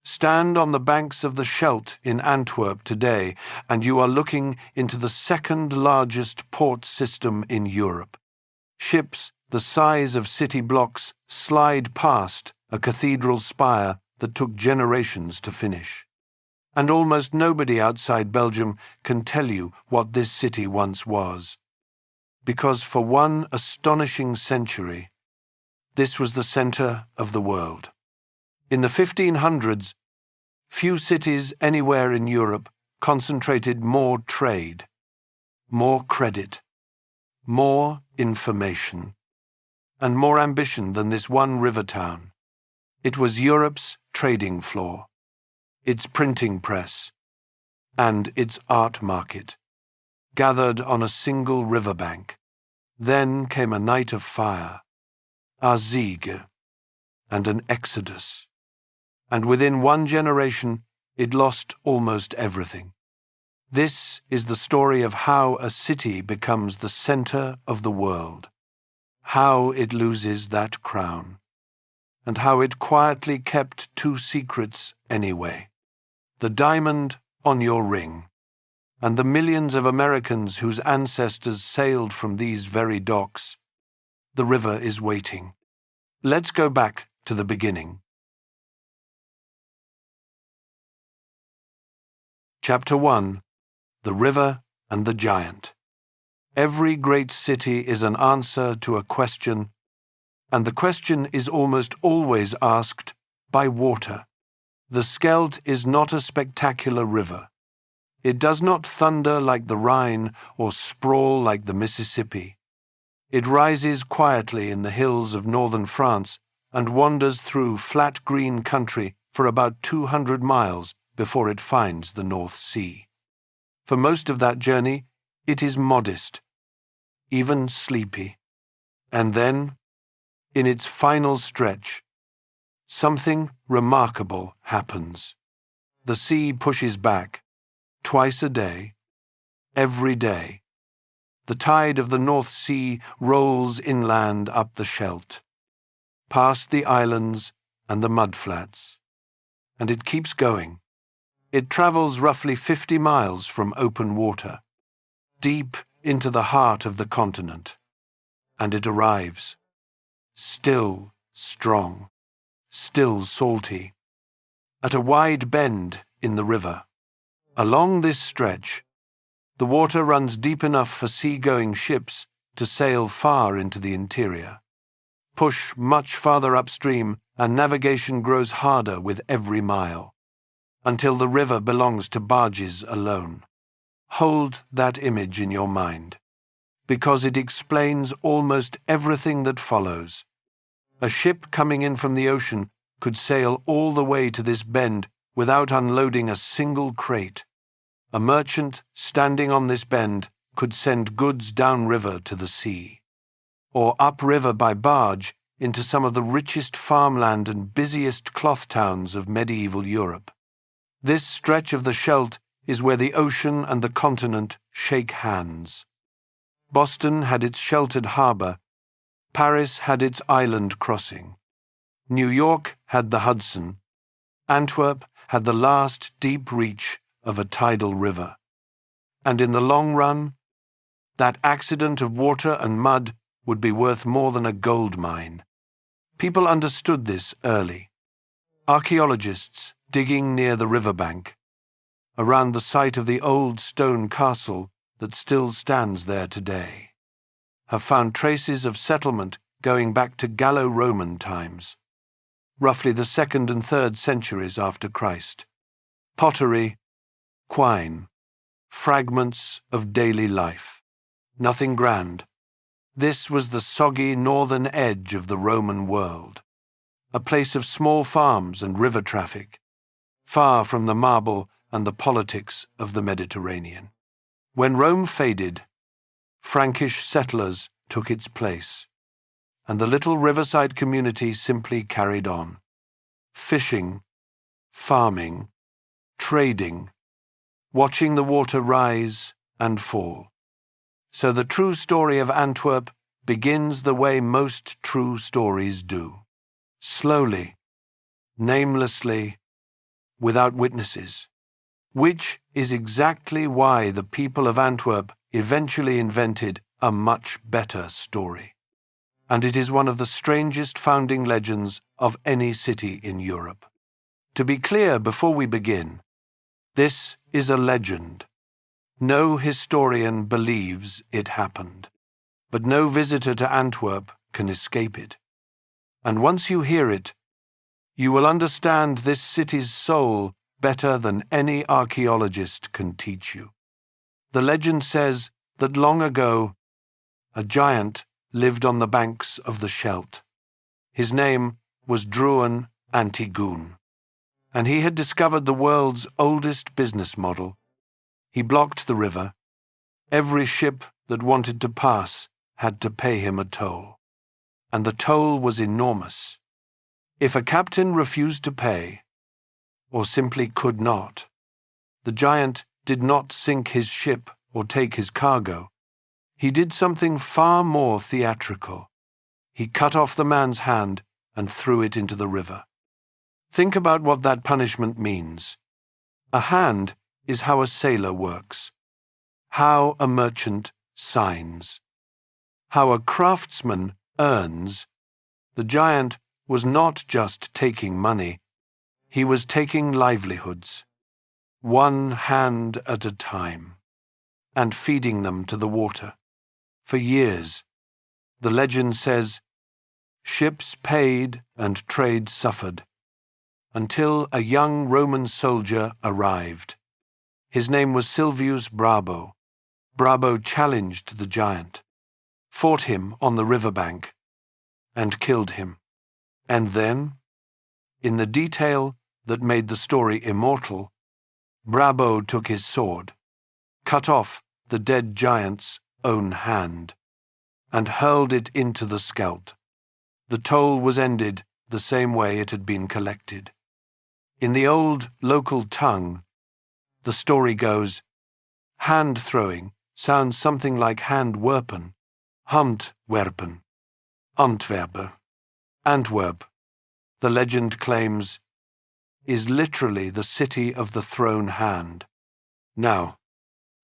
Stand on the banks of the Scheldt in Antwerp today, and you are looking into the second largest port system in Europe. Ships the size of city blocks slide past a cathedral spire that took generations to finish. And almost nobody outside Belgium can tell you what this city once was. Because for one astonishing century, this was the center of the world. In the 1500s, few cities anywhere in Europe concentrated more trade, more credit, more information, and more ambition than this one river town. It was Europe's trading floor, its printing press, and its art market, gathered on a single riverbank. Then came a night of fire, a Siege, and an exodus. And within one generation, it lost almost everything. This is the story of how a city becomes the center of the world, how it loses that crown, and how it quietly kept two secrets anyway: the diamond on your ring, and the millions of Americans whose ancestors sailed from these very docks. The river is waiting. Let's go back to the beginning. Chapter 1. The River and the Giant. Every great city is an answer to a question, and the question is almost always asked by water. The Scheldt is not a spectacular river. It does not thunder like the Rhine or sprawl like the Mississippi. It rises quietly in the hills of northern France and wanders through flat green country for about 200 miles before it finds the North Sea. For most of that journey, it is modest, even sleepy. And then, in its final stretch, something remarkable happens. The sea pushes back, twice a day, every day. The tide of the North Sea rolls inland up the Scheldt, past the islands and the mudflats, and it keeps going. It travels roughly 50 miles from open water, deep into the heart of the continent, and it arrives, still strong, still salty, at a wide bend in the river. Along this stretch, the water runs deep enough for sea-going ships to sail far into the interior. Push much farther upstream, and navigation grows harder with every mile, until the river belongs to barges alone. Hold that image in your mind, because it explains almost everything that follows. A ship coming in from the ocean could sail all the way to this bend without unloading a single crate. A merchant standing on this bend could send goods downriver to the sea, or upriver by barge into some of the richest farmland and busiest cloth towns of medieval Europe. This stretch of the Scheldt is where the ocean and the continent shake hands. Boston had its sheltered harbor, Paris had its island crossing, New York had the Hudson, Antwerp had the last deep reach of a tidal river. And in the long run, that accident of water and mud would be worth more than a gold mine. People understood this early. Archaeologists digging near the riverbank, around the site of the old stone castle that still stands there today, have found traces of settlement going back to Gallo-Roman times, roughly the 2nd and 3rd centuries after Christ. Pottery, quine, fragments of daily life. Nothing grand. This was the soggy northern edge of the Roman world, a place of small farms and river traffic, far from the marble and the politics of the Mediterranean. When Rome faded, Frankish settlers took its place, and the little riverside community simply carried on, fishing, farming, trading, watching the water rise and fall. So the true story of Antwerp begins the way most true stories do. Slowly, namelessly, without witnesses, which is exactly why the people of Antwerp eventually invented a much better story. And it is one of the strangest founding legends of any city in Europe. To be clear before we begin, this is a legend. No historian believes it happened, but no visitor to Antwerp can escape it. And once you hear it, you will understand this city's soul better than any archaeologist can teach you. The legend says that long ago, a giant lived on the banks of the Scheldt. His name was Druan Antigoon, and he had discovered the world's oldest business model. He blocked the river. Every ship that wanted to pass had to pay him a toll, and the toll was enormous. If a captain refused to pay, or simply could not, the giant did not sink his ship or take his cargo. He did something far more theatrical. He cut off the man's hand and threw it into the river. Think about what that punishment means. A hand is how a sailor works, how a merchant signs, how a craftsman earns. The giant was not just taking money, he was taking livelihoods, one hand at a time, and feeding them to the water. For years, the legend says, ships paid and trade suffered, until a young Roman soldier arrived. His name was Silvius Brabo. Brabo challenged the giant, fought him on the riverbank, and killed him. And then, in the detail that made the story immortal, Brabo took his sword, cut off the dead giant's own hand, and hurled it into the Scheldt. The toll was ended the same way it had been collected. In the old local tongue, the story goes, hand-throwing sounds something like hand-werpen, handwerpen, Antwerpen. Antwerp, the legend claims, is literally the city of the thrown hand. Now,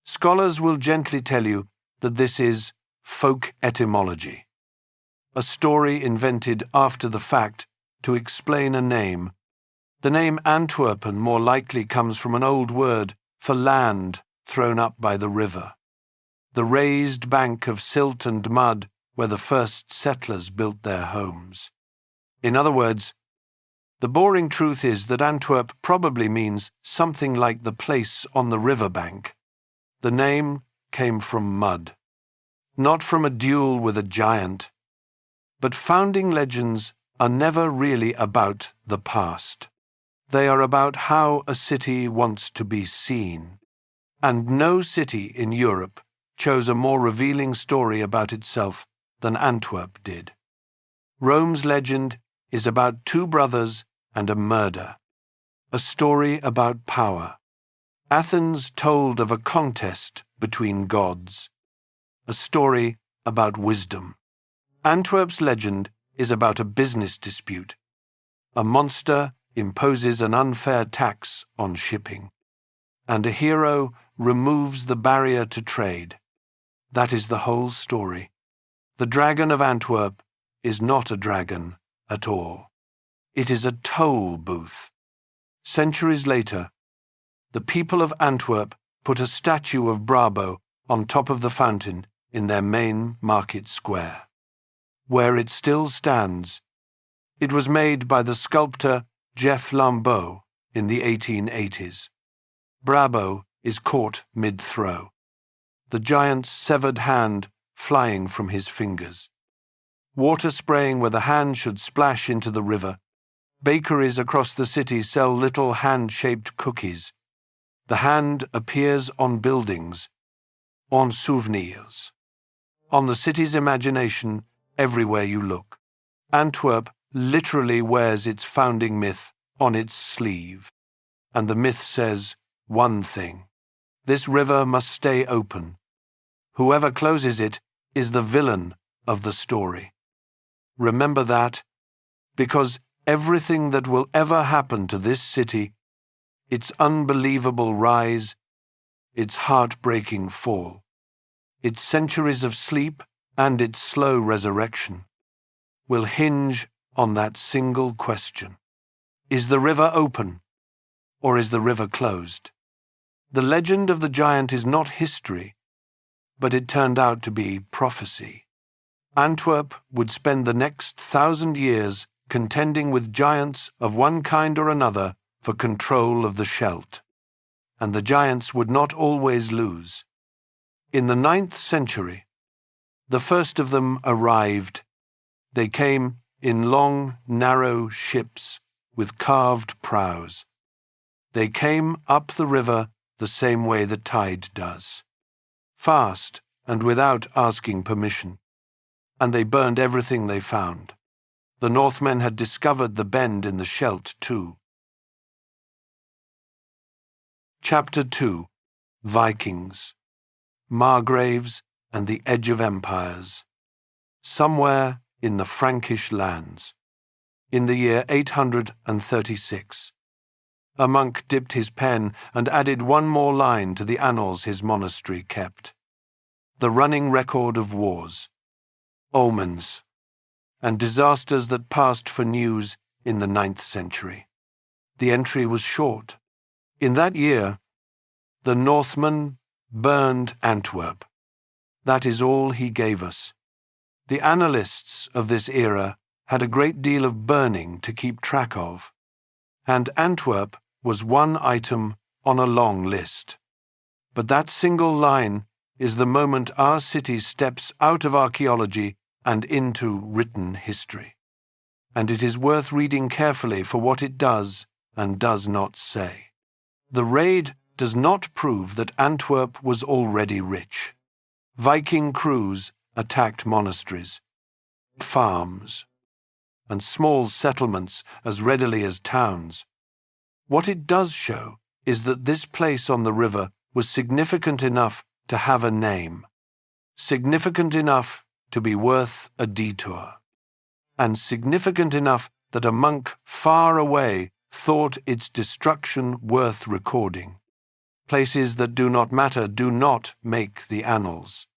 scholars will gently tell you that this is folk etymology, a story invented after the fact to explain a name. The name Antwerpen more likely comes from an old word for land thrown up by the river, the raised bank of silt and mud where the first settlers built their homes. In other words, the boring truth is that Antwerp probably means something like the place on the riverbank. The name came from mud, not from a duel with a giant. But founding legends are never really about the past. They are about how a city wants to be seen. And no city in Europe chose a more revealing story about itself than Antwerp did. Rome's legend is about two brothers and a murder, a story about power. Athens told of a contest between gods, a story about wisdom. Antwerp's legend is about a business dispute. A monster imposes an unfair tax on shipping, and a hero removes the barrier to trade. That is the whole story. The dragon of Antwerp is not a dragon at all. It is a toll booth. Centuries later, the people of Antwerp put a statue of Brabo on top of the fountain in their main market square, where it still stands. It was made by the sculptor Jeff Lambeau in the 1880s. Brabo is caught mid-throw, the giant's severed hand flying from his fingers. Water spraying where the hand should splash into the river. Bakeries across the city sell little hand-shaped cookies. The hand appears on buildings, en souvenirs, on the city's imagination everywhere you look. Antwerp literally wears its founding myth on its sleeve, and the myth says one thing: this river must stay open. Whoever closes it is the villain of the story. Remember that, because everything that will ever happen to this city its unbelievable rise, its heartbreaking fall, its centuries of sleep and its slow resurrection, will hinge on that single question. Is the river open, or is the river closed? The legend of the giant is not history, but it turned out to be prophecy. Antwerp would spend the next 1,000 years contending with giants of one kind or another for control of the Scheldt, and the giants would not always lose. In the 9th century, the first of them arrived. They came in long, narrow ships with carved prows. They came up the river the same way the tide does, fast and without asking permission, and they burned everything they found. The Northmen had discovered the bend in the Scheldt too. Chapter 2. Vikings. Margraves and the Edge of Empires. Somewhere in the Frankish lands. In the year 836. A monk dipped his pen and added one more line to the annals his monastery kept. The running record of wars, omens, and disasters that passed for news in the 9th century. The entry was short. In that year, the Northmen burned Antwerp. That is all he gave us. The annalists of this era had a great deal of burning to keep track of, and Antwerp was one item on a long list. But that single line is the moment our city steps out of archaeology and into written history. And it is worth reading carefully for what it does and does not say. The raid does not prove that Antwerp was already rich. Viking crews attacked monasteries, farms, and small settlements as readily as towns. What it does show is that this place on the river was significant enough to have a name, significant enough to be worth a detour, and significant enough that a monk far away thought its destruction worth recording. Places that do not matter do not make the annals.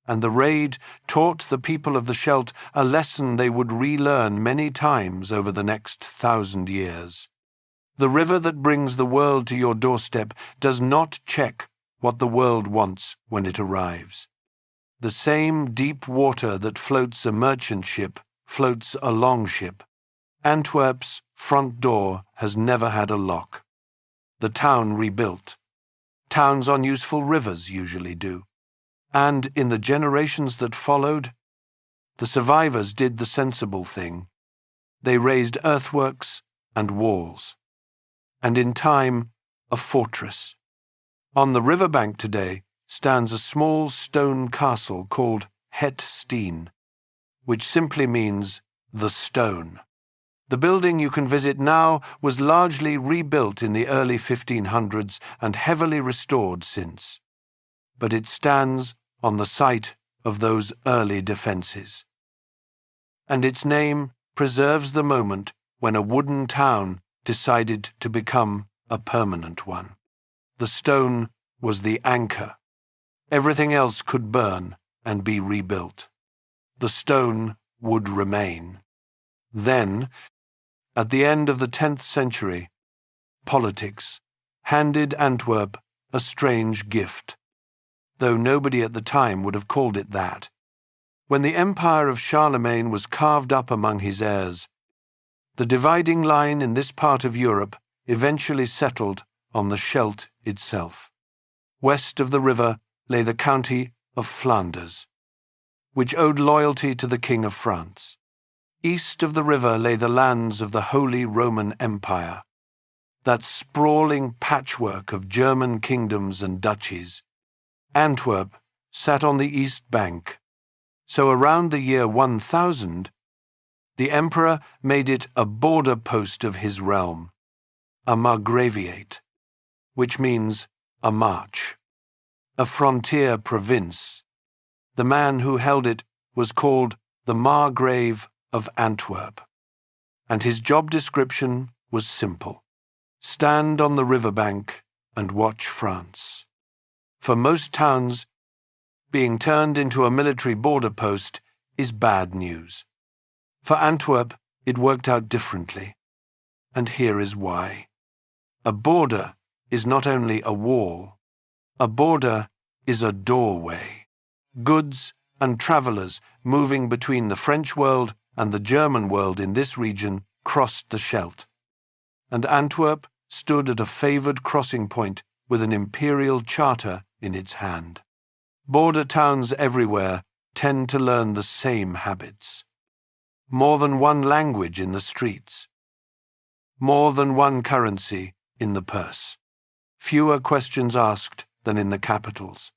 And the raid taught the people of the Scheldt a lesson they would relearn many times over the next 1,000 years. The river that brings the world to your doorstep does not check what the world wants when it arrives. The same deep water that floats a merchant ship floats a longship. Antwerp's front door has never had a lock. The town rebuilt. Towns on useful rivers usually do. And in the generations that followed, the survivors did the sensible thing. They raised earthworks and walls, and in time, a fortress. On the riverbank today stands a small stone castle called Het Steen, which simply means the stone. The building you can visit now was largely rebuilt in the early 1500s and heavily restored since. But it stands on the site of those early defences. And its name preserves the moment when a wooden town decided to become a permanent one. The stone was the anchor. Everything else could burn and be rebuilt. The stone would remain. Then, at the end of the 10th century, politics handed Antwerp a strange gift, though nobody at the time would have called it that. When the empire of Charlemagne was carved up among his heirs, the dividing line in this part of Europe eventually settled on the Scheldt itself. West of the river lay the county of Flanders, which owed loyalty to the King of France. East of the river lay the lands of the Holy Roman Empire, that sprawling patchwork of German kingdoms and duchies. Antwerp sat on the east bank, so around the year 1000, the emperor made it a border post of his realm, a margraviate, which means a march, a frontier province. The man who held it was called the Margrave of Antwerp, and his job description was simple: Stand on the riverbank and watch France. For most towns, being turned into a military border post is bad news. For Antwerp, it worked out differently. And here is why. A border is not only a wall. A border is a doorway. Goods and travelers moving between the French world and the German world in this region crossed the Scheldt. And Antwerp stood at a favoured crossing point with an imperial charter in its hand. Border towns everywhere tend to learn the same habits. More than one language in the streets. More than one currency in the purse. Fewer questions asked than in the capitals.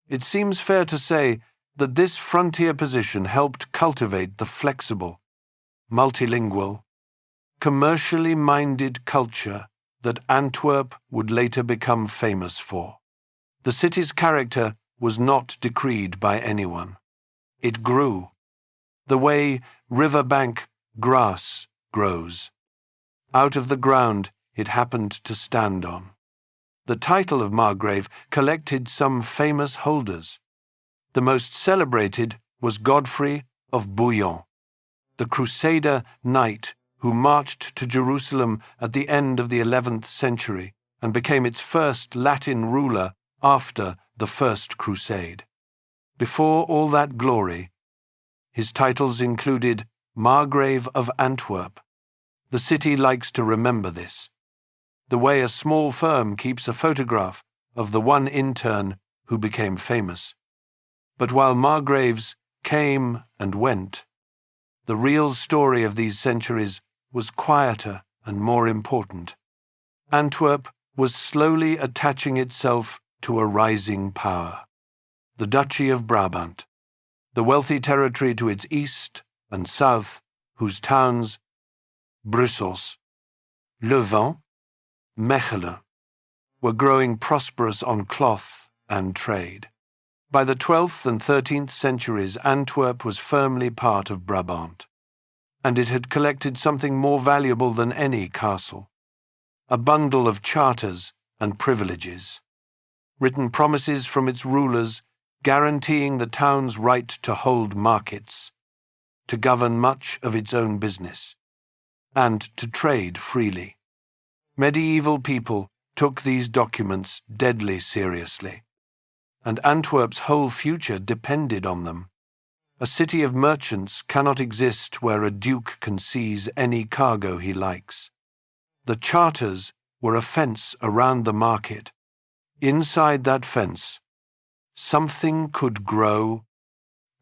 It seems fair to say that this frontier position helped cultivate the flexible, multilingual, commercially minded culture that Antwerp would later become famous for. The city's character was not decreed by anyone. It grew, the way riverbank grass grows. Out of the ground it happened to stand on. The title of Margrave collected some famous holders. The most celebrated was Godfrey of Bouillon, the Crusader knight who marched to Jerusalem at the end of the 11th century and became its first Latin ruler after the First Crusade. Before all that glory, his titles included Margrave of Antwerp. The city likes to remember this, the way a small firm keeps a photograph of the one intern who became famous. But while Margraves came and went, the real story of these centuries was quieter and more important. Antwerp was slowly attaching itself to a rising power. The Duchy of Brabant, the wealthy territory to its east and south, whose towns, Brussels, Leuven, Mechelen, were growing prosperous on cloth and trade. By the 12th and 13th centuries, Antwerp was firmly part of Brabant, and it had collected something more valuable than any castle, a bundle of charters and privileges, written promises from its rulers guaranteeing the town's right to hold markets, to govern much of its own business, and to trade freely. Medieval people took these documents deadly seriously, and Antwerp's whole future depended on them. A city of merchants cannot exist where a duke can seize any cargo he likes. The charters were a fence around the market. Inside that fence, something could grow,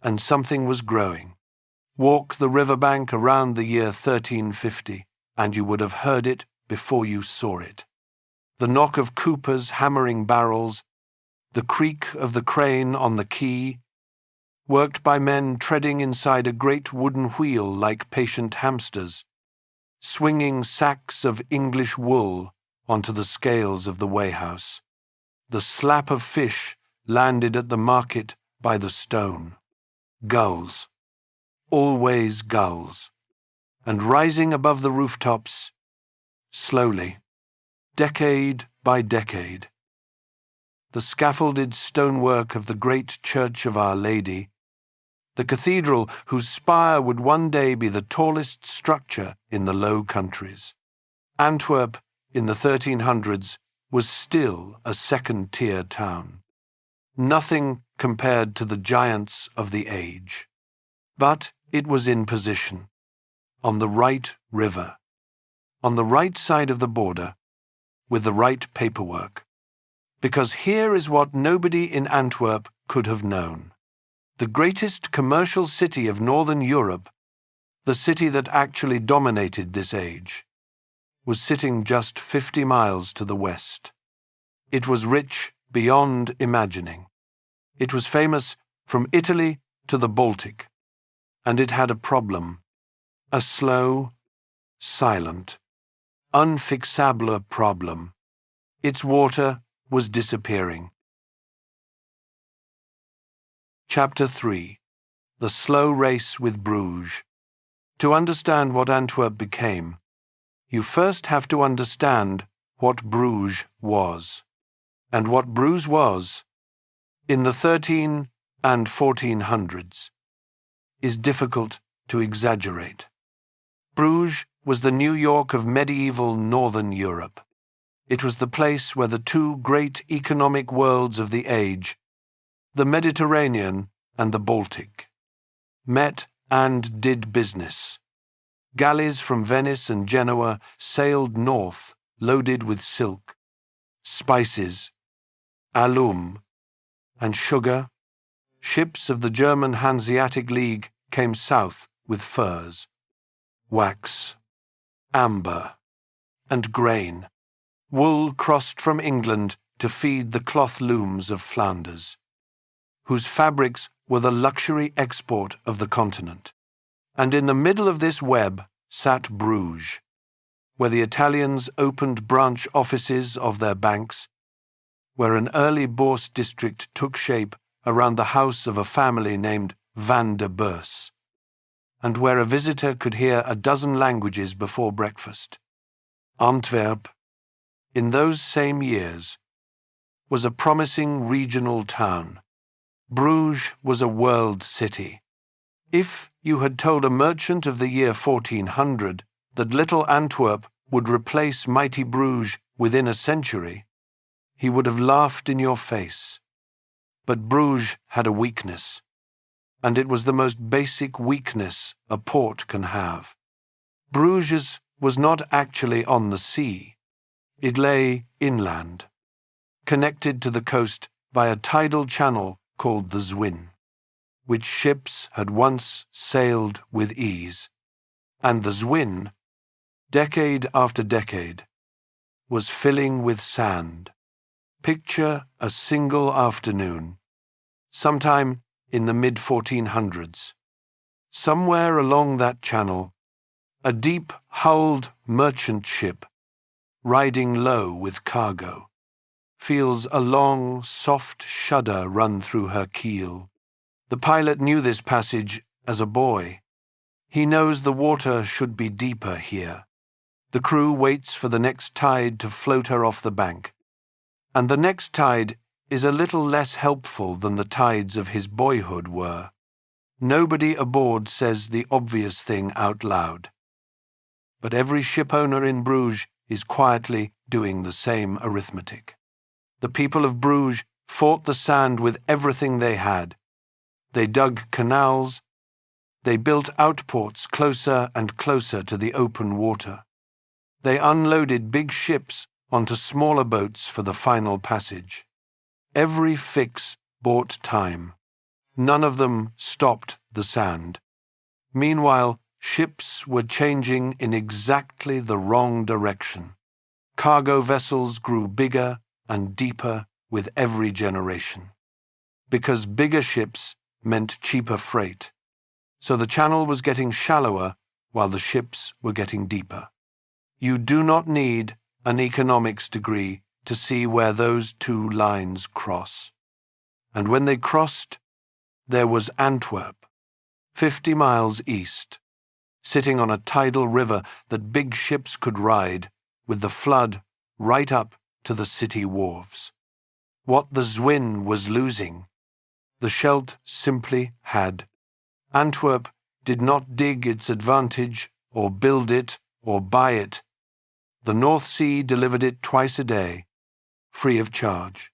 and something was growing. Walk the riverbank around the year 1350, and you would have heard it before you saw it. The knock of coopers hammering barrels, the creak of the crane on the quay, worked by men treading inside a great wooden wheel like patient hamsters, swinging sacks of English wool onto the scales of the weighhouse. The slap of fish landed at the market by the stone. Gulls, always gulls, and rising above the rooftops, slowly, decade by decade, the scaffolded stonework of the great Church of Our Lady, the cathedral whose spire would one day be the tallest structure in the Low Countries. Antwerp, in the 1300s, was still a second-tier town. Nothing compared to the giants of the age. But it was in position, on the right river, on the right side of the border, with the right paperwork. Because here is what nobody in Antwerp could have known. The greatest commercial city of Northern Europe, the city that actually dominated this age, was sitting just 50 miles to the west. It was rich beyond imagining. It was famous from Italy to the Baltic, and it had a problem, a slow, silent, unfixable problem. Its water was disappearing. Chapter 3. The Slow Race with Bruges. To understand what Antwerp became, you first have to understand what Bruges was. And what Bruges was, in the 13 and 1400s, is difficult to exaggerate. Bruges was the New York of medieval northern Europe. It was the place where the two great economic worlds of the age, the Mediterranean and the Baltic, met and did business. Galleys from Venice and Genoa sailed north, loaded with silk, spices, alum, and sugar. Ships of the German Hanseatic League came south with furs, wax, amber, and grain. Wool crossed from England to feed the cloth looms of Flanders, whose fabrics were the luxury export of the continent. And in the middle of this web sat Bruges, where the Italians opened branch offices of their banks, where an early Bourse district took shape around the house of a family named Van der Beurs, and where a visitor could hear a dozen languages before breakfast. Antwerp, in those same years, was a promising regional town. Bruges was a world city. If you had told a merchant of the year 1400 that little Antwerp would replace mighty Bruges within a century, he would have laughed in your face. But Bruges had a weakness, and it was the most basic weakness a port can have. Bruges was not actually on the sea. It lay inland, connected to the coast by a tidal channel called the Zwin, which ships had once sailed with ease. And the Zwin, decade after decade, was filling with sand. Picture a single afternoon, sometime in the mid-1400s. Somewhere along that channel, a deep-hulled merchant ship, riding low with cargo, feels a long, soft shudder run through her keel. The pilot knew this passage as a boy. He knows the water should be deeper here. The crew waits for the next tide to float her off the bank. And the next tide is a little less helpful than the tides of his boyhood were. Nobody aboard says the obvious thing out loud. But every shipowner in Bruges is quietly doing the same arithmetic. The people of Bruges fought the sand with everything they had. They dug canals. They built outports closer and closer to the open water. They unloaded big ships onto smaller boats for the final passage. Every fix bought time. None of them stopped the sand. Meanwhile, ships were changing in exactly the wrong direction. Cargo vessels grew bigger and deeper with every generation, because bigger ships meant cheaper freight. So the channel was getting shallower while the ships were getting deeper. You do not need an economics degree to see where those two lines cross. And when they crossed, there was Antwerp, 50 miles east, sitting on a tidal river that big ships could ride, with the flood right up to the city wharves. What the Zwin was losing, the Scheldt simply had. Antwerp did not dig its advantage, or build it, or buy it. The North Sea delivered it twice a day, free of charge.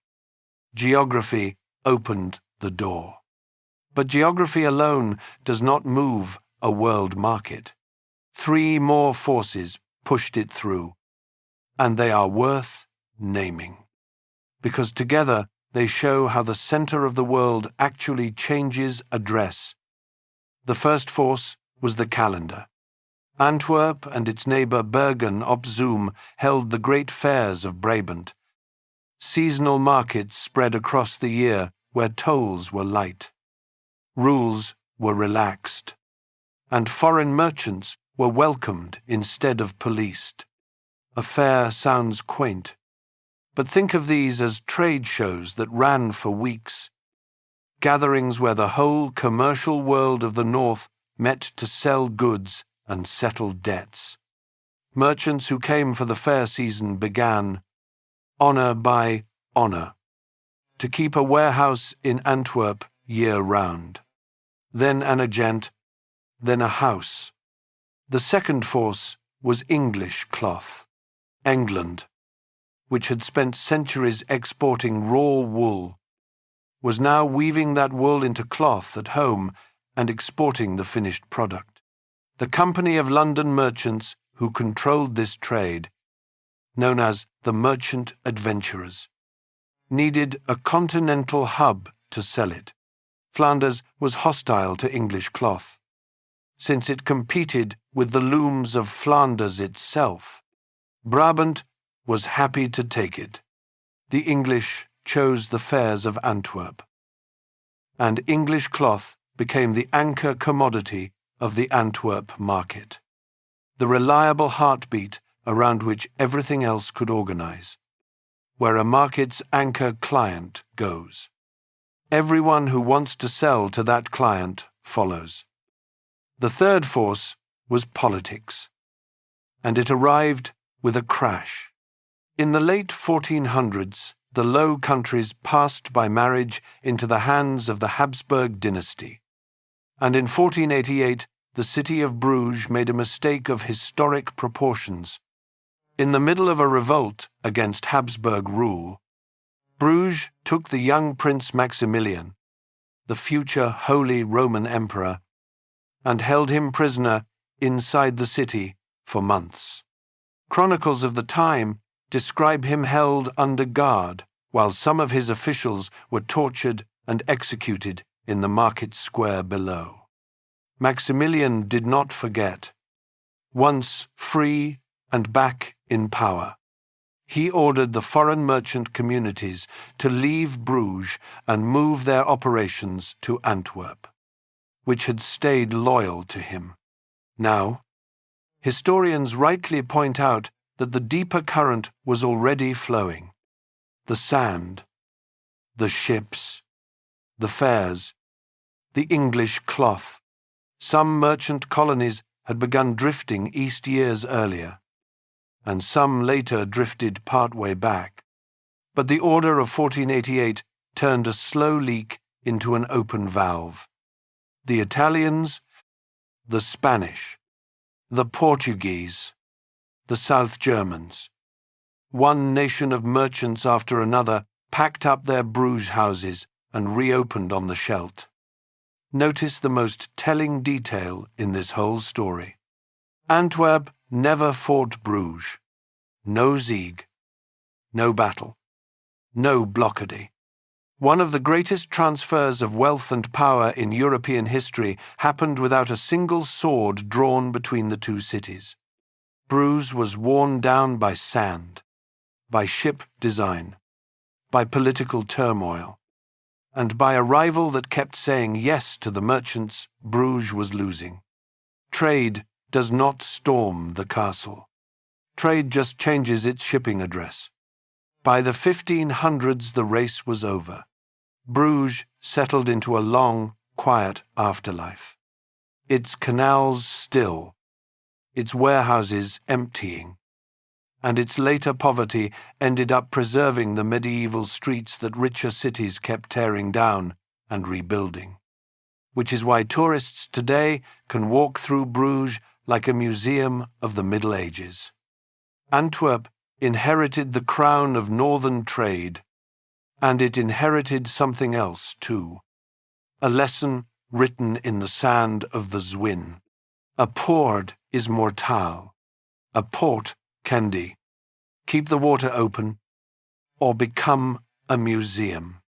Geography opened the door. But geography alone does not move a world market. 3 more forces pushed it through, and they are worth naming, because together they show how the center of the world actually changes address. The first force was the calendar. Antwerp and its neighbor Bergen op Zoom held the great fairs of Brabant. Seasonal markets spread across the year where tolls were light. Rules were relaxed, and foreign merchants were welcomed instead of policed. A fair sounds quaint, but think of these as trade shows that ran for weeks, gatherings where the whole commercial world of the North met to sell goods and settle debts. merchants who came for the fair season began, honour by honour, to keep a warehouse in Antwerp year-round. Then an agent, then a house. The second force was English cloth. England, which had spent centuries exporting raw wool, was now weaving that wool into cloth at home and exporting the finished product. The Company of London Merchants who controlled this trade, known as the Merchant Adventurers, needed a continental hub to sell it. Flanders was hostile to English cloth, since it competed with the looms of Flanders itself. Brabant was happy to take it. The English chose the fairs of Antwerp, and English cloth became the anchor commodity of the Antwerp market, the reliable heartbeat around which everything else could organize, where a market's anchor client goes. Everyone who wants to sell to that client follows. The third force was politics, and it arrived with a crash. In the late 1400s, the Low Countries passed by marriage into the hands of the Habsburg dynasty, and in 1488 the city of Bruges made a mistake of historic proportions. In the middle of a revolt against Habsburg rule, Bruges took the young Prince Maximilian, the future Holy Roman Emperor, and held him prisoner inside the city for months. Chronicles of the time describe him held under guard while some of his officials were tortured and executed in the market square below. Maximilian did not forget. Once free and back in power, he ordered the foreign merchant communities to leave Bruges and move their operations to Antwerp, which had stayed loyal to him. Now, historians rightly point out that the deeper current was already flowing. The sand, the ships, the fairs, the English cloth. Some merchant colonies had begun drifting east years earlier, and some later drifted partway back. But the order of 1488 turned a slow leak into an open valve. The Italians, the Spanish, the Portuguese, the South Germans. One nation of merchants after another packed up their Bruges houses and reopened on the Scheldt. Notice the most telling detail in this whole story. Antwerp never fought Bruges. No Sieg, no battle, no blockade. One of the greatest transfers of wealth and power in European history happened without a single sword drawn between the two cities. Bruges was worn down by sand, by ship design, by political turmoil, and by a rival that kept saying yes to the merchants Bruges was losing. Trade does not storm the castle. Trade just changes its shipping address. By the 1500s the race was over. Bruges settled into a long, quiet afterlife. Its canals still, its warehouses emptying, and its later poverty ended up preserving the medieval streets that richer cities kept tearing down and rebuilding, which is why tourists today can walk through Bruges like a museum of the Middle Ages. Antwerp inherited the crown of northern trade, and it inherited something else too, a lesson written in the sand of the Zwin. A poort is mortal, a port candy. Keep the water open, or become a museum.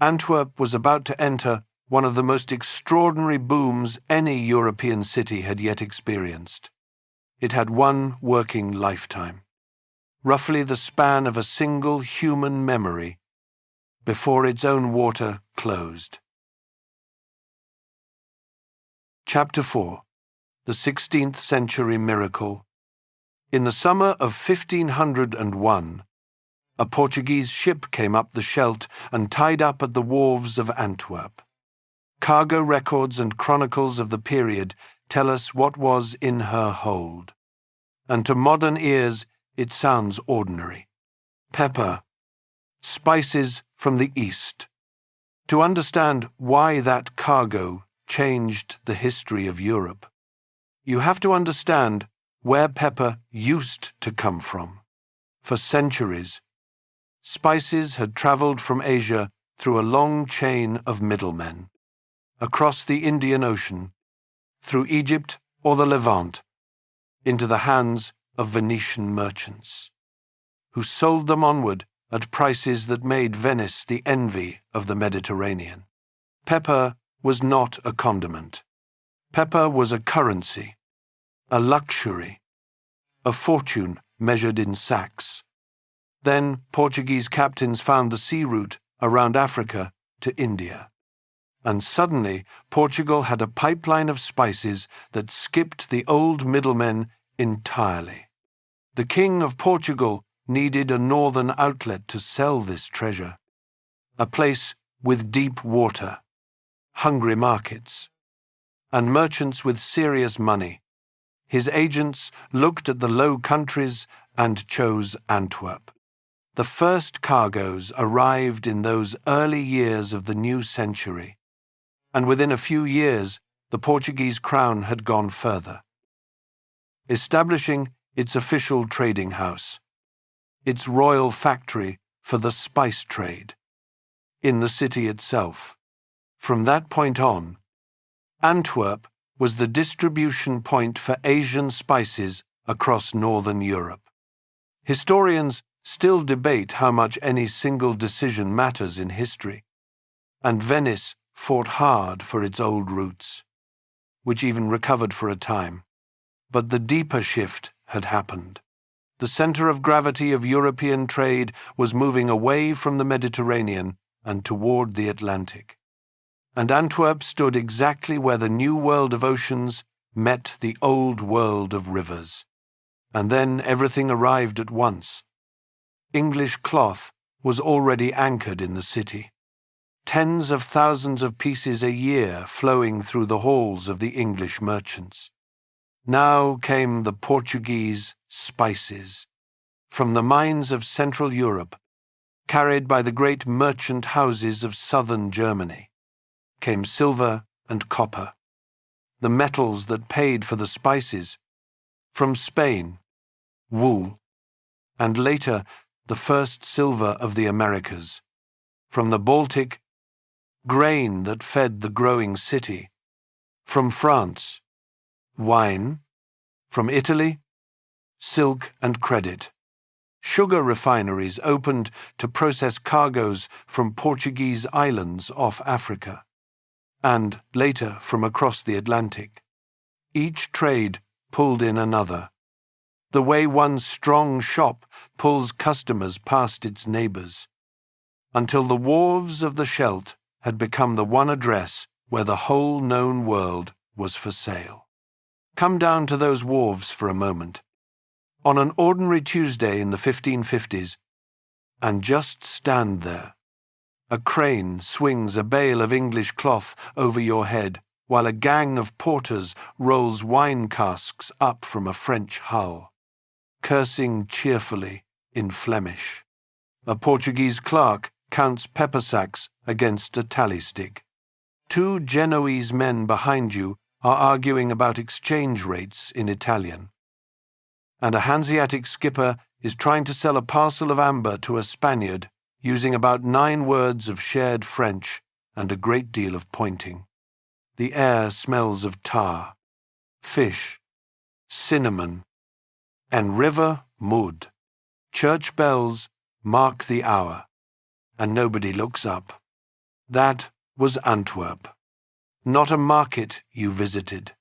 Antwerp was about to enter one of the most extraordinary booms any European city had yet experienced. It had one working lifetime, roughly the span of a single human memory, before its own water closed. Chapter 4. The 16th Century Miracle. In the summer of 1501, a Portuguese ship came up the Scheldt and tied up at the wharves of Antwerp. Cargo records and chronicles of the period tell us what was in her hold. and to modern ears it sounds ordinary. Pepper, spices from the East. To understand why that cargo changed the history of Europe, you have to understand where pepper used to come from. For centuries, spices had traveled from Asia through a long chain of middlemen, across the Indian Ocean, through Egypt or the Levant, into the hands of Venetian merchants, who sold them onward at prices that made Venice the envy of the Mediterranean. Pepper was not a condiment. Pepper was a currency, a luxury, a fortune measured in sacks. Then Portuguese captains found the sea route around Africa to India. And suddenly Portugal had a pipeline of spices that skipped the old middlemen entirely. The King of Portugal needed a northern outlet to sell this treasure, a place with deep water, hungry markets, and merchants with serious money. His agents looked at the Low Countries and chose Antwerp. The first cargoes arrived in those early years of the new century, and within a few years the Portuguese crown had gone further, establishing its official trading house, its royal factory for the spice trade, in the city itself. From that point on, Antwerp was the distribution point for Asian spices across northern Europe. Historians still debate how much any single decision matters in history, and Venice fought hard for its old roots, which even recovered for a time. But the deeper shift had happened. The center of gravity of European trade was moving away from the Mediterranean and toward the Atlantic. And Antwerp stood exactly where the new world of oceans met the old world of rivers. And then everything arrived at once. English cloth was already anchored in the city. Tens of thousands of pieces a year flowing through the halls of the English merchants. Now came the Portuguese spices, from the mines of Central Europe, carried by the great merchant houses of southern Germany, came silver and copper, the metals that paid for the spices. From Spain, wool, and later the first silver of the Americas. From the Baltic, grain that fed the growing city. From France, wine. From Italy, silk and credit. Sugar refineries opened to process cargoes from Portuguese islands off Africa, and later from across the Atlantic. Each trade pulled in another, the way one strong shop pulls customers past its neighbors, until the wharves of the Scheldt had become the one address where the whole known world was for sale. Come down to those wharves for a moment, on an ordinary Tuesday in the 1550s, and just stand there. A crane swings a bale of English cloth over your head, while a gang of porters rolls wine casks up from a French hull, cursing cheerfully in Flemish. A Portuguese clerk counts pepper sacks against a tally stick. Two Genoese men behind you are arguing about exchange rates in Italian, and a Hanseatic skipper is trying to sell a parcel of amber to a Spaniard using about 9 words of shared French and a great deal of pointing. The air smells of tar, fish, cinnamon, and river mud. Church bells mark the hour, and nobody looks up. That was Antwerp. Not a market you visited,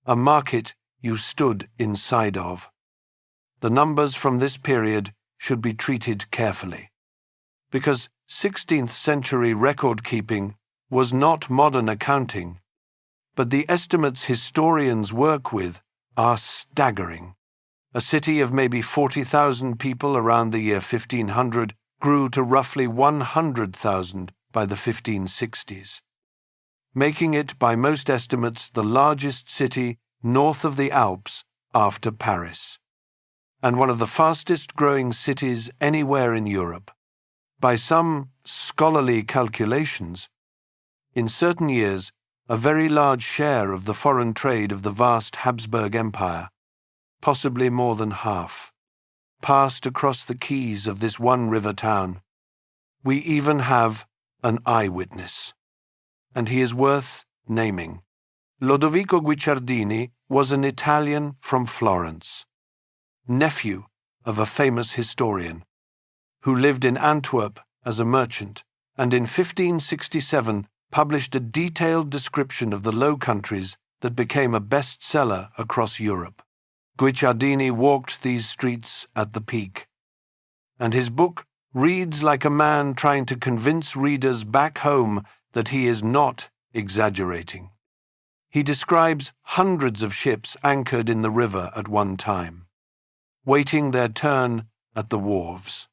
a market you stood inside of. The numbers from this period should be treated carefully, because 16th century record-keeping was not modern accounting, but the estimates historians work with are staggering. A city of maybe 40,000 people around the year 1500 grew to roughly 100,000 by the 1560s. Making it, by most estimates, the largest city north of the Alps after Paris. and one of the fastest-growing cities anywhere in Europe. By some scholarly calculations, in certain years, a very large share of the foreign trade of the vast Habsburg Empire, possibly more than half, passed across the quays of this one river town. We even have an eyewitness, and he is worth naming. Lodovico Guicciardini was an Italian from Florence, nephew of a famous historian, who lived in Antwerp as a merchant, and in 1567 published a detailed description of the Low Countries that became a bestseller across Europe. Guicciardini walked these streets at the peak, and his book reads like a man trying to convince readers back home that he is not exaggerating. He describes hundreds of ships anchored in the river at one time, waiting their turn at the wharves.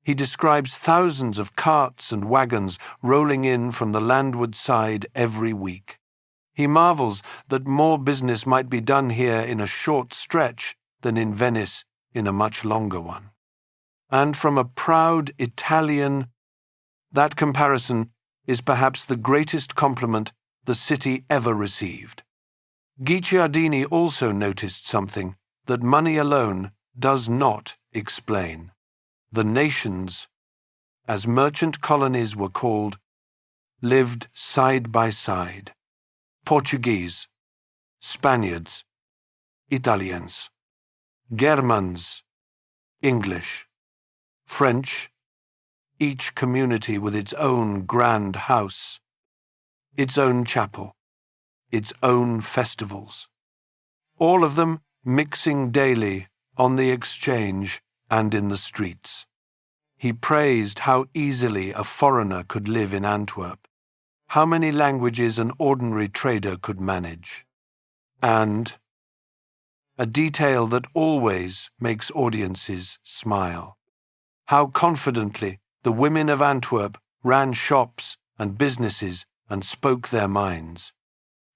He describes thousands of carts and wagons rolling in from the landward side every week. He marvels that more business might be done here in a short stretch than in Venice in a much longer one. And from a proud Italian, that comparison is perhaps the greatest compliment the city ever received. Guicciardini also noticed something that money alone does not explain. The nations, as merchant colonies were called, lived side by side. Portuguese, Spaniards, Italians, Germans, English, French, each community with its own grand house, its own chapel, its own festivals, all of them mixing daily on the exchange and in the streets. He praised how easily a foreigner could live in Antwerp, how many languages an ordinary trader could manage, and a detail that always makes audiences smile, how confidently the women of Antwerp ran shops and businesses and spoke their minds.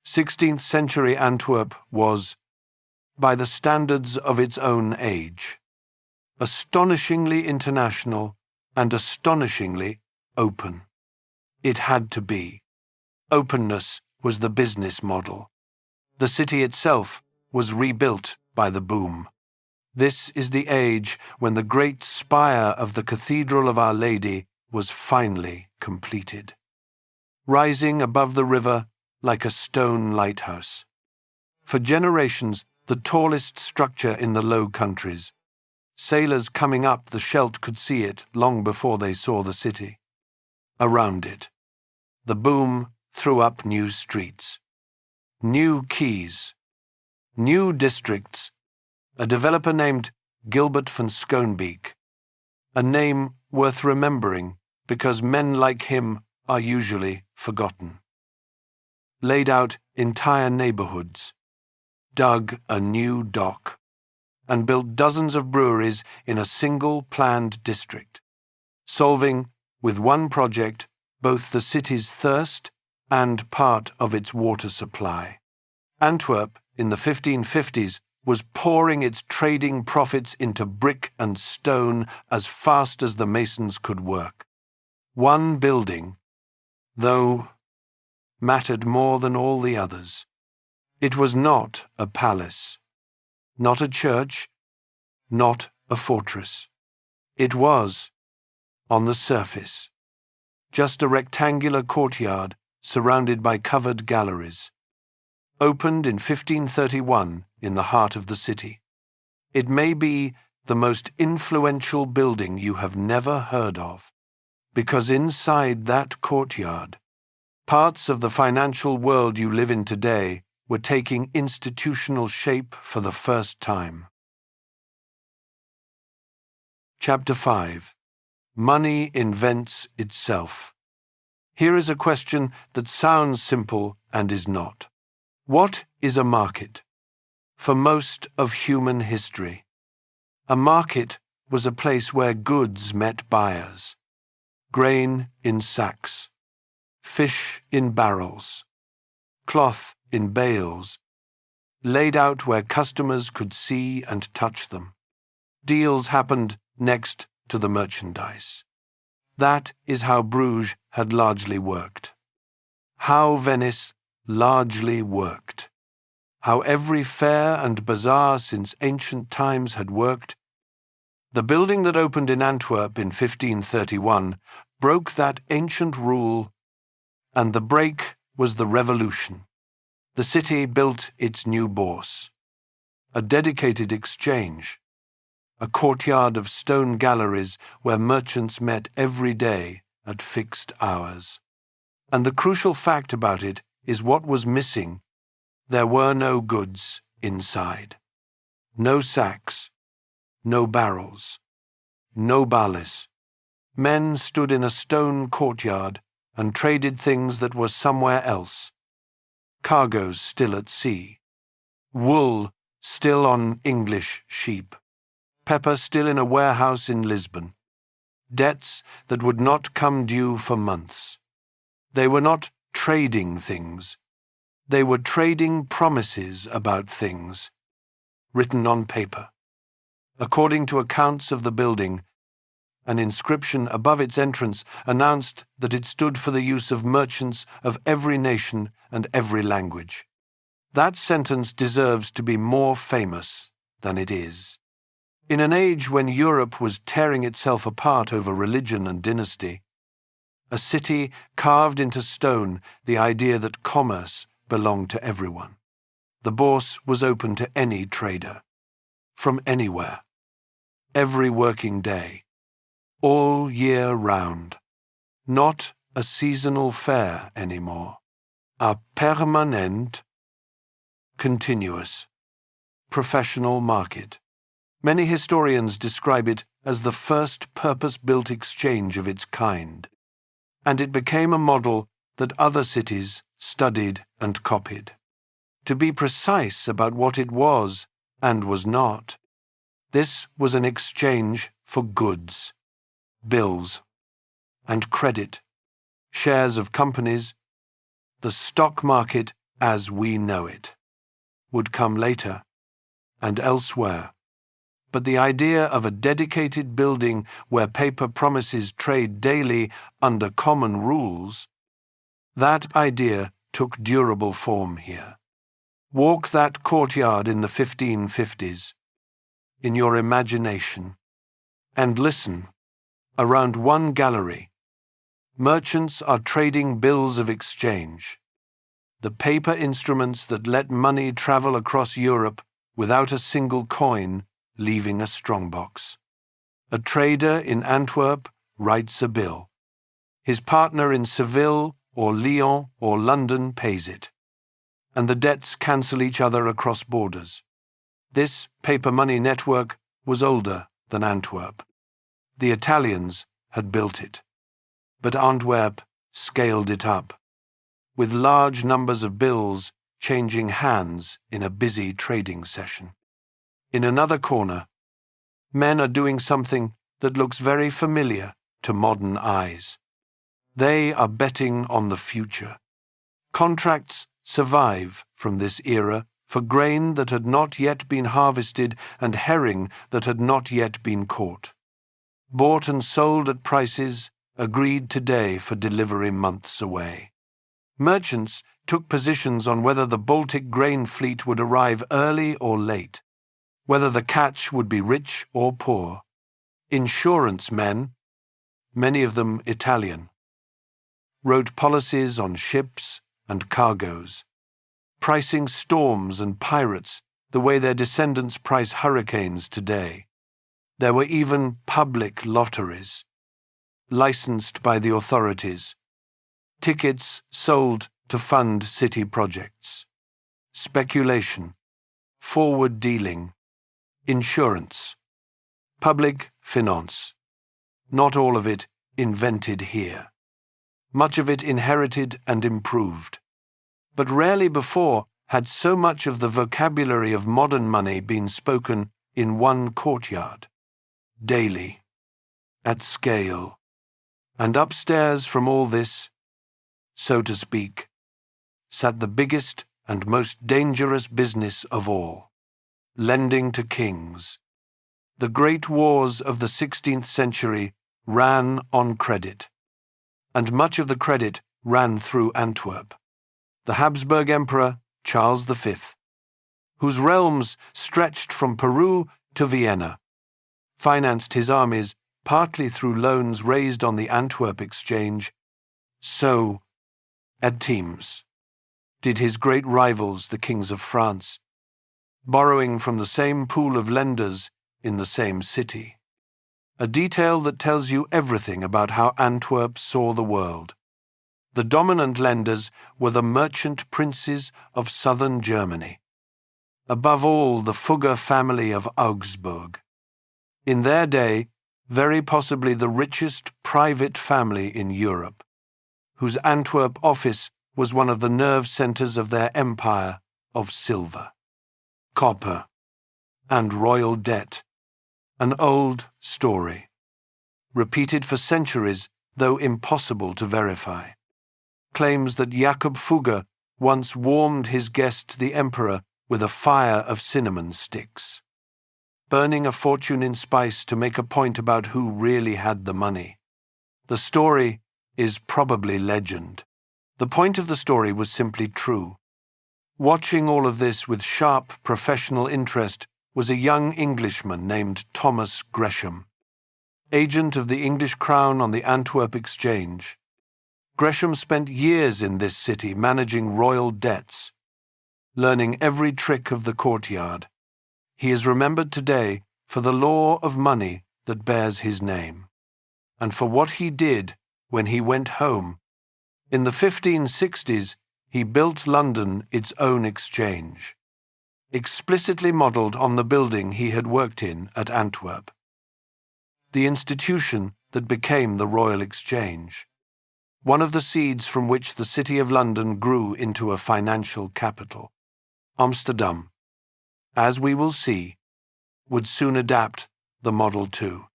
16th century Antwerp was, by the standards of its own age, astonishingly international and astonishingly open. It had to be. Openness was the business model. The city itself was rebuilt by the boom. This is the age when the great spire of the Cathedral of Our Lady was finally completed, rising above the river like a stone lighthouse. For generations, the tallest structure in the Low Countries. Sailors coming up the Scheldt could see it long before they saw the city. Around it, the boom threw up new streets, new quays, new districts, a developer named Gilbert van Schoonbeek, a name worth remembering because men like him are usually forgotten. Laid out entire neighborhoods, dug a new dock, and built dozens of breweries in a single planned district, solving, with one project, both the city's thirst and part of its water supply. Antwerp, in the 1550s, was pouring its trading profits into brick and stone as fast as the masons could work. One building, though, mattered more than all the others. It was not a palace, not a church, not a fortress. It was, on the surface, just a rectangular courtyard surrounded by covered galleries. Opened in 1531 in the heart of the city. It may be the most influential building you have never heard of, because inside that courtyard, parts of the financial world you live in today were taking institutional shape for the first time. Chapter 5. Money invents itself. Here is a question that sounds simple and is not. What is a market? For most of human history, a market was a place where goods met buyers. Grain in sacks, fish in barrels, cloth in bales, laid out where customers could see and touch them. deals happened next to the merchandise. That is how Bruges had largely worked. How Venice largely worked. How every fair and bazaar since ancient times had worked. The building that opened in Antwerp in 1531 broke that ancient rule, and the break was the revolution. The city built its new bourse, a dedicated exchange, a courtyard of stone galleries where merchants met every day at fixed hours. And the crucial fact about it is what was missing. There were no goods inside. No sacks, no barrels, no bales. Men stood in a stone courtyard and traded things that were somewhere else. Cargoes still at sea. Wool still on English sheep. Pepper still in a warehouse in Lisbon. Debts that would not come due for months. They were not trading things. They were trading promises about things, written on paper. According to accounts of the building, an inscription above its entrance announced that it stood for the use of merchants of every nation and every language. That sentence deserves to be more famous than it is. In an age when Europe was tearing itself apart over religion and dynasty, a city carved into stone the idea that commerce belonged to everyone. The bourse was open to any trader, from anywhere, every working day, all year round. Not a seasonal fair anymore. A permanent, continuous, professional market. Many historians describe it as the first purpose-built exchange of its kind, and it became a model that other cities studied and copied. To be precise about what it was and was not, this was an exchange for goods, bills, and credit, shares of companies. The stock market as we know it would come later and elsewhere. But the idea of a dedicated building where paper promises trade daily under common rules, that idea took durable form here. Walk that courtyard in the 1550s, in your imagination, and listen. Around one gallery, merchants are trading bills of exchange, the paper instruments that let money travel across Europe without a single coin leaving a strongbox. A trader in Antwerp writes a bill. His partner in Seville or Lyon or London pays it, and the debts cancel each other across borders. This paper money network was older than Antwerp. The Italians had built it, but Antwerp scaled it up, with large numbers of bills changing hands in a busy trading session. In another corner, men are doing something that looks very familiar to modern eyes. They are betting on the future. Contracts survive from this era for grain that had not yet been harvested and herring that had not yet been caught. Bought and sold at prices agreed today for delivery months away. Merchants took positions on whether the Baltic grain fleet would arrive early or late, whether the catch would be rich or poor. Insurance men, many of them Italian, wrote policies on ships and cargoes, pricing storms and pirates the way their descendants price hurricanes today. There were even public lotteries, licensed by the authorities, tickets sold to fund city projects, speculation, forward dealing, insurance, public finance. Not all of it invented here. Much of it inherited and improved. But rarely before had so much of the vocabulary of modern money been spoken in one courtyard, daily, at scale. And upstairs from all this, so to speak, sat the biggest and most dangerous business of all, lending to kings, The great wars of the 16th century ran on credit, and much of the credit ran through Antwerp. The Habsburg Emperor, Charles V, whose realms stretched from Peru to Vienna, financed his armies partly through loans raised on the Antwerp exchange. So, at times, did his great rivals, the kings of France, borrowing from the same pool of lenders in the same city. A detail that tells you everything about how Antwerp saw the world. The dominant lenders were the merchant princes of southern Germany. Above all, the Fugger family of Augsburg. In their day, very possibly the richest private family in Europe, whose Antwerp office was one of the nerve centers of their empire of silver, copper, and royal debt. An old story, repeated for centuries, though impossible to verify, claims that Jakob Fugger once warmed his guest, the emperor, with a fire of cinnamon sticks, burning a fortune in spice to make a point about who really had the money. The story is probably legend. The point of the story was simply true. Watching all of this with sharp professional interest was a young Englishman named Thomas Gresham, agent of the English Crown on the Antwerp Exchange. Gresham spent years in this city managing royal debts, learning every trick of the courtyard. He is remembered today for the law of money that bears his name, and for what he did when he went home. In the 1560s, he built London its own exchange, explicitly modelled on the building he had worked in at Antwerp, the institution that became the Royal Exchange, one of the seeds from which the City of London grew into a financial capital. Amsterdam, as we will see, would soon adapt the model too.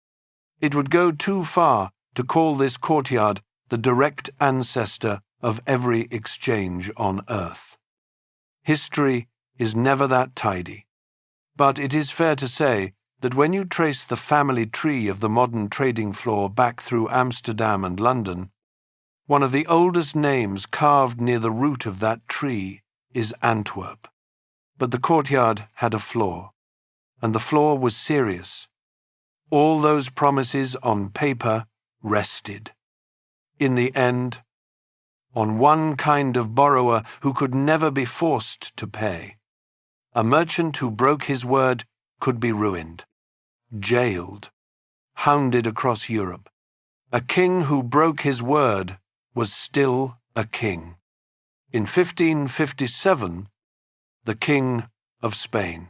It would go too far to call this courtyard the direct ancestor of every exchange on earth. History is never that tidy, but it is fair to say that when you trace the family tree of the modern trading floor back through Amsterdam and London, one of the oldest names carved near the root of that tree is Antwerp. But the courtyard had a flaw, and the flaw was serious. All those promises on paper rested, in the end, on one kind of borrower who could never be forced to pay. A merchant who broke his word could be ruined, jailed, hounded across Europe. A king who broke his word was still a king. In 1557, the King of Spain,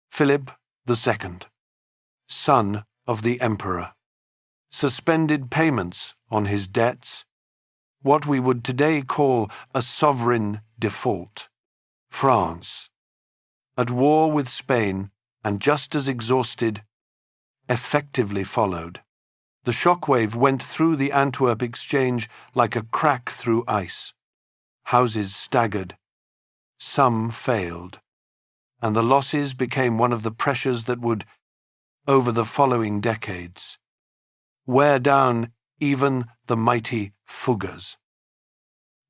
Philip II, son of the Emperor, suspended payments on his debts, what we would today call a sovereign default. France, at war with Spain and just as exhausted, effectively followed. The shockwave went through the Antwerp exchange like a crack through ice. Houses staggered. Some failed, and the losses became one of the pressures that would, over the following decades, wear down even the mighty Fuggers,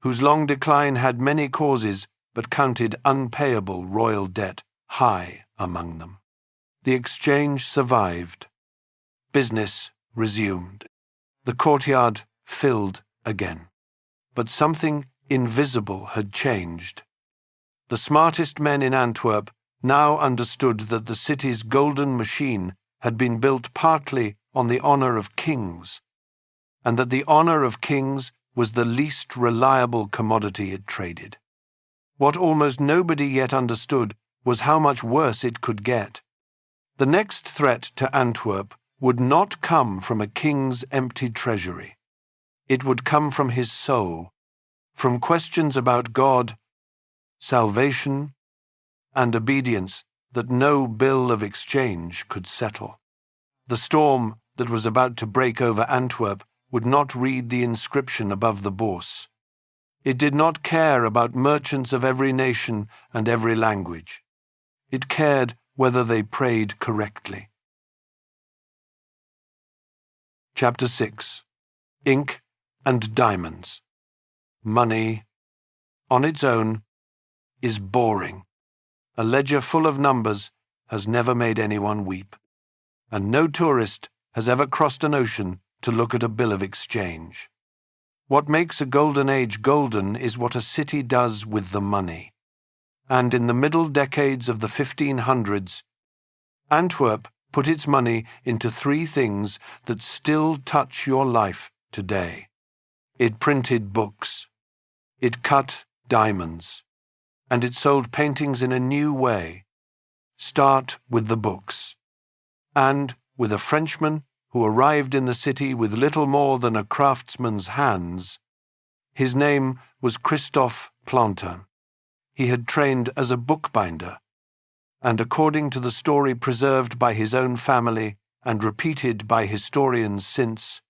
whose long decline had many causes but counted unpayable royal debt high among them. The exchange survived. Business resumed. The courtyard filled again. But something invisible had changed. The smartest men in Antwerp now understood that the city's golden machine had been built partly on the honor of kings, and that the honor of kings was the least reliable commodity it traded. What almost nobody yet understood was how much worse it could get. The next threat to Antwerp would not come from a king's empty treasury. It would come from his soul, from questions about God, salvation, and obedience that no bill of exchange could settle. The storm that was about to break over Antwerp would not read the inscription above the bourse. It did not care about merchants of every nation and every language. It cared whether they prayed correctly. Chapter 6. Ink and Diamonds. Money, on its own, is boring. A ledger full of numbers has never made anyone weep, and no tourist has ever crossed an ocean to look at a bill of exchange. What makes a golden age golden is what a city does with the money. And in the middle decades of the 1500s, Antwerp put its money into three things that still touch your life today. It printed books, it cut diamonds, and it sold paintings in a new way. Start with the books. And with a Frenchman who arrived in the city with little more than a craftsman's hands, his name was Christophe Plantin. He had trained as a bookbinder, and according to the story preserved by his own family and repeated by historians since,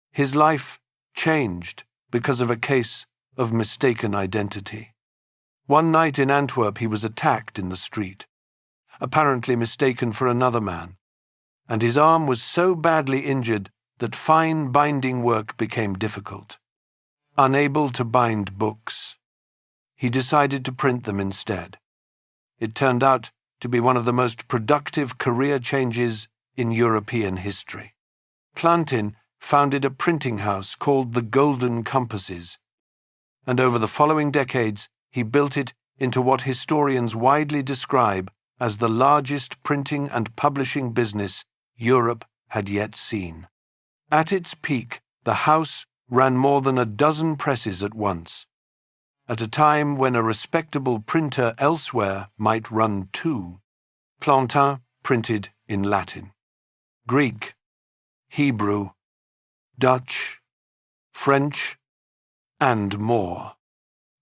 his life changed because of a case of mistaken identity. One night in Antwerp he was attacked in the street, apparently mistaken for another man, and his arm was so badly injured that fine binding work became difficult. Unable to bind books, he decided to print them instead. It turned out to be one of the most productive career changes in European history. Plantin founded a printing house called the Golden Compasses, and over the following decades he built it into what historians widely describe as the largest printing and publishing business Europe had yet seen. At its peak, the house ran more than a dozen presses at once, at a time when a respectable printer elsewhere might run two. Plantin printed in Latin, Greek, Hebrew, Dutch, French, and more.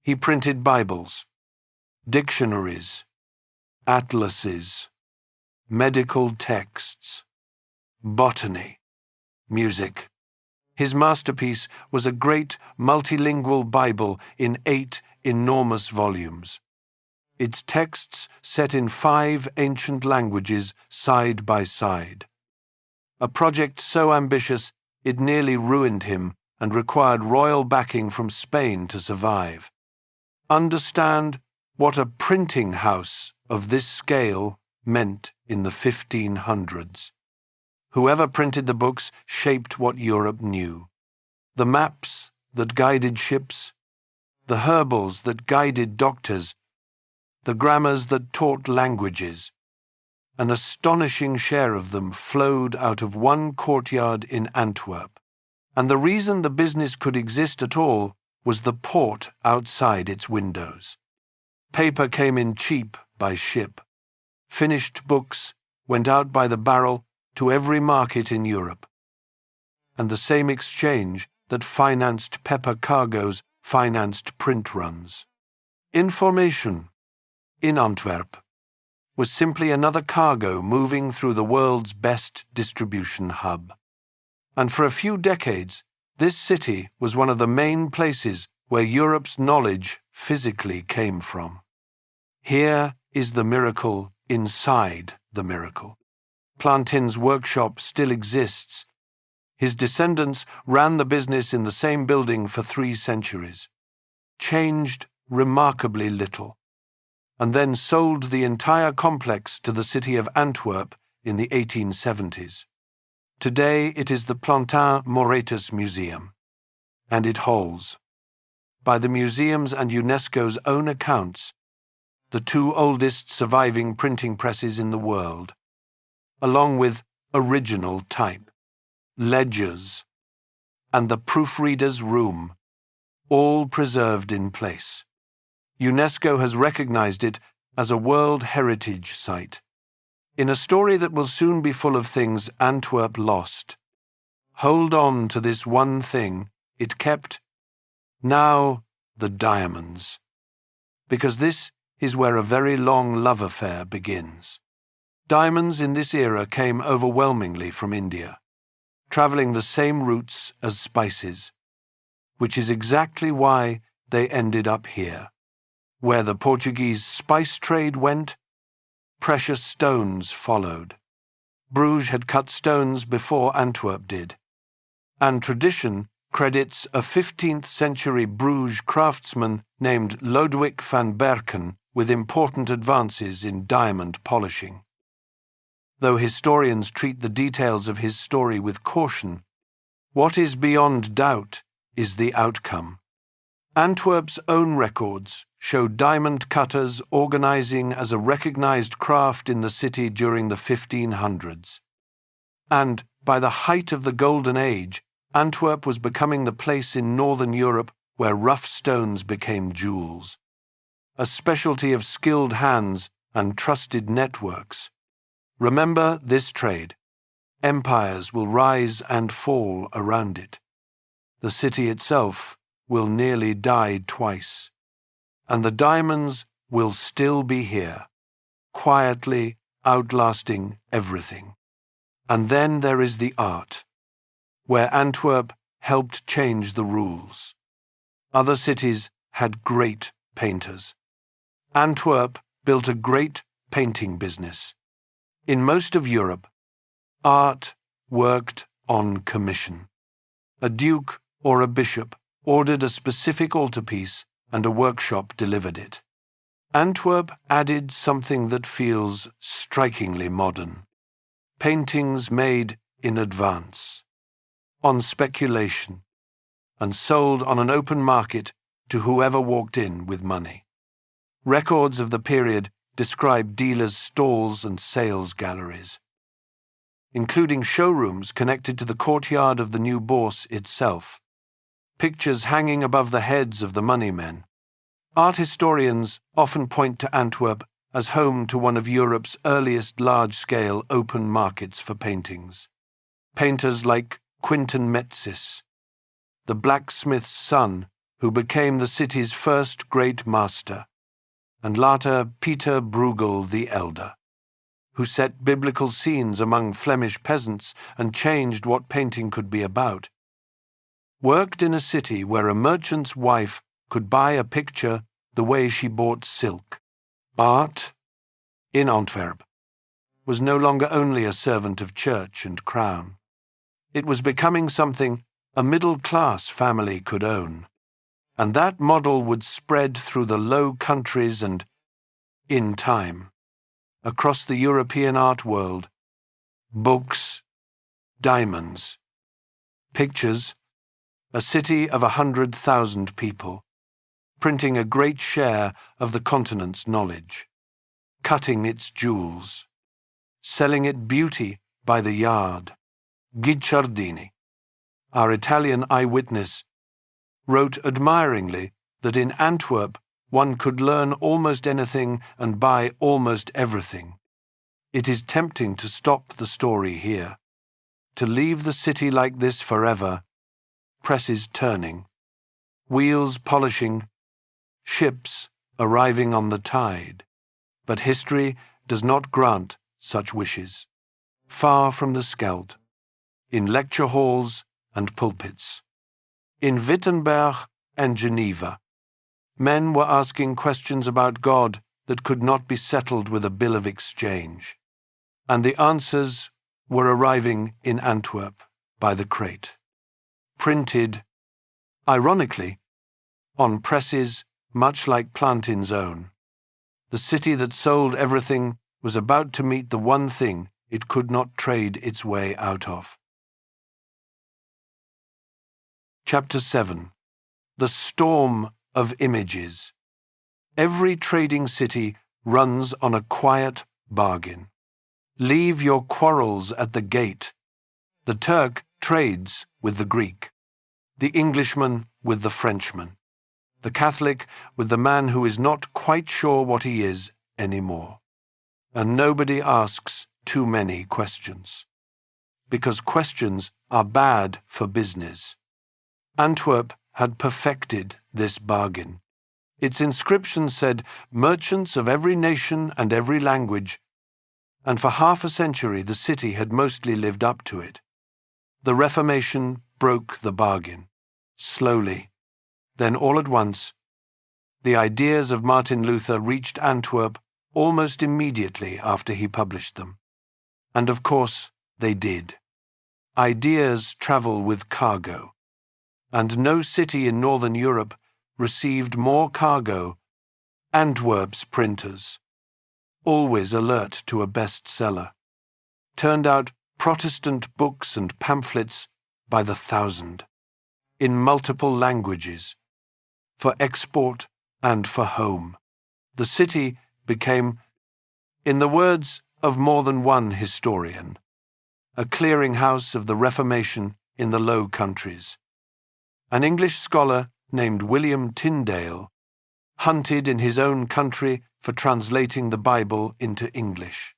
He printed Bibles, dictionaries, atlases, medical texts, botany, music. His masterpiece was a great multilingual Bible in 8 enormous volumes. Its texts set in 5 ancient languages side by side. A project so ambitious it nearly ruined him and required royal backing from Spain to survive. Understand what a printing house of this scale meant in the 1500s. Whoever printed the books shaped what Europe knew. The maps that guided ships, the herbals that guided doctors, the grammars that taught languages. An astonishing share of them flowed out of one courtyard in Antwerp, and the reason the business could exist at all was the port outside its windows. Paper came in cheap by ship. Finished books went out by the barrel to every market in Europe, and the same exchange that financed pepper cargoes financed print runs. Information, in Antwerp, was simply another cargo moving through the world's best distribution hub. And for a few decades, this city was one of the main places where Europe's knowledge physically came from. Here is the miracle inside the miracle. Plantin's workshop still exists. His descendants ran the business in the same building for 3 centuries, changed remarkably little, and then sold the entire complex to the city of Antwerp in the 1870s. Today it is the Plantin-Moretus Museum, and it holds, by the museum's and UNESCO's own accounts, the 2 oldest surviving printing presses in the world, along with original type, ledgers, and the proofreader's room, all preserved in place. UNESCO has recognized it as a World Heritage Site. In a story that will soon be full of things Antwerp lost, hold on to this one thing it kept, now the diamonds, because this is where a very long love affair begins. Diamonds in this era came overwhelmingly from India, traveling the same routes as spices, which is exactly why they ended up here. Where the Portuguese spice trade went, precious stones followed. Bruges had cut stones before Antwerp did, and tradition credits a 15th-century Bruges craftsman named Lodewijk van Berken with important advances in diamond polishing. Though historians treat the details of his story with caution, what is beyond doubt is the outcome. Antwerp's own records show diamond cutters organizing as a recognized craft in the city during the 1500s. And, by the height of the Golden Age, Antwerp was becoming the place in northern Europe where rough stones became jewels, a specialty of skilled hands and trusted networks. Remember this trade. Empires will rise and fall around it. The city itself will nearly die twice, and the diamonds will still be here, quietly outlasting everything. And then there is the art, where Antwerp helped change the rules. Other cities had great painters. Antwerp built a great painting business. In most of Europe, art worked on commission. A duke or a bishop ordered a specific altarpiece and a workshop delivered it. Antwerp added something that feels strikingly modern. Paintings made in advance, on speculation, and sold on an open market to whoever walked in with money. Records of the period describe dealers' stalls and sales galleries, including showrooms connected to the courtyard of the new bourse itself, pictures hanging above the heads of the moneymen. Art historians often point to Antwerp as home to one of Europe's earliest large-scale open markets for paintings. Painters like Quinten Metzys, the blacksmith's son who became the city's first great master, and later Peter Bruegel the Elder, who set biblical scenes among Flemish peasants and changed what painting could be about, worked in a city where a merchant's wife could buy a picture the way she bought silk. Art, in Antwerp, was no longer only a servant of church and crown. It was becoming something a middle-class family could own, and that model would spread through the Low Countries and, in time, across the European art world. Books, diamonds, pictures, a city of 100,000 people, printing a great share of the continent's knowledge, cutting its jewels, selling it beauty by the yard. Guicciardini, our Italian eyewitness, wrote admiringly that in Antwerp one could learn almost anything and buy almost everything. It is tempting to stop the story here, to leave the city like this forever, presses turning, wheels polishing, ships arriving on the tide. But history does not grant such wishes. Far from the Scheldt, in lecture halls and pulpits, in Wittenberg and Geneva, men were asking questions about God that could not be settled with a bill of exchange, and the answers were arriving in Antwerp by the crate, printed, ironically, on presses much like Plantin's own. The city that sold everything was about to meet the one thing it could not trade its way out of. Chapter 7. The Storm of Images. Every trading city runs on a quiet bargain. Leave your quarrels at the gate. The Turk trades with the Greek, the Englishman with the Frenchman, the Catholic with the man who is not quite sure what he is anymore. And nobody asks too many questions, because questions are bad for business. Antwerp had perfected this bargain. Its inscription said, "Merchants of every nation and every language," and for half a century the city had mostly lived up to it. The Reformation broke the bargain, slowly. Then all at once, the ideas of Martin Luther reached Antwerp almost immediately after he published them. And of course they did. ideas travel with cargo, and no city in Northern Europe received more cargo. Antwerp's printers, always alert to a bestseller, turned out Protestant books and pamphlets by the thousand, in multiple languages, for export and for home. The city became, in the words of more than one historian, a clearinghouse of the Reformation in the Low Countries. An English scholar named William Tyndale hunted in his own country for translating the Bible into English,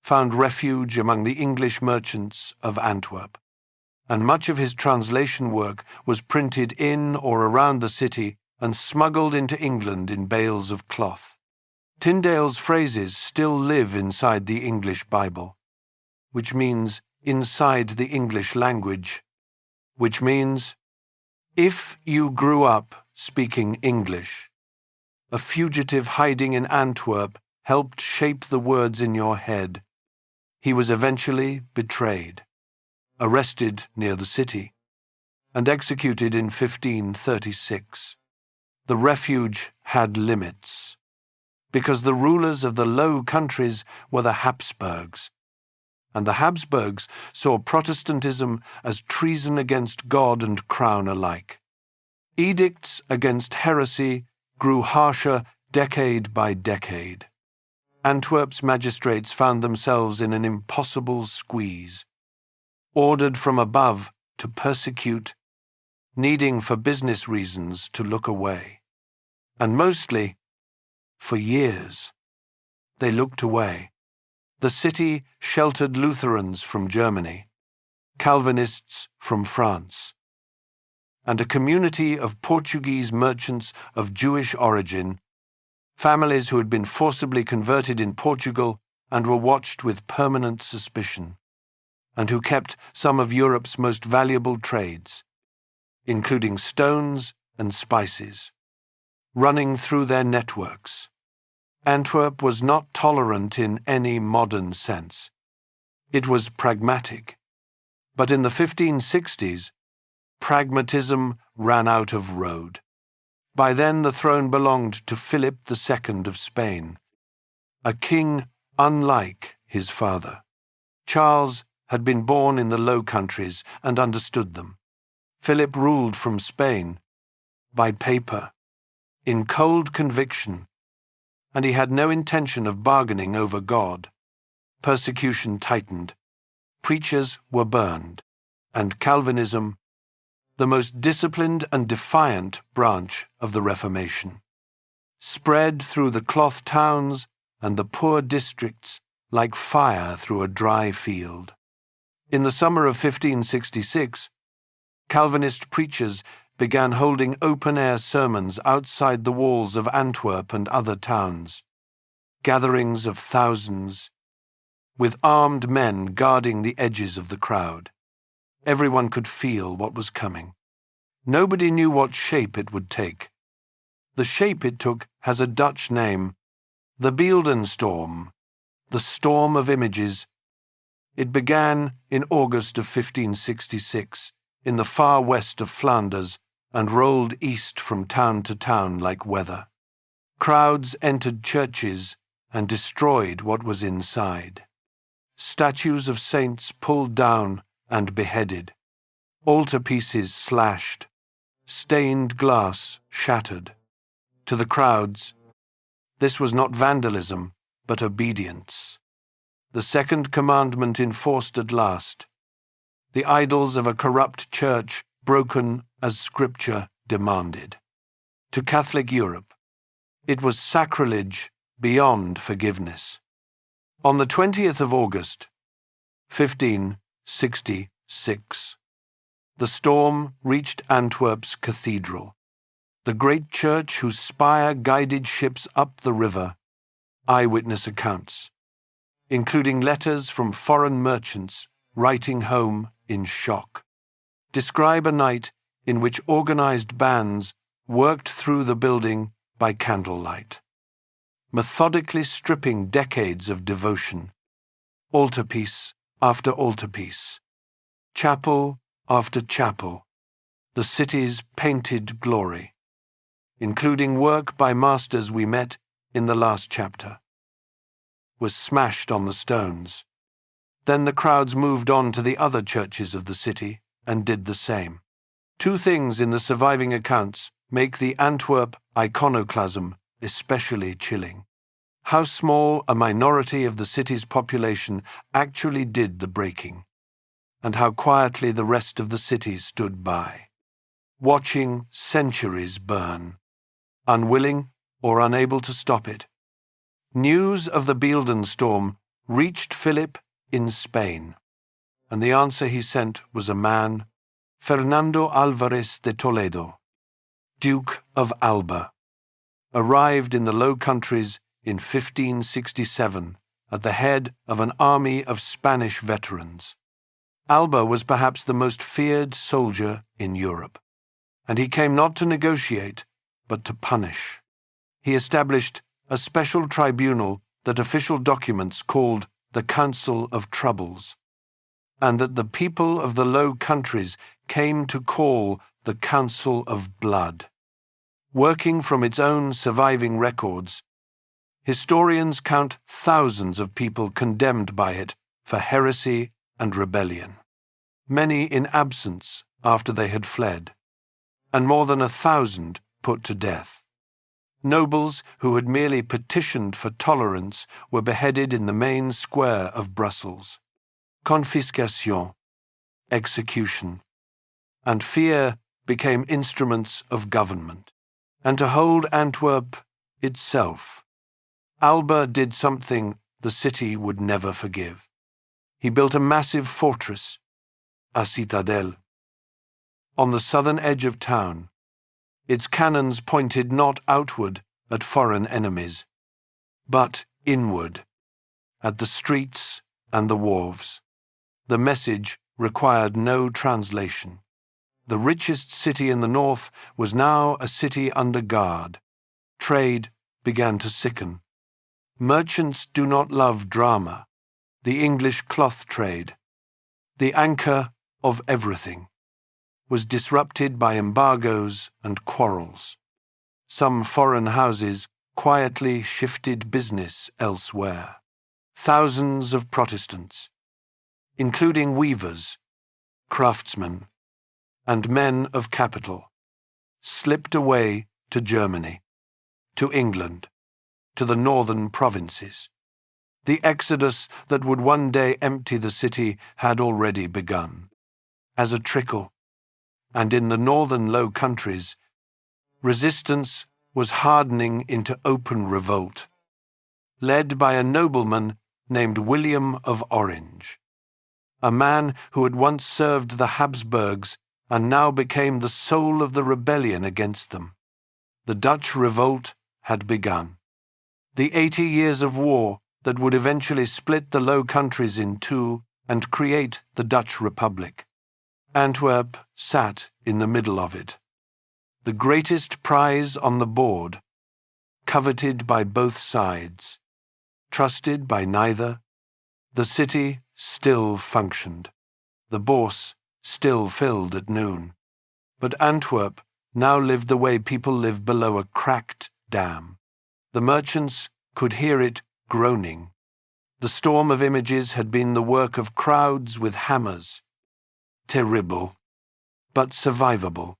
found refuge among the English merchants of Antwerp, and much of his translation work was printed in or around the city and smuggled into England in bales of cloth. Tyndale's phrases still live inside the English Bible, which means inside the English language, which means if you grew up speaking English, a fugitive hiding in Antwerp helped shape the words in your head. He was eventually betrayed, arrested near the city, and executed in 1536. The refuge had limits, because the rulers of the Low Countries were the Habsburgs, and the Habsburgs saw Protestantism as treason against God and crown alike. Edicts against heresy grew harsher decade by decade. Antwerp's magistrates found themselves in an impossible squeeze, ordered from above to persecute, needing for business reasons to look away. And mostly, for years, they looked away. The city sheltered Lutherans from Germany, Calvinists from France, and a community of Portuguese merchants of Jewish origin, families who had been forcibly converted in Portugal and were watched with permanent suspicion, and who kept some of Europe's most valuable trades, including stones and spices, running through their networks. Antwerp was not tolerant in any modern sense. It was pragmatic. But in the 1560s, pragmatism ran out of road. By then the throne belonged to Philip II of Spain, a king unlike his father. Charles had been born in the Low Countries and understood them. Philip ruled from Spain, by paper, in cold conviction, and he had no intention of bargaining over God. Persecution tightened, preachers were burned, and Calvinism, the most disciplined and defiant branch of the Reformation, spread through the cloth towns and the poor districts like fire through a dry field. In the summer of 1566, Calvinist preachers began holding open-air sermons outside the walls of Antwerp and other towns, gatherings of thousands, with armed men guarding the edges of the crowd. Everyone could feel what was coming. Nobody knew what shape it would take. The shape it took has a Dutch name, the Beeldenstorm, the storm of images. It began in August of 1566 in the far west of Flanders and rolled east from town to town like weather. Crowds entered churches and destroyed what was inside. Statues of saints pulled down and beheaded, altarpieces slashed, stained glass shattered. To the crowds, this was not vandalism, but obedience. The second commandment enforced at last. The idols of a corrupt church broken as Scripture demanded. To Catholic Europe, it was sacrilege beyond forgiveness. On the 20th of August, 1566, the storm reached Antwerp's cathedral, the great church whose spire guided ships up the river. Eyewitness accounts, including letters from foreign merchants writing home in shock, describe a night in which organized bands worked through the building by candlelight, methodically stripping decades of devotion, altarpiece after altarpiece, Chapel after chapel, the city's painted glory, including work by masters we met in the last chapter, was smashed on the stones. Then the crowds moved on to the other churches of the city and did the same. Two things in the surviving accounts make the Antwerp iconoclasm especially chilling: how small a minority of the city's population actually did the breaking, and how quietly the rest of the city stood by, watching centuries burn, unwilling or unable to stop it. News of the Beelden storm reached Philip in Spain, and the answer he sent was a man, Fernando Álvarez de Toledo, Duke of Alba, arrived in the Low Countries in 1567 at the head of an army of Spanish veterans. Alba was perhaps the most feared soldier in Europe, and he came not to negotiate, but to punish. He established a special tribunal that official documents called the Council of Troubles, and that the people of the Low Countries came to call the Council of Blood. Working from its own surviving records, historians count thousands of people condemned by it for heresy and rebellion, many in absence after they had fled, and more than 1,000 put to death. Nobles who had merely petitioned for tolerance were beheaded in the main square of Brussels. Confiscation, execution, and fear became instruments of government. And to hold Antwerp itself, Alba did something the city would never forgive. He built a massive fortress, a citadel, on the southern edge of town. Its cannons pointed not outward at foreign enemies, but inward, at the streets and the wharves. The message required no translation. The richest city in the north was now a city under guard. Trade began to sicken. Merchants do not love drama. The English cloth trade, the anchor of everything, was disrupted by embargoes and quarrels. Some foreign houses quietly shifted business elsewhere. Thousands of Protestants, including weavers, craftsmen, and men of capital, slipped away to Germany, to England, to the northern provinces. The exodus that would one day empty the city had already begun. As a trickle, and in the northern Low Countries, resistance was hardening into open revolt, led by a nobleman named William of Orange, a man who had once served the Habsburgs and now became the soul of the rebellion against them. The Dutch revolt had begun. The 80 years of war that would eventually split the Low Countries in two and create the Dutch Republic. Antwerp sat in the middle of it, the greatest prize on the board, coveted by both sides, trusted by neither. The city still functioned. The bourse still filled at noon. But Antwerp now lived the way people live below a cracked dam. The merchants could hear it groaning. The storm of images had been the work of crowds with hammers. Terrible, but survivable.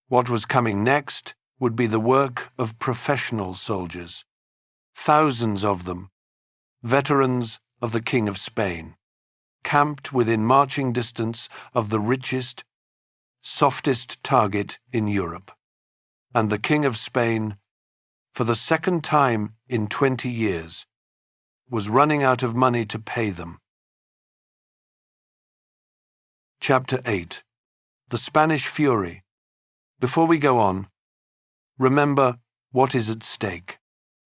What was coming next would be the work of professional soldiers. Thousands of them, veterans of the King of Spain, camped within marching distance of the richest, softest target in Europe. And the King of Spain, for the second time in 20 years, was running out of money to pay them. Chapter 8. The Spanish Fury. Before we go on, remember what is at stake.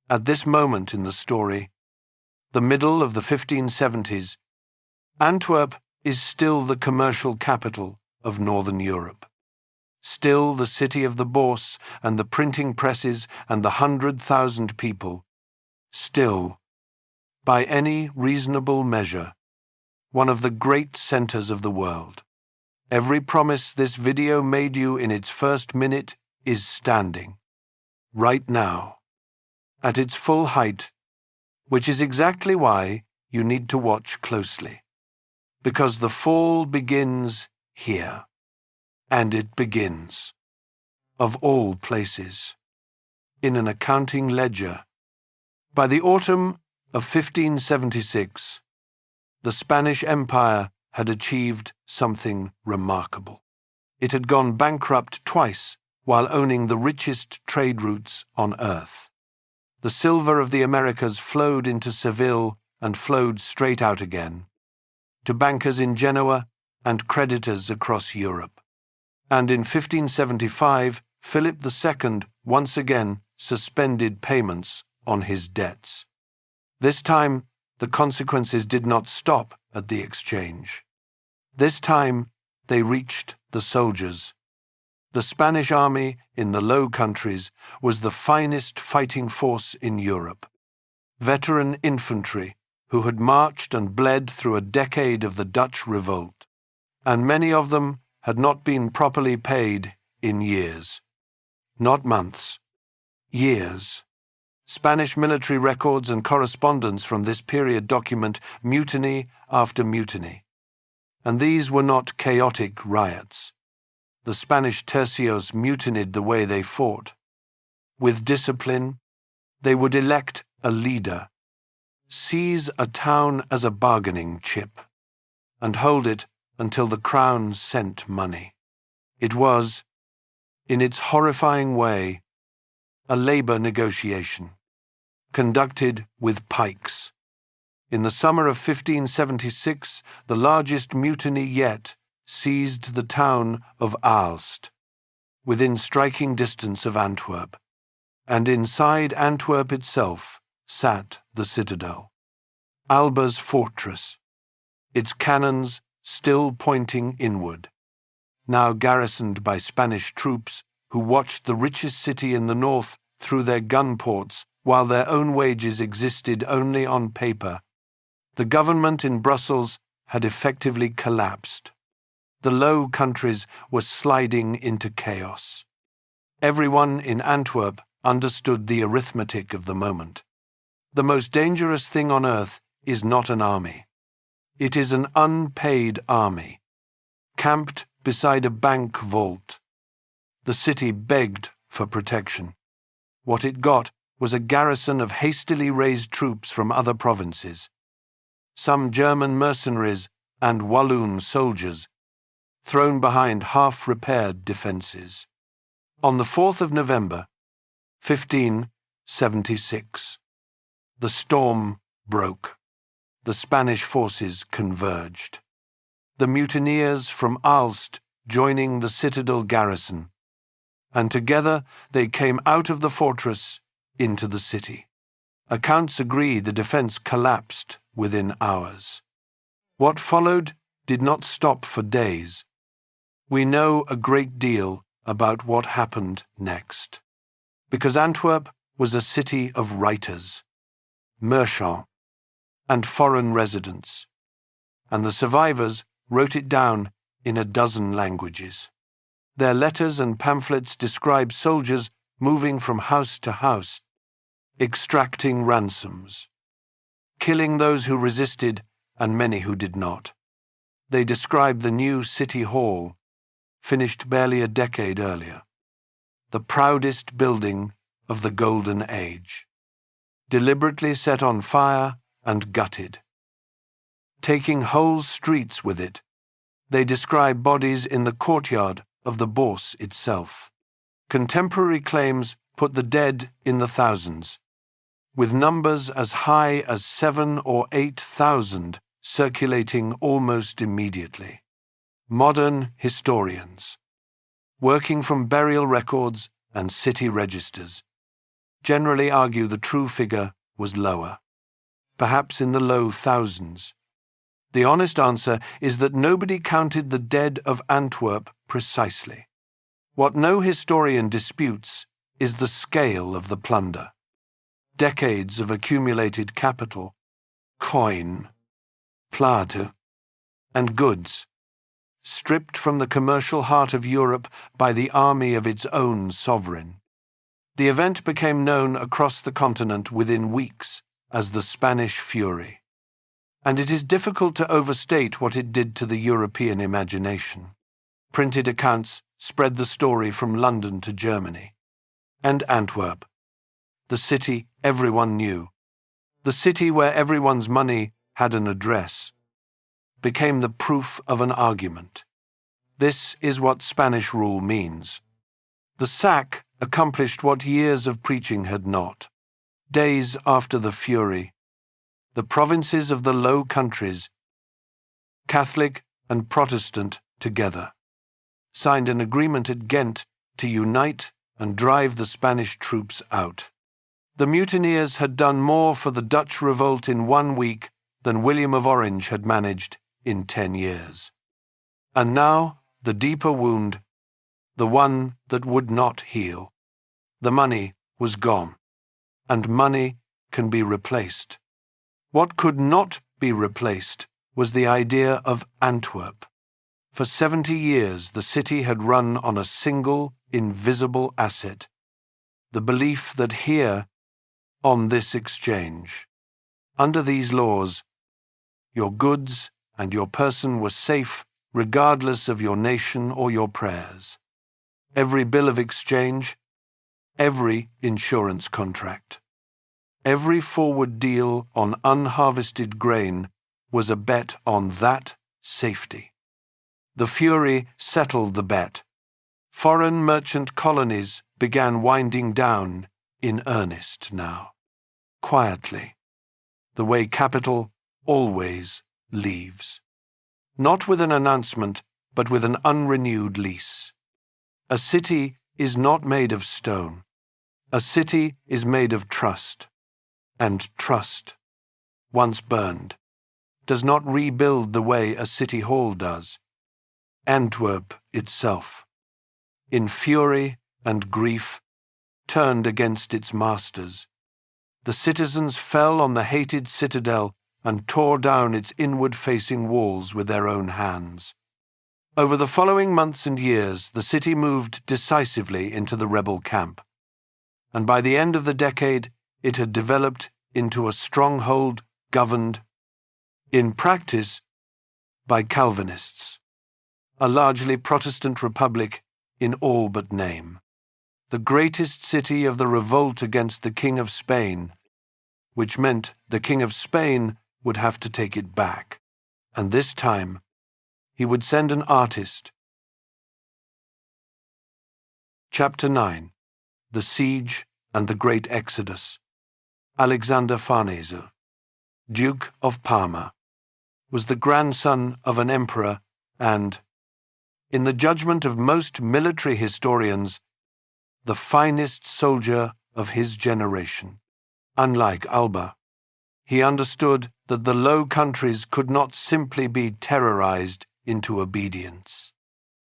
At this moment in the story, the middle of the 1570s, Antwerp is still the commercial capital of Northern Europe. Still the city of the bourse and the printing presses and the 100,000 people. Still, by any reasonable measure, one of the great centers of the world. Every promise this video made you in its first minute is standing, right now, at its full height, which is exactly why you need to watch closely. Because the fall begins here, and it begins, of all places, in an accounting ledger. By the autumn of 1576, the Spanish Empire had achieved something remarkable. It had gone bankrupt twice while owning the richest trade routes on earth. The silver of the Americas flowed into Seville and flowed straight out again, to bankers in Genoa and creditors across Europe. And in 1575, Philip II once again suspended payments on his debts. This time, the consequences did not stop at the exchange. This time, they reached the soldiers. The Spanish army in the Low Countries was the finest fighting force in Europe. Veteran infantry who had marched and bled through a decade of the Dutch revolt, and many of them had not been properly paid in years. Not months, years. Spanish military records and correspondence from this period document mutiny after mutiny. And these were not chaotic riots. The Spanish tercios mutinied the way they fought. With discipline, they would elect a leader, seize a town as a bargaining chip, and hold it until the crown sent money. It was, in its horrifying way, a labor negotiation, conducted with pikes. In the summer of 1576, the largest mutiny yet seized the town of Aalst, within striking distance of Antwerp, and inside Antwerp itself sat the citadel, Alba's fortress, its cannons still pointing inward, now garrisoned by Spanish troops who watched the richest city in the north through their gun ports while their own wages existed only on paper. The government in Brussels had effectively collapsed. The Low Countries were sliding into chaos. Everyone in Antwerp understood the arithmetic of the moment. The most dangerous thing on earth is not an army. It is an unpaid army, camped beside a bank vault. The city begged for protection. What it got was a garrison of hastily raised troops from other provinces, some German mercenaries and Walloon soldiers, thrown behind half-repaired defences. On the 4th of November, 1576, the storm broke. The Spanish forces converged. The mutineers from Aalst joining the citadel garrison, and together they came out of the fortress into the city. Accounts agree the defense collapsed within hours. What followed did not stop for days. We know a great deal about what happened next, because Antwerp was a city of writers, merchants, and foreign residents, and the survivors wrote it down in a dozen languages. Their letters and pamphlets describe soldiers moving from house to house, extracting ransoms, killing those who resisted and many who did not. They describe the new city hall, finished barely a decade earlier, the proudest building of the Golden Age, deliberately set on fire and gutted. Taking whole streets with it, they describe bodies in the courtyard of the Bourse itself. Contemporary claims put the dead in the thousands, with numbers as high as 7,000 or 8,000 circulating almost immediately. Modern historians, working from burial records and city registers, generally argue the true figure was lower, perhaps in the low thousands. The honest answer is that nobody counted the dead of Antwerp precisely. What no historian disputes is the scale of the plunder. Decades of accumulated capital, coin, plate, and goods, stripped from the commercial heart of Europe by the army of its own sovereign. The event became known across the continent within weeks as the Spanish Fury, and it is difficult to overstate what it did to the European imagination. Printed accounts spread the story from London to Germany. And Antwerp, the city everyone knew, the city where everyone's money had an address, became the proof of an argument. This is what Spanish rule means. The sack accomplished what years of preaching had not. Days after the Fury, the provinces of the Low Countries, Catholic and Protestant together, signed an agreement at Ghent to unite and drive the Spanish troops out. The mutineers had done more for the Dutch revolt in 1 week than William of Orange had managed in 10 years. And now the deeper wound, the one that would not heal. The money was gone, and money can be replaced. What could not be replaced was the idea of Antwerp. For 70 years the city had run on a single, invisible asset, the belief that here, on this exchange, under these laws, your goods and your person were safe regardless of your nation or your prayers. Every bill of exchange, every insurance contract, every forward deal on unharvested grain was a bet on that safety. The Fury settled the bet. Foreign merchant colonies began winding down in earnest now, quietly, the way capital always leaves. Not with an announcement, but with an unrenewed lease. A city is not made of stone. A city is made of trust. And trust, once burned, does not rebuild the way a city hall does. Antwerp itself, in fury and grief, turned against its masters. The citizens fell on the hated citadel and tore down its inward-facing walls with their own hands. Over the following months and years, the city moved decisively into the rebel camp, and by the end of the decade, it had developed into a stronghold governed, in practice, by Calvinists, a largely Protestant republic in all but name, the greatest city of the revolt against the King of Spain, which meant the King of Spain would have to take it back, and this time he would send an artist. Chapter 9. The Siege and the Great Exodus. Alexander Farnese, Duke of Parma, was the grandson of an emperor and, in the judgment of most military historians, the finest soldier of his generation. Unlike Alba, he understood that the Low Countries could not simply be terrorized into obedience.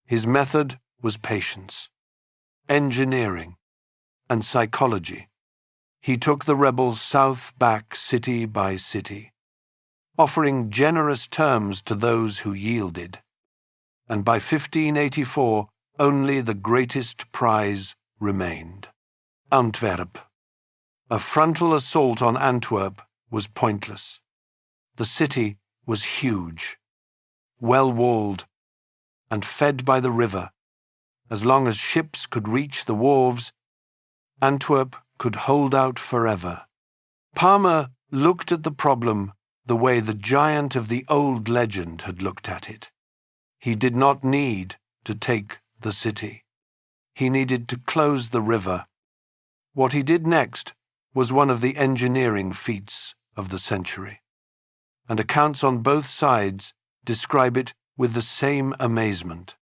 His method was patience, engineering, and psychology. He took the rebels south back city by city, offering generous terms to those who yielded, and by 1584 only the greatest prize remained. Antwerp. A frontal assault on Antwerp was pointless. The city was huge, well-walled, and fed by the river. As long as ships could reach the wharves, Antwerp could hold out forever. Parma looked at the problem the way the giant of the old legend had looked at it. He did not need to take the city. He needed to close the river. What he did next was one of the engineering feats of the century, and accounts on both sides describe it with the same amazement.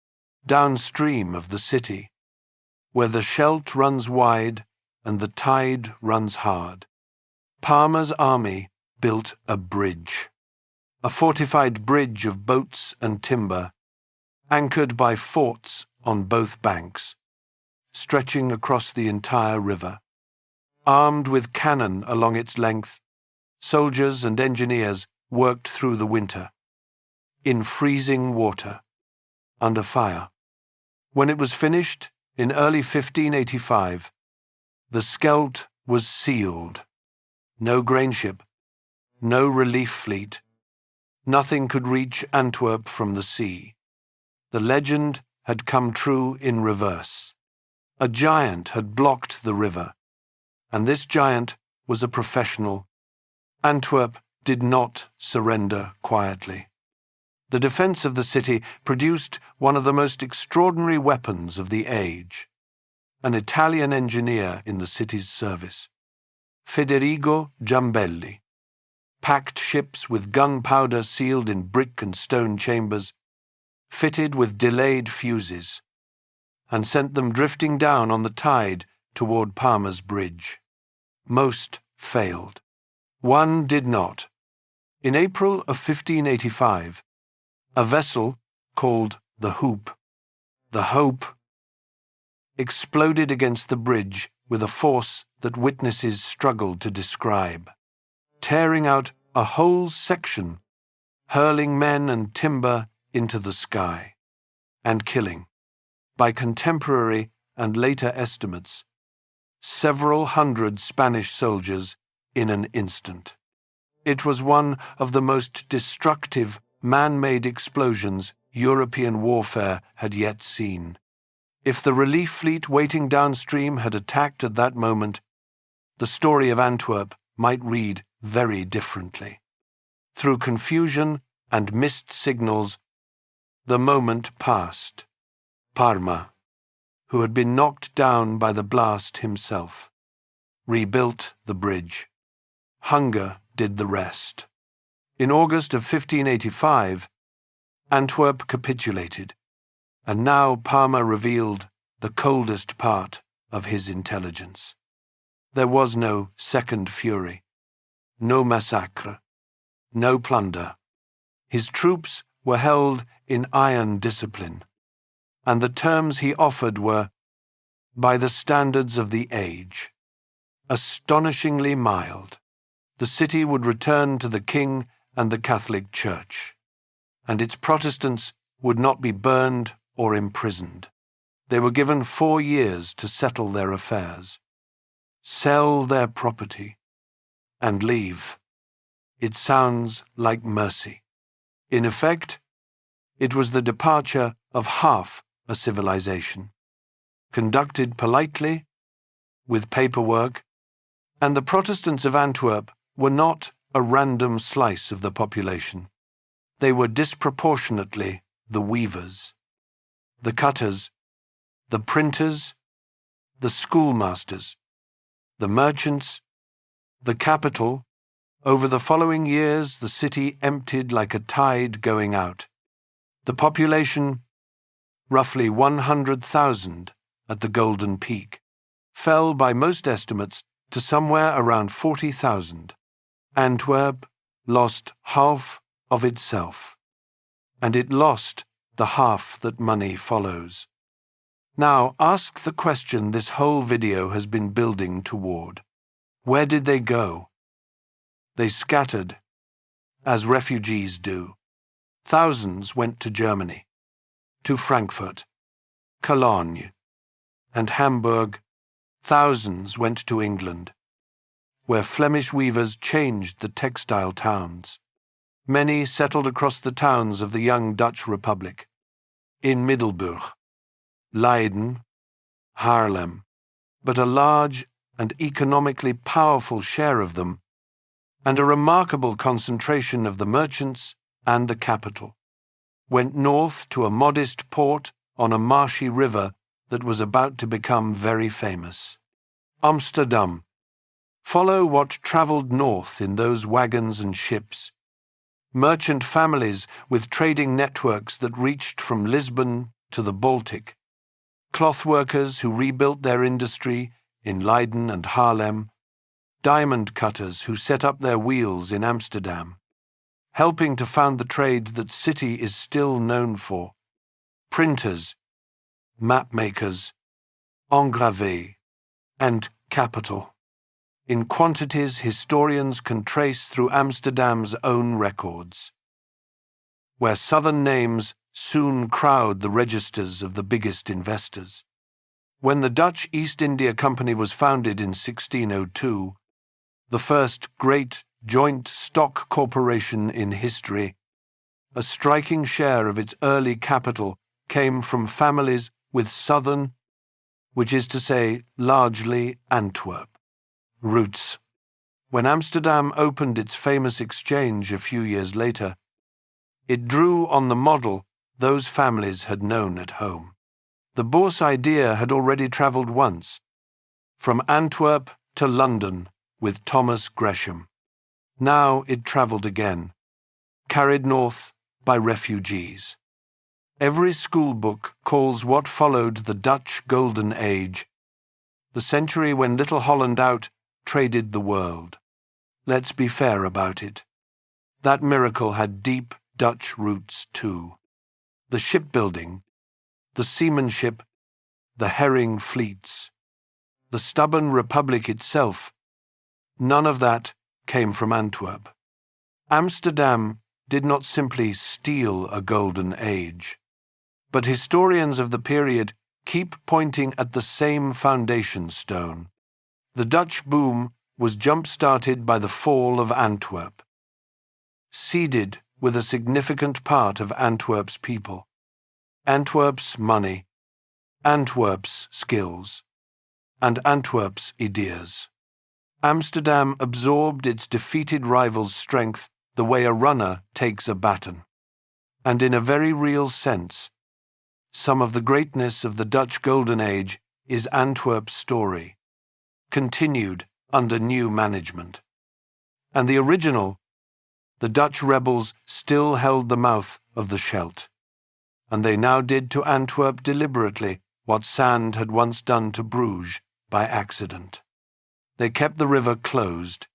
Downstream of the city, where the Scheldt runs wide and the tide runs hard, Parma's army built a bridge, a fortified bridge of boats and timber, anchored by forts on both banks, stretching across the entire river. Armed with cannon along its length, soldiers and engineers worked through the winter, in freezing water, under fire. When it was finished, in early 1585, the Scheldt was sealed. No grain ship, no relief fleet. Nothing could reach Antwerp from the sea. The legend had come true in reverse. A giant had blocked the river, and this giant was a professional. Antwerp did not surrender quietly. The defense of the city produced one of the most extraordinary weapons of the age. An Italian engineer in the city's service, Federigo Giambelli, packed ships with gunpowder sealed in brick and stone chambers, fitted with delayed fuses, and sent them drifting down on the tide toward Parma's bridge. Most failed. One did not. In April of 1585, a vessel called the Hope, exploded against the bridge with a force that witnesses struggled to describe, tearing out a whole section, hurling men and timber into the sky, and killing, by contemporary and later estimates, several hundred Spanish soldiers in an instant. It was one of the most destructive man-made explosions European warfare had yet seen. If the relief fleet waiting downstream had attacked at that moment, the story of Antwerp might read very differently. Through confusion and missed signals, the moment passed. Parma, who had been knocked down by the blast himself, rebuilt the bridge. Hunger did the rest. In August of 1585, Antwerp capitulated, and now Parma revealed the coldest part of his intelligence. There was no second fury, no massacre, no plunder. His troops were held in iron discipline, and the terms he offered were, by the standards of the age, astonishingly mild. The city would return to the king and the Catholic Church, and its Protestants would not be burned or imprisoned. They were given 4 years to settle their affairs, sell their property, and leave. It sounds like mercy. In effect, it was the departure of half a civilization, conducted politely, with paperwork, and the Protestants of Antwerp were not a random slice of the population. They were disproportionately the weavers, the cutters, the printers, the schoolmasters, the merchants, the capital. Over the following years, the city emptied like a tide going out. The population, roughly 100,000 at the Golden Peak, fell by most estimates to somewhere around 40,000. Antwerp lost half of itself, and it lost the half that money follows. Now ask the question this whole video has been building toward. Where did they go? They scattered, as refugees do. Thousands went to Germany, to Frankfurt, Cologne, and Hamburg. Thousands went to England, where Flemish weavers changed the textile towns. Many settled across the towns of the young Dutch Republic, in Middelburg, Leiden, Haarlem, but a large and economically powerful share of them, and a remarkable concentration of the merchants and the capital, went north to a modest port on a marshy river that was about to become very famous. Amsterdam. Follow what travelled north in those wagons and ships. Merchant families with trading networks that reached from Lisbon to the Baltic. Cloth workers who rebuilt their industry in Leiden and Haarlem. Diamond cutters who set up their wheels in Amsterdam, helping to found the trade that city is still known for. Printers, mapmakers, engravés, and capital, in quantities historians can trace through Amsterdam's own records, where southern names soon crowd the registers of the biggest investors. When the Dutch East India Company was founded in 1602, the first great joint stock corporation in history, a striking share of its early capital came from families with southern, which is to say, largely Antwerp, roots. When Amsterdam opened its famous exchange a few years later, it drew on the model those families had known at home. The Bourse idea had already travelled once, from Antwerp to London with Thomas Gresham. Now it travelled again, carried north by refugees. Every school book calls what followed the Dutch Golden Age the century when Little Holland out traded the world. Let's be fair about it. That miracle had deep Dutch roots too. The shipbuilding, the seamanship, the herring fleets, the stubborn republic itself, none of that came from Antwerp. Amsterdam did not simply steal a golden age, but historians of the period keep pointing at the same foundation stone. The Dutch boom was jump-started by the fall of Antwerp, seeded with a significant part of Antwerp's people, Antwerp's money, Antwerp's skills, and Antwerp's ideas. Amsterdam absorbed its defeated rival's strength the way a runner takes a baton. And in a very real sense, some of the greatness of the Dutch Golden Age is Antwerp's story, continued under new management. And the original, the Dutch rebels still held the mouth of the Scheldt, and they now did to Antwerp deliberately what sand had once done to Bruges by accident. They kept the river closed.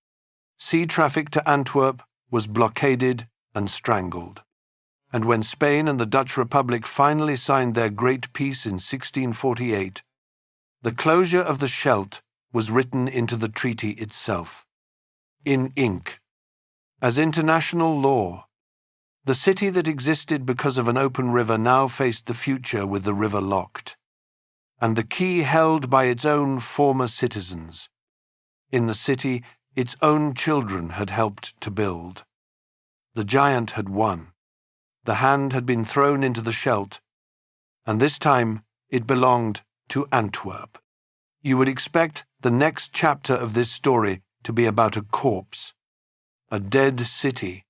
Sea traffic to Antwerp was blockaded and strangled. And when Spain and the Dutch Republic finally signed their great peace in 1648, the closure of the Scheldt was written into the treaty itself, in ink, as international law. The city that existed because of an open river now faced the future with the river locked, and the key held by its own former citizens. In the city, its own children had helped to build. The giant had won. The hand had been thrown into the Scheldt, and this time it belonged to Antwerp. You would expect the next chapter of this story to be about a corpse, a dead city,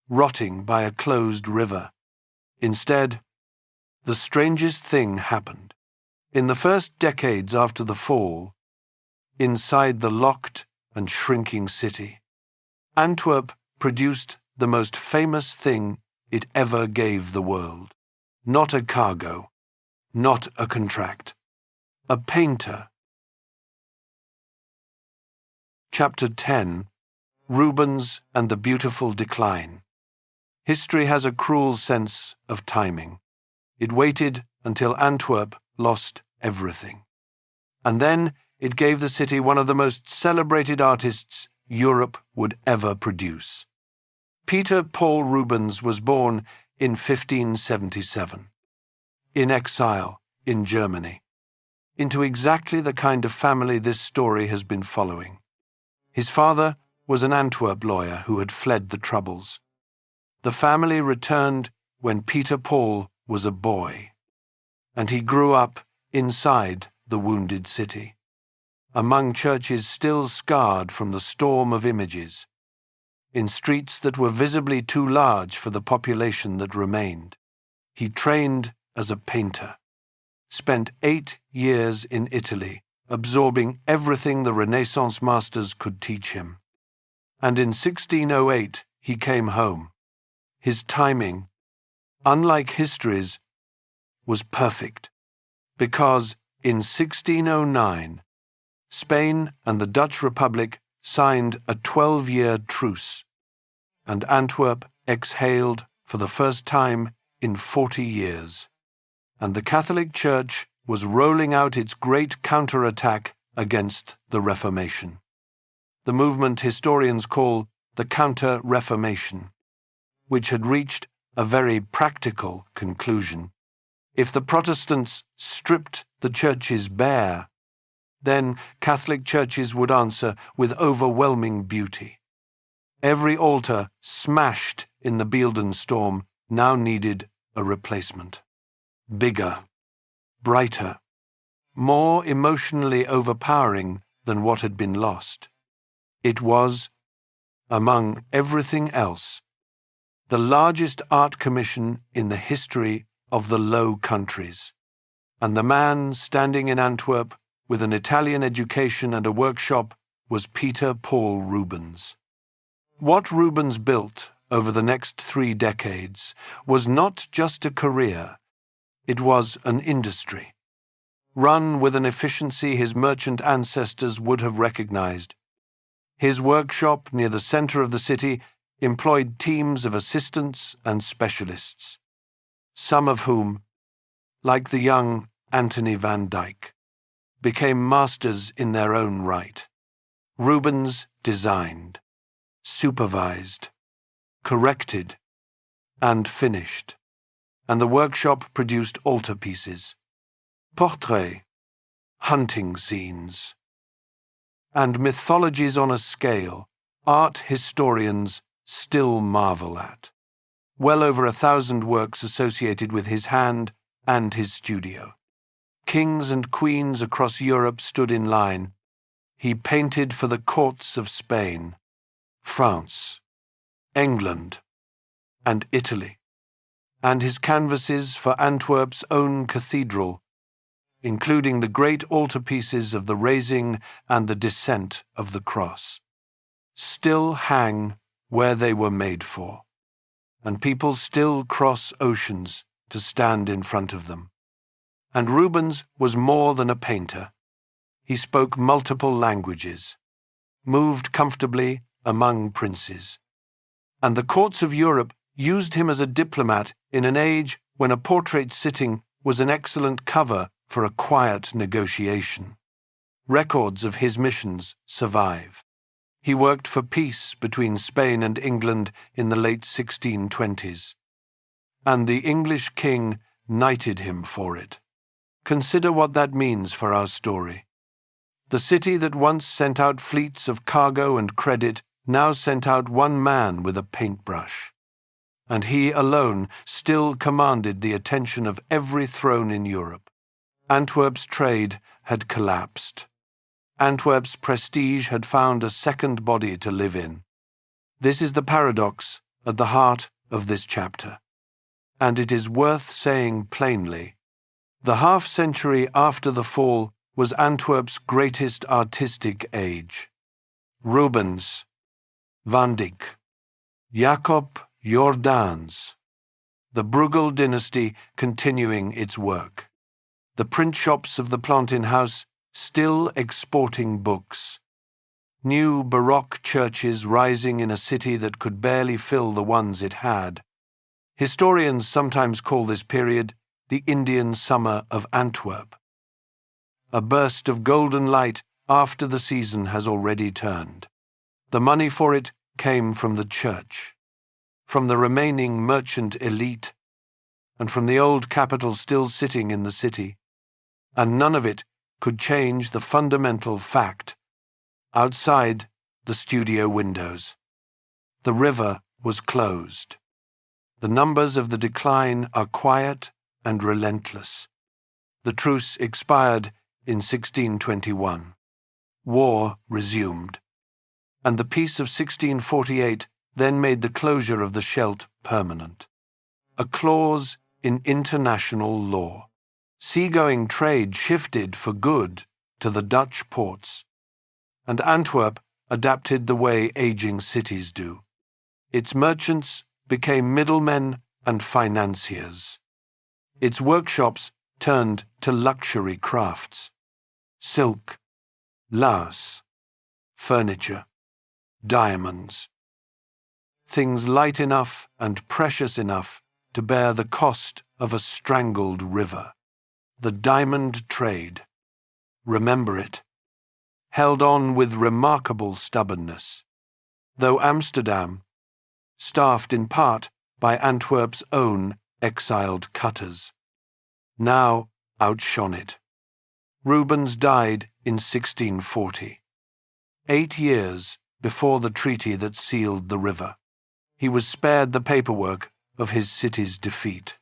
rotting by a closed river. Instead, the strangest thing happened. In the first decades after the fall, inside the locked and shrinking city, Antwerp produced the most famous thing it ever gave the world. Not a cargo, not a contract, a painter. Chapter 10, Rubens and the Beautiful Decline. History has a cruel sense of timing. It waited until Antwerp lost everything. And then it gave the city one of the most celebrated artists Europe would ever produce. Peter Paul Rubens was born in 1577, in exile in Germany, into exactly the kind of family this story has been following. His father was an Antwerp lawyer who had fled the Troubles. The family returned when Peter Paul was a boy, and he grew up inside the wounded city, among churches still scarred from the storm of images, in streets that were visibly too large for the population that remained. He trained as a painter, spent 8 years in Italy, absorbing everything the Renaissance masters could teach him. And in 1608 he came home. His timing, unlike history's, was perfect, because in 1609, Spain and the Dutch Republic signed a 12-year truce, and Antwerp exhaled for the first time in 40 years, and the Catholic Church was rolling out its great counterattack against the Reformation, the movement historians call the Counter-Reformation, which had reached a very practical conclusion. If the Protestants stripped the churches bare, then Catholic churches would answer with overwhelming beauty. Every altar smashed in the Beelden storm now needed a replacement. Bigger, brighter, more emotionally overpowering than what had been lost. It was, among everything else, the largest art commission in the history of the Low Countries, and the man standing in Antwerp with an Italian education and a workshop was Peter Paul Rubens. What Rubens built over the next 3 decades was not just a career, it was an industry, run with an efficiency his merchant ancestors would have recognized. His workshop near the center of the city employed teams of assistants and specialists, some of whom, like the young Anthony van Dyck, became masters in their own right. Rubens designed, supervised, corrected, and finished, and the workshop produced altarpieces, portraits, hunting scenes, and mythologies on a scale art historians still marvel at. Well over 1,000 works associated with his hand and his studio. Kings and queens across Europe stood in line. He painted for the courts of Spain, France, England, and Italy, and his canvases for Antwerp's own cathedral, including the great altarpieces of the Raising and the Descent of the Cross, still hang where they were made for, and people still cross oceans to stand in front of them. And Rubens was more than a painter. He spoke multiple languages, moved comfortably among princes, and the courts of Europe used him as a diplomat in an age when a portrait sitting was an excellent cover for a quiet negotiation. Records of his missions survive. He worked for peace between Spain and England in the late 1620s, and the English king knighted him for it. Consider what that means for our story. The city that once sent out fleets of cargo and credit now sent out one man with a paintbrush, and he alone still commanded the attention of every throne in Europe. Antwerp's trade had collapsed. Antwerp's prestige had found a second body to live in. This is the paradox at the heart of this chapter, and it is worth saying plainly. The half-century after the fall was Antwerp's greatest artistic age. Rubens, Van Dyck, Jacob Jordaens, the Bruegel dynasty continuing its work, the print shops of the Plantin House still exporting books, new Baroque churches rising in a city that could barely fill the ones it had. Historians sometimes call this period the Indian Summer of Antwerp, a burst of golden light after the season has already turned. The money for it came from the church, from the remaining merchant elite, and from the old capital still sitting in the city, and none of it could change the fundamental fact. Outside the studio windows, the river was closed. The numbers of the decline are quiet and relentless. The truce expired in 1621. War resumed, and the peace of 1648 then made the closure of the Scheldt permanent. A clause in international law. Seagoing trade shifted for good to the Dutch ports, and Antwerp adapted the way aging cities do. Its merchants became middlemen and financiers. Its workshops turned to luxury crafts: silk, lace, furniture, diamonds. Things light enough and precious enough to bear the cost of a strangled river. The diamond trade, remember it, held on with remarkable stubbornness, though Amsterdam, staffed in part by Antwerp's own exiled cutters, now outshone it. Rubens died in 1640, 8 years before the treaty that sealed the river. He was spared the paperwork of his city's defeat,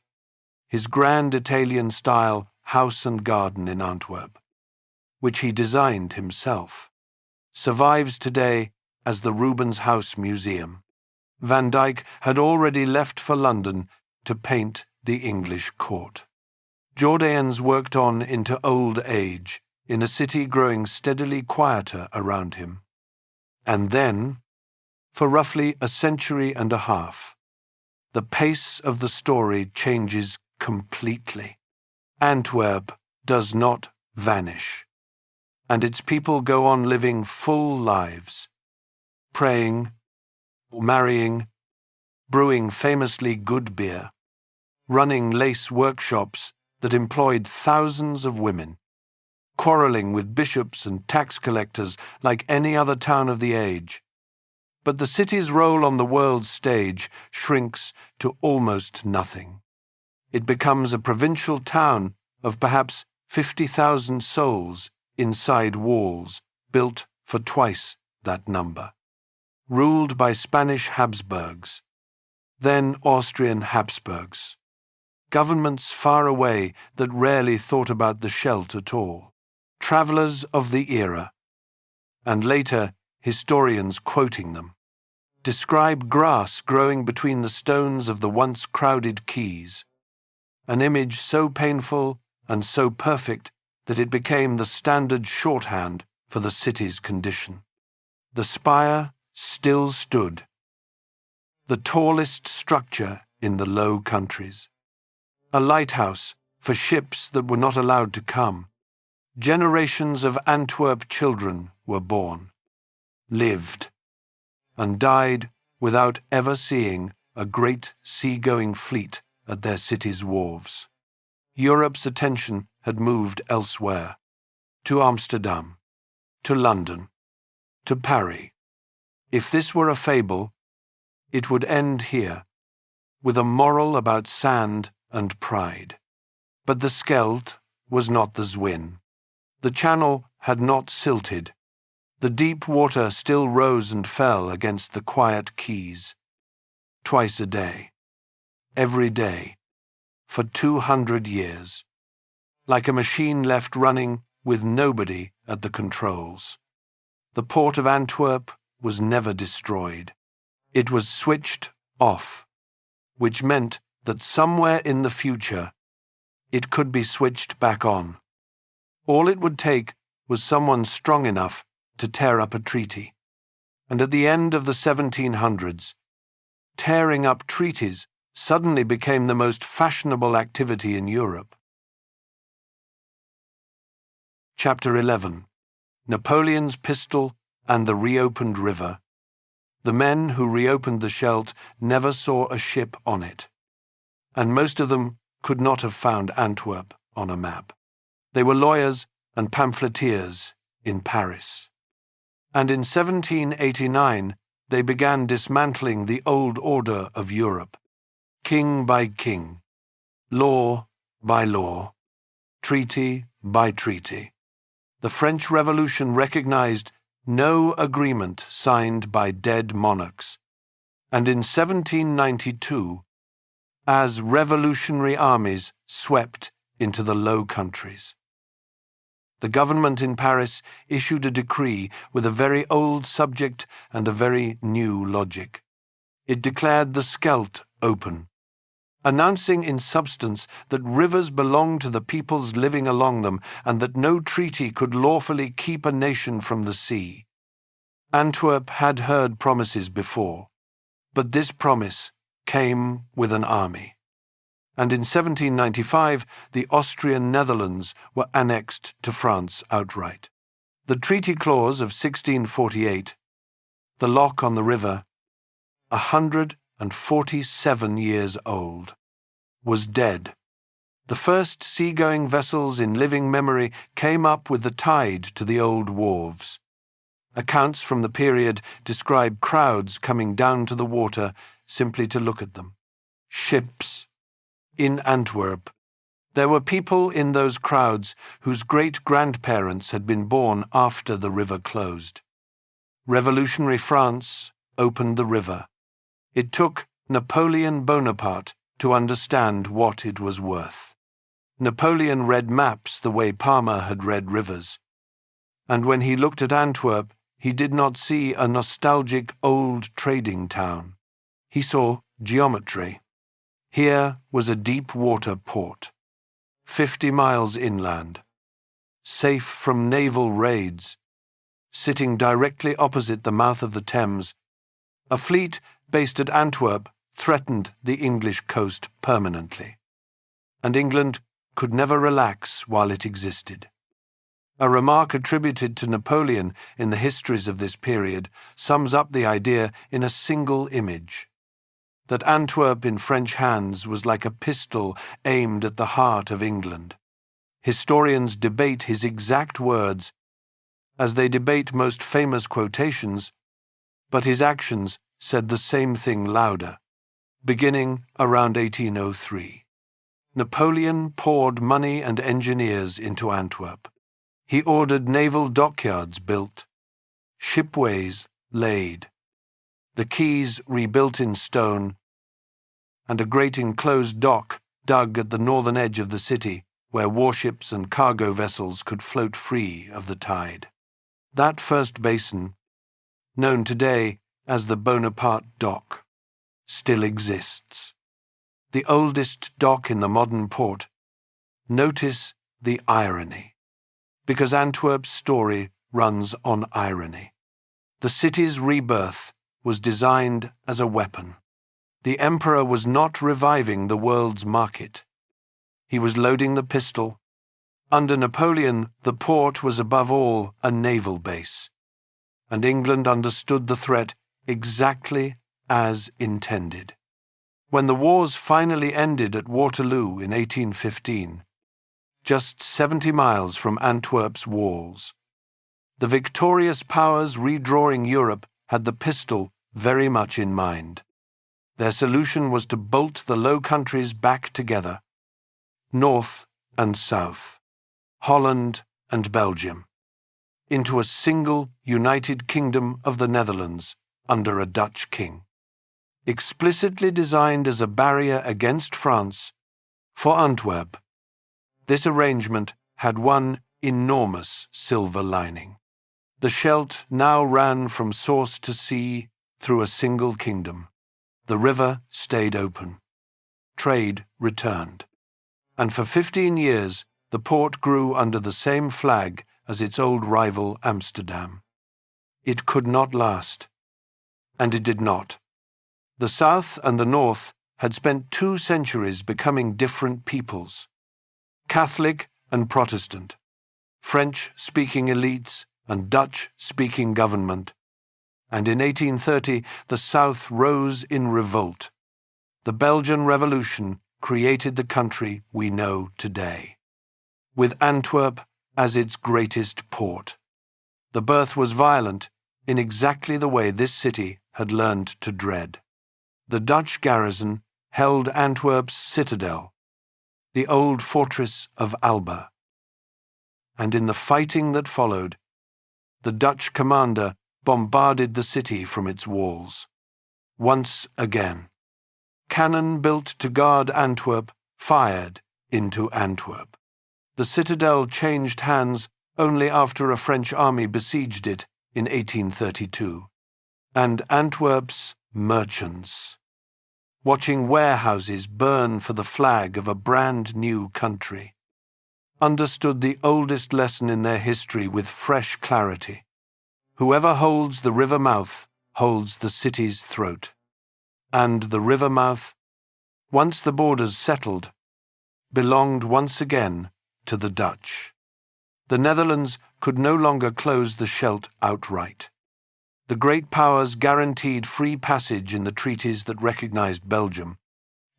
his grand Italian-style house and garden in Antwerp, which he designed himself, survives today as the Rubens House Museum. Van Dyck had already left for London to paint the English court. Jordaens worked on into old age in a city growing steadily quieter around him. And then, for roughly a century and a half, the pace of the story changes completely. Antwerp does not vanish, and its people go on living full lives, praying, marrying, brewing famously good beer, running lace workshops that employed thousands of women, quarreling with bishops and tax collectors like any other town of the age. But the city's role on the world's stage shrinks to almost nothing. It becomes a provincial town of perhaps 50,000 souls inside walls built for twice that number, ruled by Spanish Habsburgs, then Austrian Habsburgs, governments far away that rarely thought about the Scheldt at all, travellers of the era, and later historians quoting them, describe grass growing between the stones of the once crowded quays, an image so painful and so perfect that it became the standard shorthand for the city's condition. The spire still stood, the tallest structure in the Low Countries, a lighthouse for ships that were not allowed to come. Generations of Antwerp children were born, lived, and died without ever seeing a great sea-going fleet at their city's wharves. Europe's attention had moved elsewhere, to Amsterdam, to London, to Paris. If this were a fable, it would end here, with a moral about sand and pride. But the Scheldt was not the Zwin. The channel had not silted. The deep water still rose and fell against the quiet quays, twice a day, every day, for 200 years, like a machine left running with nobody at the controls. The port of Antwerp was never destroyed. It was switched off, which meant that somewhere in the future it could be switched back on. All it would take was someone strong enough to tear up a treaty. And at the end of the 1700s, tearing up treaties suddenly became the most fashionable activity in Europe. Chapter 11. Napoleon's Pistol and the Reopened River. The men who reopened the Scheldt never saw a ship on it, and most of them could not have found Antwerp on a map. They were lawyers and pamphleteers in Paris. And in 1789 they began dismantling the old order of Europe, king by king, law by law, treaty by treaty. The French Revolution recognized no agreement signed by dead monarchs, and in 1792, as revolutionary armies swept into the Low Countries, the government in Paris issued a decree with a very old subject and a very new logic. It declared the Scheldt open, announcing in substance that rivers belonged to the peoples living along them and that no treaty could lawfully keep a nation from the sea. Antwerp had heard promises before, but this promise came with an army. And in 1795 the Austrian Netherlands were annexed to France outright. The treaty clause of 1648, the lock on the river, 147 years old, was dead. The first seagoing vessels in living memory came up with the tide to the old wharves. Accounts from the period describe crowds coming down to the water simply to look at them. ships. In Antwerp, there were people in those crowds whose great-grandparents had been born after the river closed. Revolutionary France opened the river. It took Napoleon Bonaparte to understand what it was worth. Napoleon read maps the way Palmer had read rivers. And when he looked at Antwerp, he did not see a nostalgic old trading town. He saw geometry. Here was a deep-water port, 50 miles inland, safe from naval raids. Sitting directly opposite the mouth of the Thames, a fleet based at Antwerp threatened the English coast permanently, and England could never relax while it existed. A remark attributed to Napoleon in the histories of this period sums up the idea in a single image: that Antwerp in French hands was like a pistol aimed at the heart of England. Historians debate his exact words, as they debate most famous quotations, but his actions said the same thing louder. Beginning around 1803, Napoleon poured money and engineers into Antwerp. He ordered naval dockyards built, shipways laid, the quays rebuilt in stone, and a great enclosed dock dug at the northern edge of the city where warships and cargo vessels could float free of the tide. That first basin, known today as the Bonaparte Dock, still exists. The oldest dock in the modern port. Notice the irony, because Antwerp's story runs on irony. The city's rebirth was designed as a weapon. The emperor was not reviving the world's market. He was loading the pistol. Under Napoleon, the port was above all a naval base, and England understood the threat exactly as intended. When the wars finally ended at Waterloo in 1815, just 70 miles from Antwerp's walls, the victorious powers redrawing Europe had the pistol very much in mind. Their solution was to bolt the Low Countries back together, north and south, Holland and Belgium, into a single united kingdom of the Netherlands under a Dutch king. Explicitly designed as a barrier against France, for Antwerp, this arrangement had one enormous silver lining. The Scheldt now ran from source to sea through a single kingdom. The river stayed open. Trade returned. And for 15 years, the port grew under the same flag as its old rival Amsterdam. It could not last. And it did not. The South and the North had spent 2 centuries becoming different peoples. Catholic and Protestant, French-speaking elites and Dutch-speaking government. And in 1830 the South rose in revolt. The Belgian Revolution created the country we know today, with Antwerp as its greatest port. The birth was violent in exactly the way this city had learned to dread. The Dutch garrison held Antwerp's citadel, the old fortress of Alba. And in the fighting that followed, the Dutch commander bombarded the city from its walls. Once again, cannon built to guard Antwerp fired into Antwerp. The citadel changed hands only after a French army besieged it in 1832. And Antwerp's merchants, watching warehouses burn for the flag of a brand new country, understood the oldest lesson in their history with fresh clarity. Whoever holds the river mouth holds the city's throat. And the river mouth, once the borders settled, belonged once again to the Dutch. The Netherlands could no longer close the Scheldt outright. The great powers guaranteed free passage in the treaties that recognized Belgium,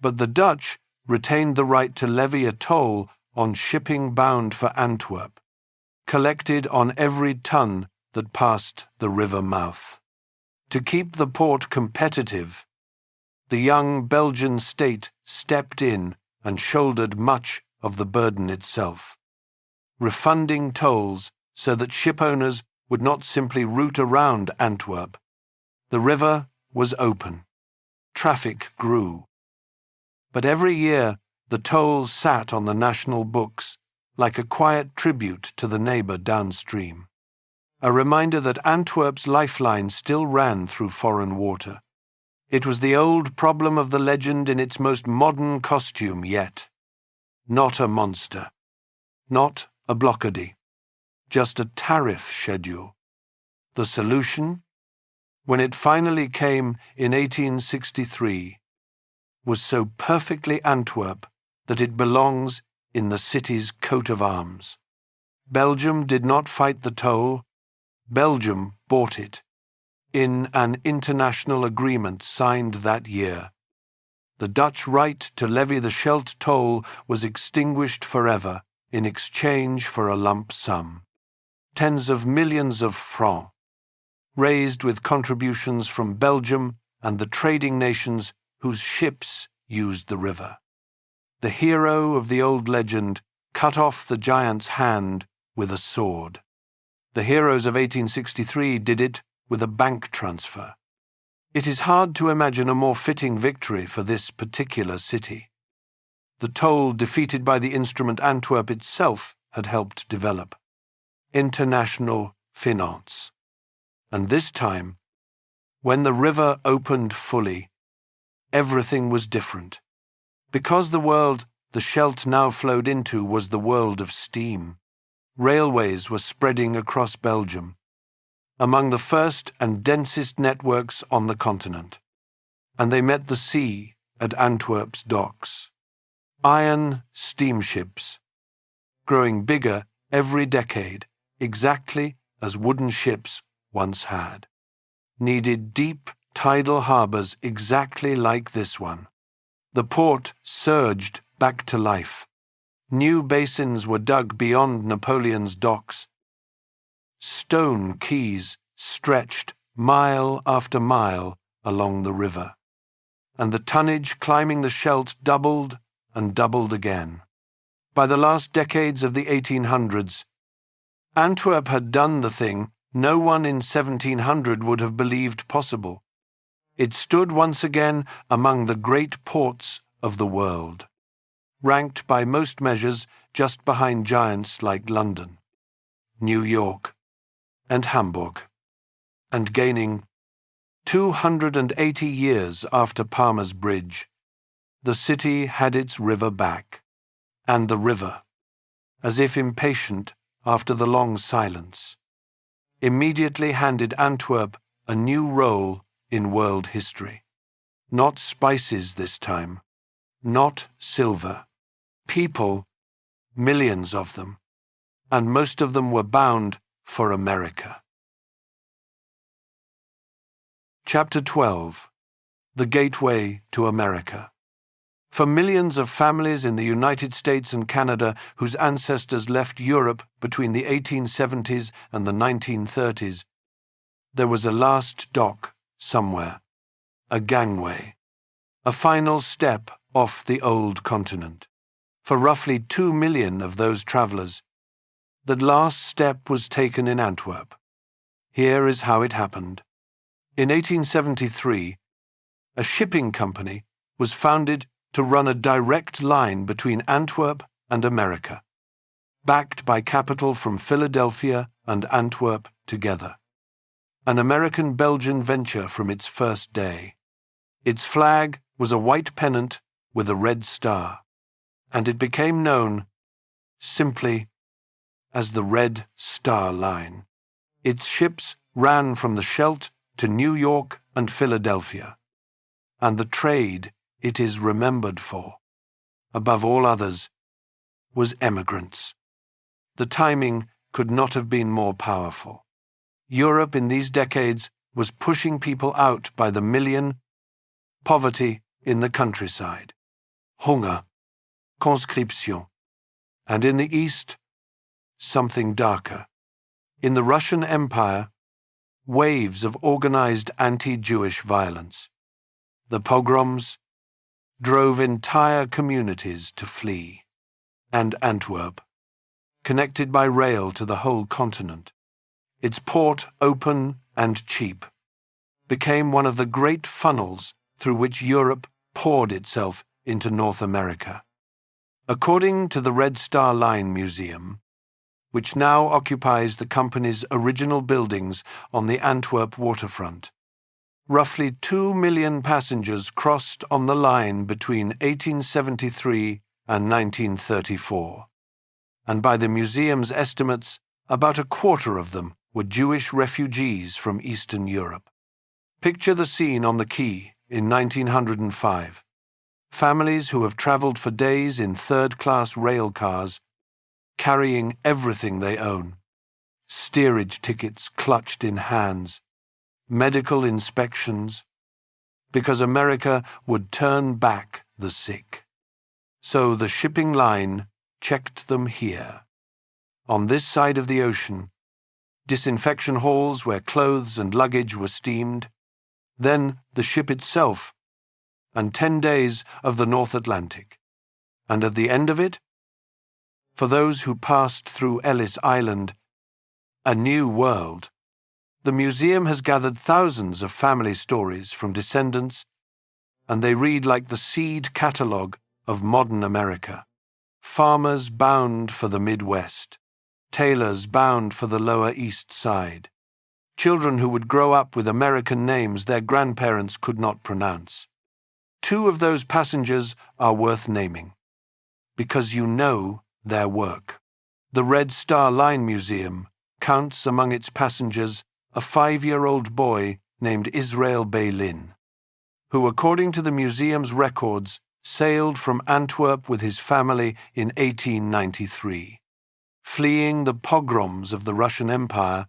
but the Dutch retained the right to levy a toll on shipping bound for Antwerp, collected on every ton that passed the river mouth. To keep the port competitive, the young Belgian state stepped in and shouldered much of the burden itself, refunding tolls so that shipowners would not simply route around Antwerp. The river was open. Traffic grew. But every year the tolls sat on the national books like a quiet tribute to the neighbour downstream, a reminder that Antwerp's lifeline still ran through foreign water. It was the old problem of the legend in its most modern costume yet. Not a monster. Not a blockade. Just a tariff schedule. The solution, when it finally came in 1863, was so perfectly Antwerp that it belongs in the city's coat of arms. Belgium did not fight the toll. Belgium bought it, in an international agreement signed that year. The Dutch right to levy the Scheldt toll was extinguished forever in exchange for a lump sum. Tens of millions of francs, raised with contributions from Belgium and the trading nations whose ships used the river. The hero of the old legend cut off the giant's hand with a sword. The heroes of 1863 did it with a bank transfer. It is hard to imagine a more fitting victory for this particular city. The toll defeated by the instrument Antwerp itself had helped develop. International finance. And this time, when the river opened fully, everything was different. Because the world the Scheldt now flowed into was the world of steam, railways were spreading across Belgium, among the first and densest networks on the continent, and they met the sea at Antwerp's docks. Iron steamships, growing bigger every decade, exactly as wooden ships once had, needed deep tidal harbours exactly like this one. The port surged back to life. New basins were dug beyond Napoleon's docks. Stone quays stretched mile after mile along the river, and the tonnage climbing the Scheldt doubled and doubled again. By the last decades of the 1800s, Antwerp had done the thing no one in 1700 would have believed possible. It stood once again among the great ports of the world, ranked by most measures just behind giants like London, New York, and Hamburg, and gaining 280 years after Parma's Bridge, the city had its river back, and the river, as if impatient after the long silence, immediately handed Antwerp a new role in world history. Not spices this time, not silver. People, millions of them, and most of them were bound for America. Chapter 12. The Gateway to America. For millions of families in the United States and Canada whose ancestors left Europe between the 1870s and the 1930s, there was a last dock somewhere, a gangway, a final step off the old continent. For roughly 2 million of those travellers, the last step was taken in Antwerp. Here is how it happened. In 1873, a shipping company was founded to run a direct line between Antwerp and America, backed by capital from Philadelphia and Antwerp together. An American-Belgian venture from its first day. Its flag was a white pennant with a red star, and it became known simply as the Red Star Line. Its ships ran from the Scheldt to New York and Philadelphia, and the trade it is remembered for, above all others, was emigrants. The timing could not have been more powerful. Europe in these decades was pushing people out by the million, poverty in the countryside, hunger, conscription, and in the East, something darker. In the Russian Empire, waves of organized anti-Jewish violence. The pogroms drove entire communities to flee, and Antwerp, connected by rail to the whole continent, its port open and cheap, became one of the great funnels through which Europe poured itself into North America. According to the Red Star Line Museum, which now occupies the company's original buildings on the Antwerp waterfront, roughly 2 million passengers crossed on the line between 1873 and 1934. And by the museum's estimates, about a quarter of them were Jewish refugees from Eastern Europe. Picture the scene on the quay in 1905. Families who have traveled for days in third-class rail cars, carrying everything they own, steerage tickets clutched in hands, medical inspections, because America would turn back the sick. So the shipping line checked them here. On this side of the ocean, disinfection halls where clothes and luggage were steamed, then the ship itself, and 10 days of the North Atlantic. And at the end of it, for those who passed through Ellis Island, a new world. The museum has gathered thousands of family stories from descendants, and they read like the seed catalogue of modern America. Farmers bound for the Midwest, tailors bound for the Lower East Side, children who would grow up with American names their grandparents could not pronounce. 2 of those passengers are worth naming, because you know their work. The Red Star Line Museum counts among its passengers a 5-year-old boy named Israel Beilin, who, according to the museum's records, sailed from Antwerp with his family in 1893. Fleeing the pogroms of the Russian Empire,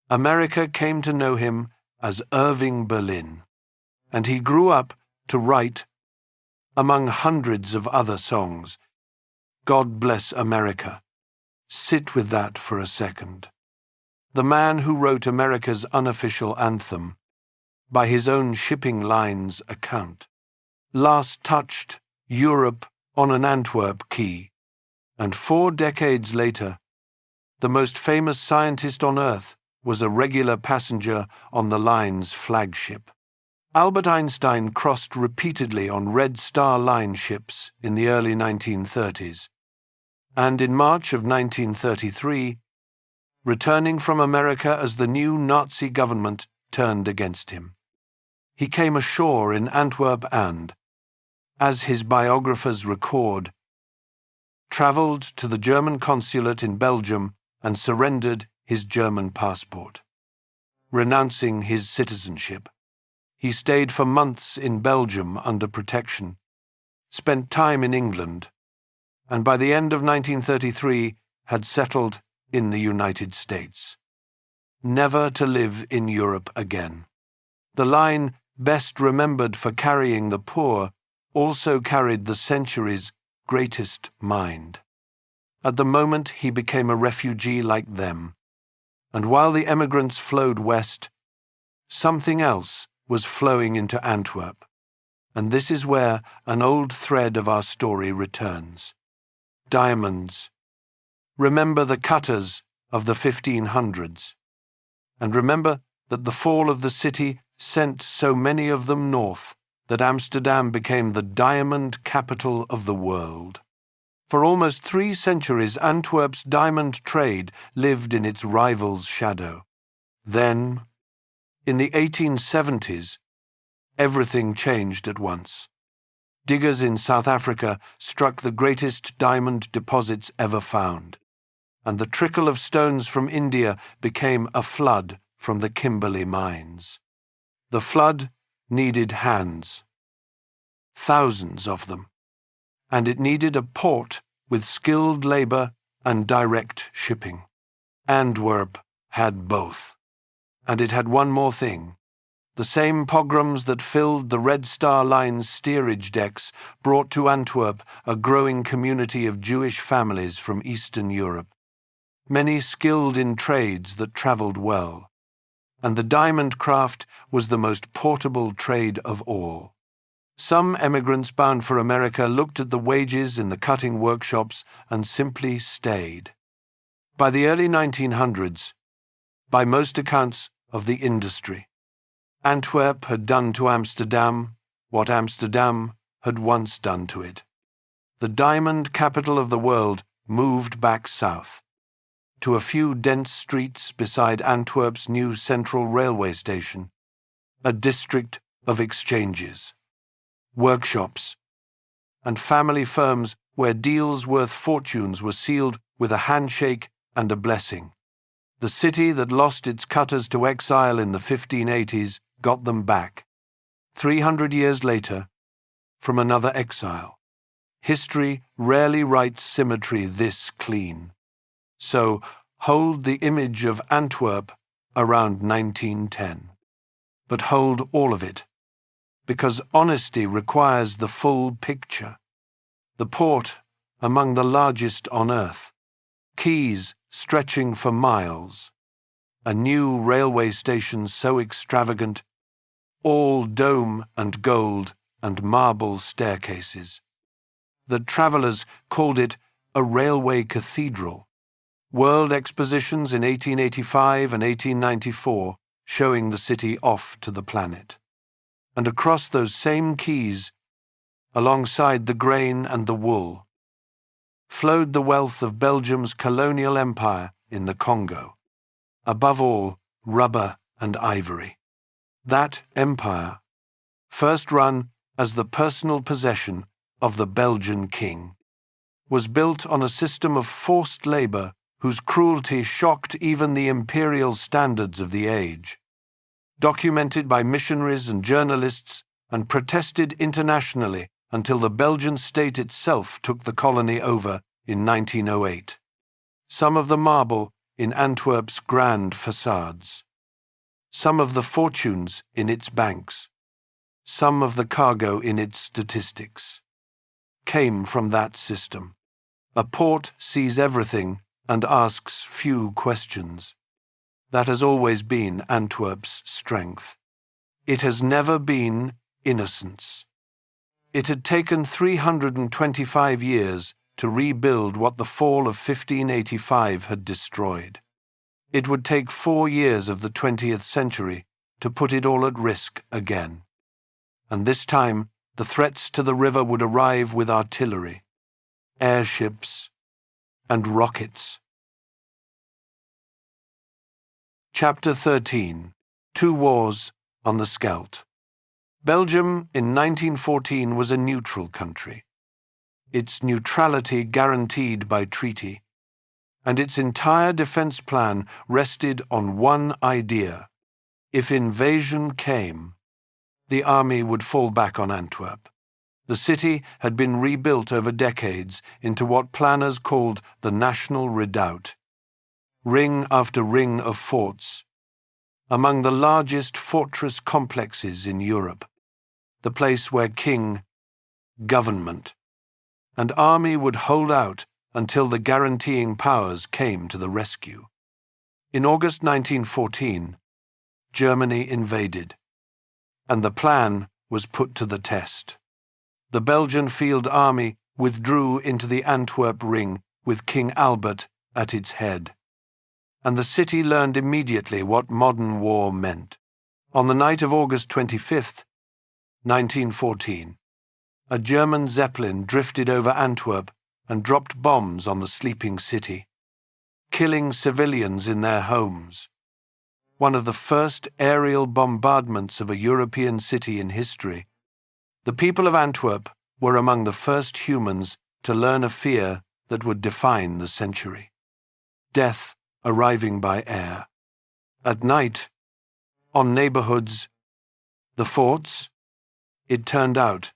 America came to know him as Irving Berlin, and he grew up to write, among hundreds of other songs, God Bless America. Sit with that for a second. The man who wrote America's unofficial anthem, by his own shipping line's account, last touched Europe on an Antwerp quay, and 4 decades later, the most famous scientist on Earth was a regular passenger on the line's flagship. Albert Einstein crossed repeatedly on Red Star Line ships in the early 1930s, and in March of 1933, returning from America as the new Nazi government turned against him, he came ashore in Antwerp and, as his biographers record, travelled to the German consulate in Belgium and surrendered his German passport. Renouncing his citizenship, he stayed for months in Belgium under protection, spent time in England, and by the end of 1933 had settled in the United States, never to live in Europe again. The line, best remembered for carrying the poor, also carried the century's greatest mind. At the moment he became a refugee like them, and while the emigrants flowed west, something else was flowing into Antwerp, and this is where an old thread of our story returns. Diamonds. Remember the cutters of the 1500s, and remember that the fall of the city sent so many of them north that Amsterdam became the diamond capital of the world. For almost 3 centuries, Antwerp's diamond trade lived in its rival's shadow. Then, in the 1870s, everything changed at once. Diggers in South Africa struck the greatest diamond deposits ever found, and the trickle of stones from India became a flood from the Kimberley mines. The flood needed hands, thousands of them, and it needed a port with skilled labor and direct shipping. Antwerp had both, and it had one more thing. The same pogroms that filled the Red Star Line's steerage decks brought to Antwerp a growing community of Jewish families from Eastern Europe, many skilled in trades that travelled well, and the diamond craft was the most portable trade of all. Some emigrants bound for America looked at the wages in the cutting workshops and simply stayed. By the early 1900s, by most accounts of the industry, Antwerp had done to Amsterdam what Amsterdam had once done to it. The diamond capital of the world moved back south, to a few dense streets beside Antwerp's new central railway station, a district of exchanges, workshops, and family firms where deals worth fortunes were sealed with a handshake and a blessing. The city that lost its cutters to exile in the 1580s got them back, 300 years later, from another exile. History rarely writes symmetry this clean. So hold the image of Antwerp around 1910. But hold all of it, because honesty requires the full picture. The port, among the largest on earth, quays stretching for miles, a new railway station so extravagant, all dome and gold and marble staircases, that travellers called it a railway cathedral. World expositions in 1885 and 1894 showing the city off to the planet. And across those same quays, alongside the grain and the wool, flowed the wealth of Belgium's colonial empire in the Congo. Above all, rubber and ivory. That empire, first run as the personal possession of the Belgian king, was built on a system of forced labor whose cruelty shocked even the imperial standards of the age. Documented by missionaries and journalists and protested internationally until the Belgian state itself took the colony over in 1908. Some of the marble in Antwerp's grand facades. Some of the fortunes in its banks. Some of the cargo in its statistics. Came from that system. A port sees everything and asks few questions. That has always been Antwerp's strength. It has never been innocence. It had taken 325 years to rebuild what the fall of 1585 had destroyed. It would take 4 years of the 20th century to put it all at risk again. And this time, the threats to the river would arrive with artillery, airships, and rockets. Chapter 13. 2 Wars on the Scheldt. Belgium in 1914 was a neutral country, its neutrality guaranteed by treaty, and its entire defense plan rested on one idea. If invasion came, the army would fall back on Antwerp. The city had been rebuilt over decades into what planners called the National Redoubt. Ring after ring of forts, among the largest fortress complexes in Europe, the place where king, government, and army would hold out until the guaranteeing powers came to the rescue. In August 1914, Germany invaded, and the plan was put to the test. The Belgian Field Army withdrew into the Antwerp Ring with King Albert at its head, and the city learned immediately what modern war meant. On the night of August 25th, 1914, a German Zeppelin drifted over Antwerp and dropped bombs on the sleeping city, killing civilians in their homes. One of the first aerial bombardments of a European city in history. The people of Antwerp were among the first humans to learn a fear that would define the century. Death arriving by air. At night, on neighborhoods, the forts, it turned out,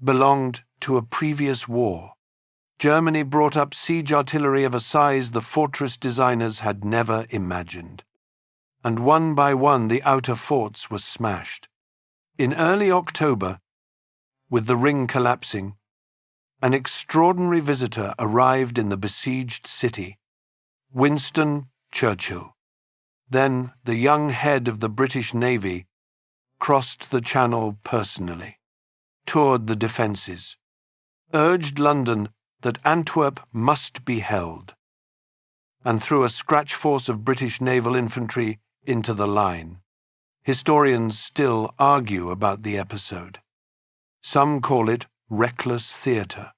belonged to a previous war. Germany brought up siege artillery of a size the fortress designers had never imagined. And one by one the outer forts were smashed. In early October, with the ring collapsing, an extraordinary visitor arrived in the besieged city, Winston Churchill. Then the young head of the British Navy crossed the Channel personally. toured the defences, urged London that Antwerp must be held, and threw a scratch force of British naval infantry into the line. Historians still argue about the episode. Some call it reckless theatre.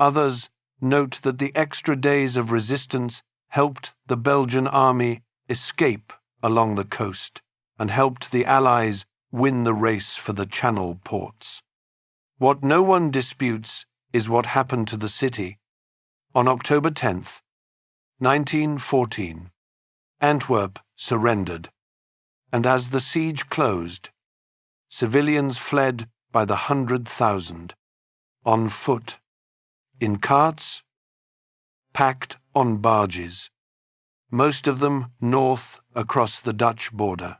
Others note that the extra days of resistance helped the Belgian army escape along the coast and helped the Allies win the race for the Channel ports. What no one disputes is what happened to the city. On October 10th, 1914, Antwerp surrendered, and as the siege closed, civilians fled by the 100,000, on foot, in carts, packed on barges, most of them north across the Dutch border,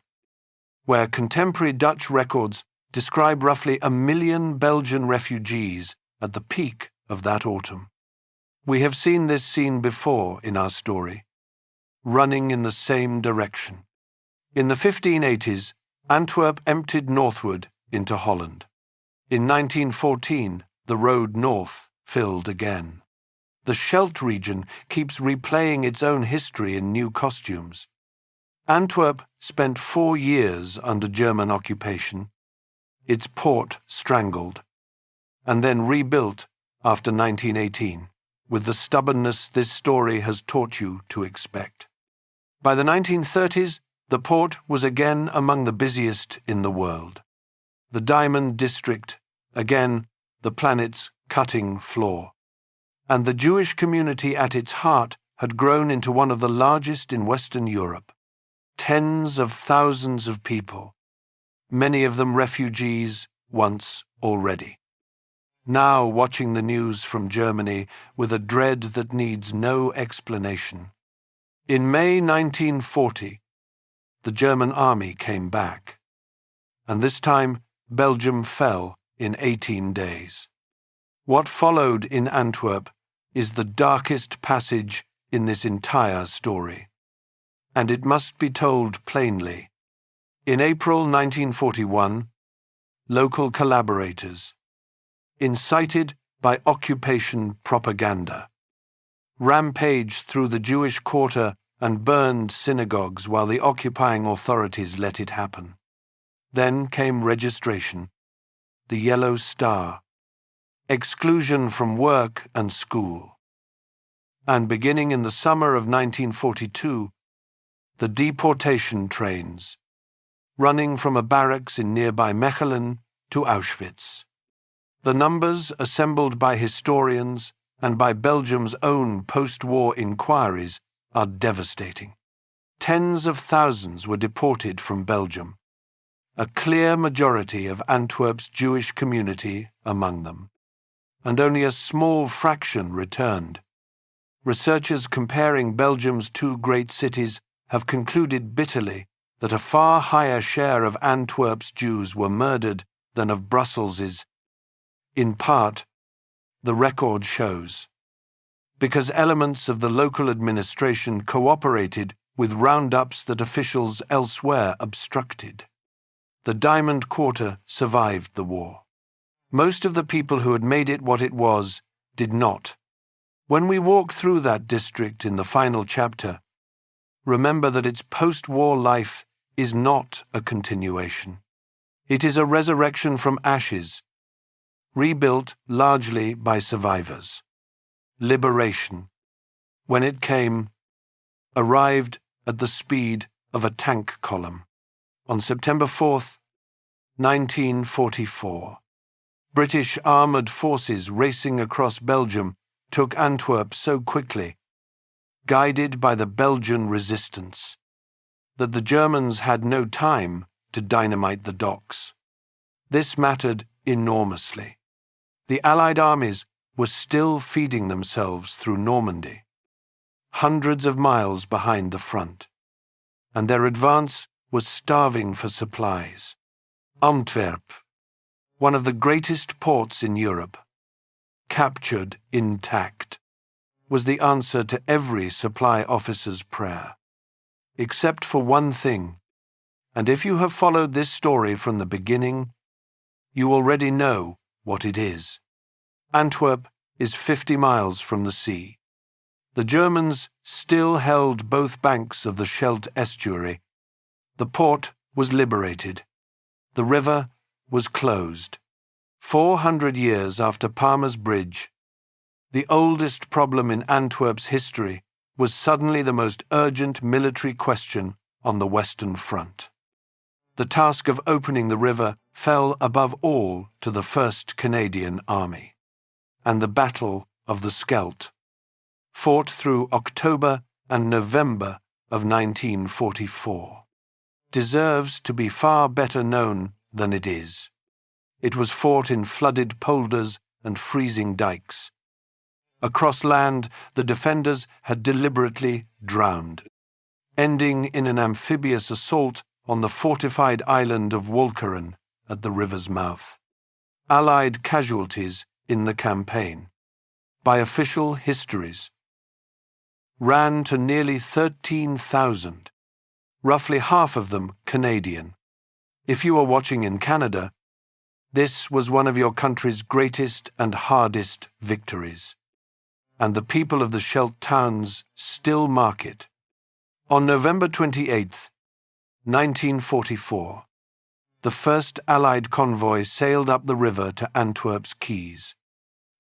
where contemporary Dutch records describe roughly 1 million Belgian refugees at the peak of that autumn. We have seen this scene before in our story, running in the same direction. In the 1580s, Antwerp emptied northward into Holland. In 1914, the road north filled again. The Scheldt region keeps replaying its own history in new costumes. Antwerp spent 4 years under German occupation, its port strangled, and then rebuilt after 1918, with the stubbornness this story has taught you to expect. By the 1930s, the port was again among the busiest in the world. The Diamond District, again the planet's cutting floor. And the Jewish community at its heart had grown into one of the largest in Western Europe. Tens of thousands of people, many of them refugees once already. Now watching the news from Germany with a dread that needs no explanation. In May 1940, the German army came back, and this time Belgium fell in 18 days. What followed in Antwerp is the darkest passage in this entire story, and it must be told plainly. In April 1941, local collaborators, incited by occupation propaganda, rampaged through the Jewish quarter and burned synagogues while the occupying authorities let it happen. Then came registration, the Yellow Star, exclusion from work and school, and beginning in the summer of 1942, the deportation trains, running from a barracks in nearby Mechelen to Auschwitz. The numbers assembled by historians and by Belgium's own post-war inquiries are devastating. Tens of thousands were deported from Belgium, a clear majority of Antwerp's Jewish community among them, and only a small fraction returned. Researchers comparing Belgium's two great cities have concluded bitterly that a far higher share of Antwerp's Jews were murdered than of Brussels's. In part, the record shows, because elements of the local administration cooperated with roundups that officials elsewhere obstructed. The Diamond Quarter survived the war. Most of the people who had made it what it was did not. When we walk through that district in the final chapter, remember that its post-war life is not a continuation. It is a resurrection from ashes, rebuilt largely by survivors. Liberation, when it came, arrived at the speed of a tank column. On September 4th, 1944, British armoured forces racing across Belgium took Antwerp so quickly, guided by the Belgian resistance, that the Germans had no time to dynamite the docks. This mattered enormously. The Allied armies were still feeding themselves through Normandy, hundreds of miles behind the front, and their advance was starving for supplies. Antwerp, one of the greatest ports in Europe, captured intact, was the answer to every supply officer's prayer. Except for one thing, and if you have followed this story from the beginning, You already know what it is. Antwerp is 50 miles from the sea. The Germans still held both banks of the Scheldt estuary. The port was liberated. The river was closed. 400 years after Parma's Bridge, the oldest problem in Antwerp's history was suddenly the most urgent military question on the Western Front. The task of opening the river fell above all to the 1st Canadian Army, and the Battle of the Scheldt, fought through October and November of 1944, deserves to be far better known than it is. It was fought in flooded polders and freezing dikes. Across land, the defenders had deliberately drowned, ending in an amphibious assault on the fortified island of Walcheren at the river's mouth. Allied casualties in the campaign, by official histories, ran to nearly 13,000, roughly half of them Canadian. If you are watching in Canada, this was one of your country's greatest and hardest victories, and the people of the Scheldt towns still mark it. On November 28, 1944, the first Allied convoy sailed up the river to Antwerp's quays.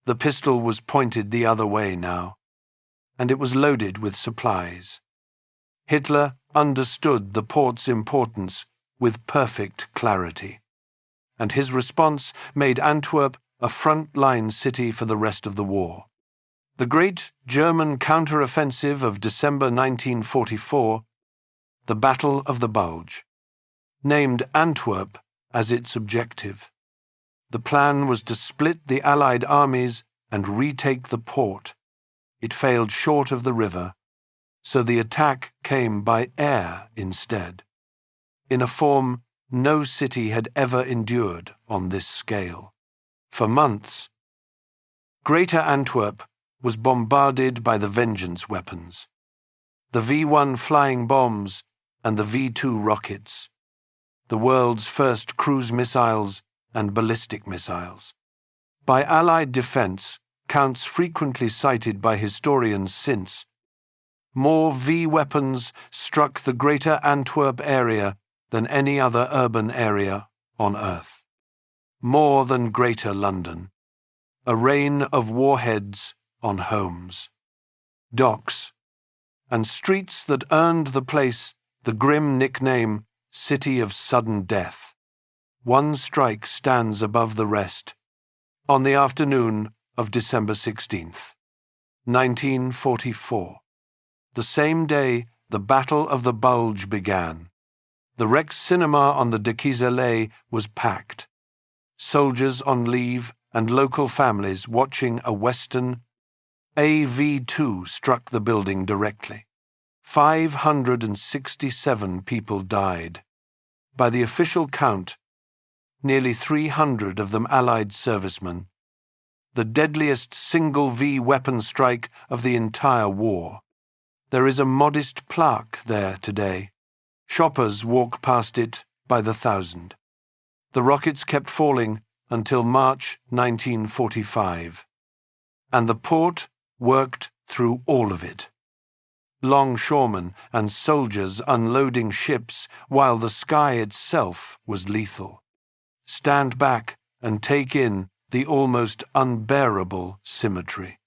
The pistol was pointed the other way now, and it was loaded with supplies. Hitler understood the port's importance with perfect clarity, and his response made Antwerp a front-line city for the rest of the war. The great German counter-offensive of December 1944, the Battle of the Bulge, named Antwerp as its objective. The plan was to split the Allied armies and retake the port. It failed short of the river, so the attack came by air instead, in a form no city had ever endured on this scale. For months, Greater Antwerp was bombarded by the vengeance weapons, the V-1 flying bombs and the V-2 rockets, the world's first cruise missiles and ballistic missiles. By Allied defense, counts frequently cited by historians since, more V-weapons struck the Greater Antwerp area than any other urban area on Earth. More than Greater London. A rain of warheads on homes, docks, and streets that earned the place the grim nickname City of Sudden Death. One strike stands above the rest. On the afternoon of December 16th, 1944, the same day the Battle of the Bulge began, the Rex Cinema on the de Quiselet was packed. Soldiers on leave and local families watching a Western AV-2 struck the building directly. 567 people died. By the official count, nearly 300 of them Allied servicemen. The deadliest single V-weapon strike of the entire war. There is a modest plaque there today. Shoppers walk past it by the thousand. The rockets kept falling until March 1945, and the port worked through all of it. Longshoremen and soldiers unloading ships while the sky itself was lethal. Stand back and take in the almost unbearable symmetry.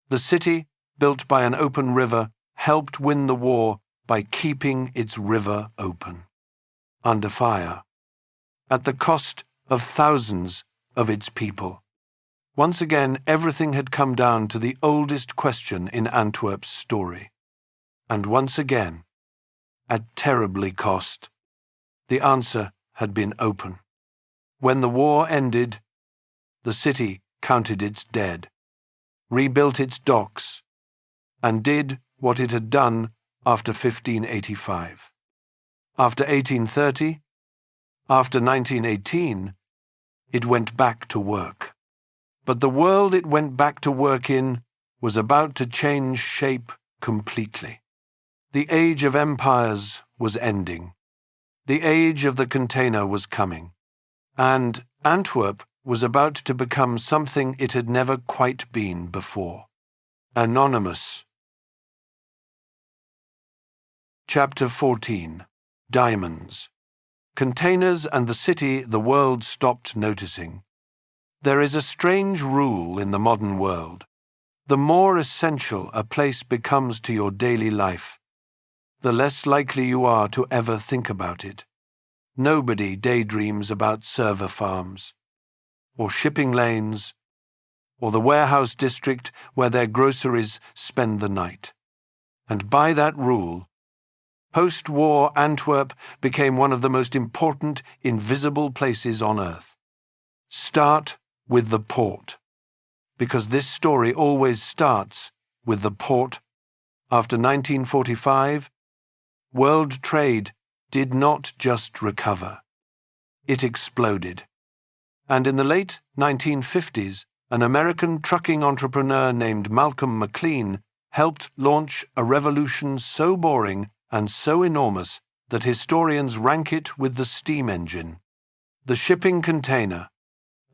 The city, built by an open river, helped win the war by keeping its river open, under fire, at the cost of thousands of its people. Once again, everything had come down to the oldest question in Antwerp's story. And once again, at terribly cost, the answer had been open. When the war ended, the city counted its dead, rebuilt its docks, and did what it had done after 1585. After 1830, after 1918, it went back to work. But the world it went back to work in was about to change shape completely. The age of empires was ending. The age of the container was coming. And Antwerp was about to become something it had never quite been before. Anonymous. Chapter 14. Diamonds. Containers and the city the world stopped noticing. There is a strange rule in the modern world. The more essential a place becomes to your daily life, the less likely you are to ever think about it. Nobody daydreams about server farms, or shipping lanes, or the warehouse district where their groceries spend the night. And by that rule, post-war Antwerp became one of the most important invisible places on earth. Start with the port, because this story always starts with the port. After 1945, world trade did not just recover. It exploded. And in the late 1950s, an American trucking entrepreneur named Malcolm McLean helped launch a revolution so boring and so enormous that historians rank it with the steam engine. The shipping container,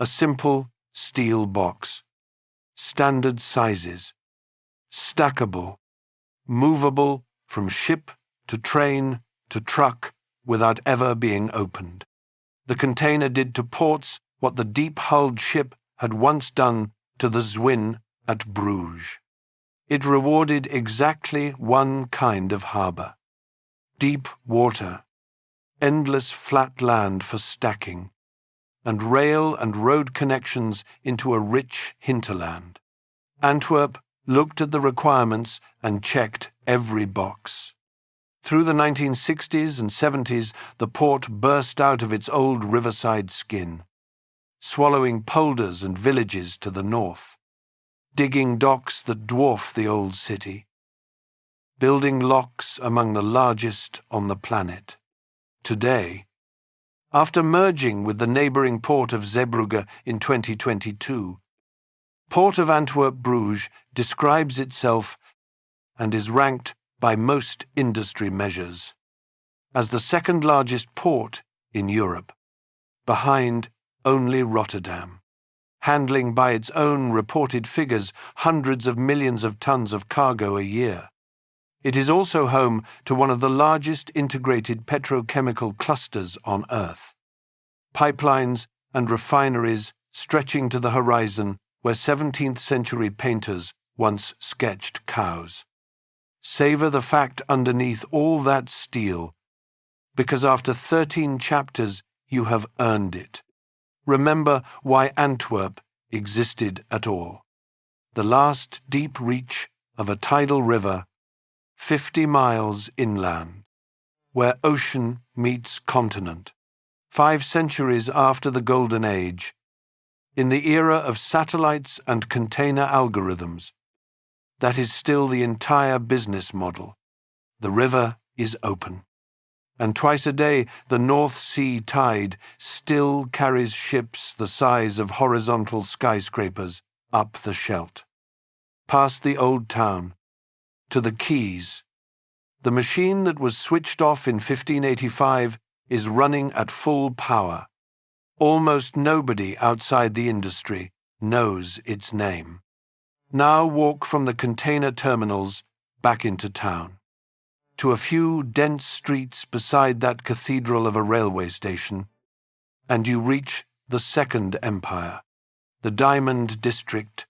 a simple steel box, standard sizes, stackable, movable from ship to train to truck without ever being opened. The container did to ports what the deep-hulled ship had once done to the Zwin at Bruges. It rewarded exactly one kind of harbour: deep water, endless flat land for stacking, and rail and road connections into a rich hinterland. Antwerp looked at the requirements and checked every box. Through the 1960s and 70s, the port burst out of its old riverside skin, swallowing polders and villages to the north, digging docks that dwarf the old city, building locks among the largest on the planet. Today, after merging with the neighbouring port of Zeebrugge in 2022, Port of Antwerp-Bruges describes itself and is ranked by most industry measures as the second largest port in Europe, behind only Rotterdam, handling by its own reported figures hundreds of millions of tons of cargo a year. It is also home to one of the largest integrated petrochemical clusters on Earth. Pipelines and refineries stretching to the horizon where 17th century painters once sketched cows. Savor the fact underneath all that steel, because after 13 chapters you have earned it. Remember why Antwerp existed at all. The last deep reach of a tidal river, 50 miles inland, where ocean meets continent. 5 centuries after the Golden Age, in the era of satellites and container algorithms, that is still the entire business model. The river is open, and twice a day the North Sea tide still carries ships the size of horizontal skyscrapers up the Scheldt. Past the old town, to the quays, the machine that was switched off in 1585 is running at full power. Almost nobody outside the industry knows its name. Now walk from the container terminals back into town, to a few dense streets beside that cathedral of a railway station, and you reach the Second Empire, the Diamond District,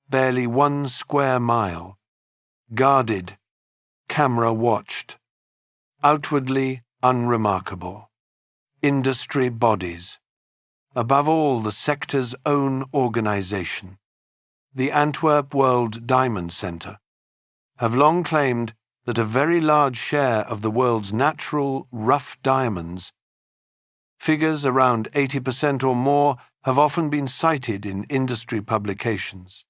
barely 1 square mile, guarded, camera-watched, outwardly unremarkable. Industry bodies, above all the sector's own organization, the Antwerp World Diamond Centre, have long claimed that a very large share of the world's natural rough diamonds, figures around 80% or more, have often been cited in industry publications,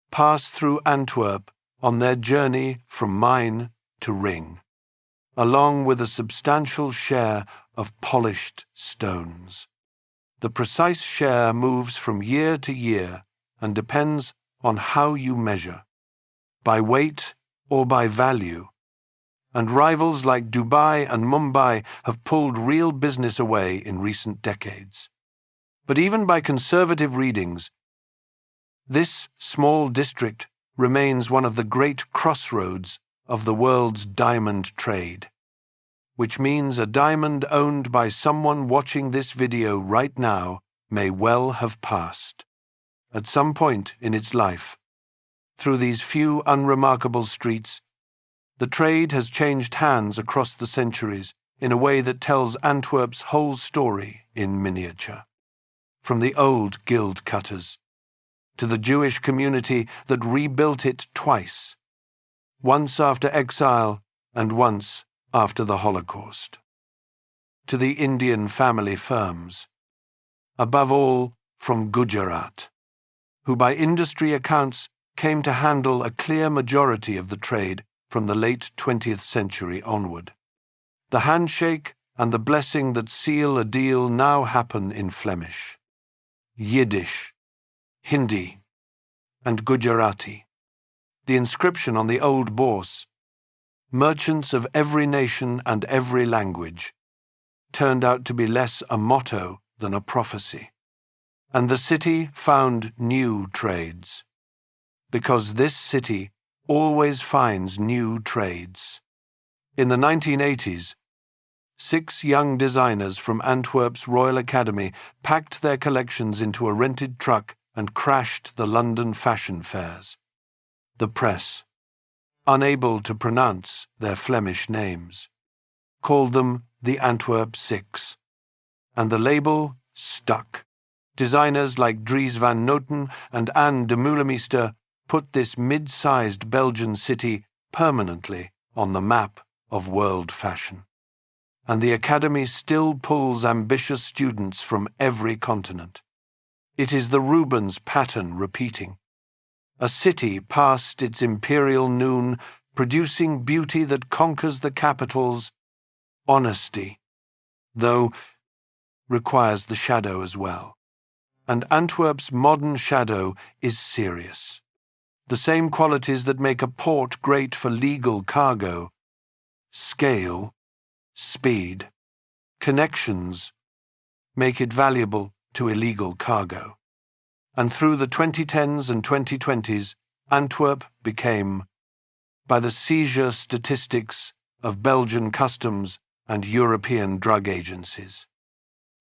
pass through Antwerp on their journey from mine to ring, along with a substantial share of polished stones. The precise share moves from year to year and depends on how you measure, by weight or by value, and rivals like Dubai and Mumbai have pulled real business away in recent decades. But even by conservative readings, this small district remains one of the great crossroads of the world's diamond trade, which means a diamond owned by someone watching this video right now may well have passed, at some point in its life, through these few unremarkable streets. The trade has changed hands across the centuries in a way that tells Antwerp's whole story in miniature. From the old guild cutters to the Jewish community that rebuilt it twice, once after exile and once after the Holocaust, to the Indian family firms, above all from Gujarat, who by industry accounts came to handle a clear majority of the trade from the late 20th century onward. The handshake and the blessing that seal a deal now happen in Flemish, Yiddish, Hindi, and Gujarati. The inscription on the old bourse, "Merchants of every nation and every language," turned out to be less a motto than a prophecy. And the city found new trades, because this city always finds new trades. In the 1980s, 6 young designers from Antwerp's Royal Academy packed their collections into a rented truck and crashed the London fashion fairs. The press, unable to pronounce their Flemish names, called them the Antwerp Six, and the label stuck. Designers like Dries van Noten and Anne de Meulemeester put this mid-sized Belgian city permanently on the map of world fashion. And the Academy still pulls ambitious students from every continent. It is the Rubens pattern repeating. A city past its imperial noon, producing beauty that conquers the capital's honesty, though requires the shadow as well. And Antwerp's modern shadow is serious. The same qualities that make a port great for legal cargo, scale, speed, connections, make it valuable to illegal cargo. And through the 2010s and 2020s, Antwerp became, by the seizure statistics of Belgian customs and European drug agencies,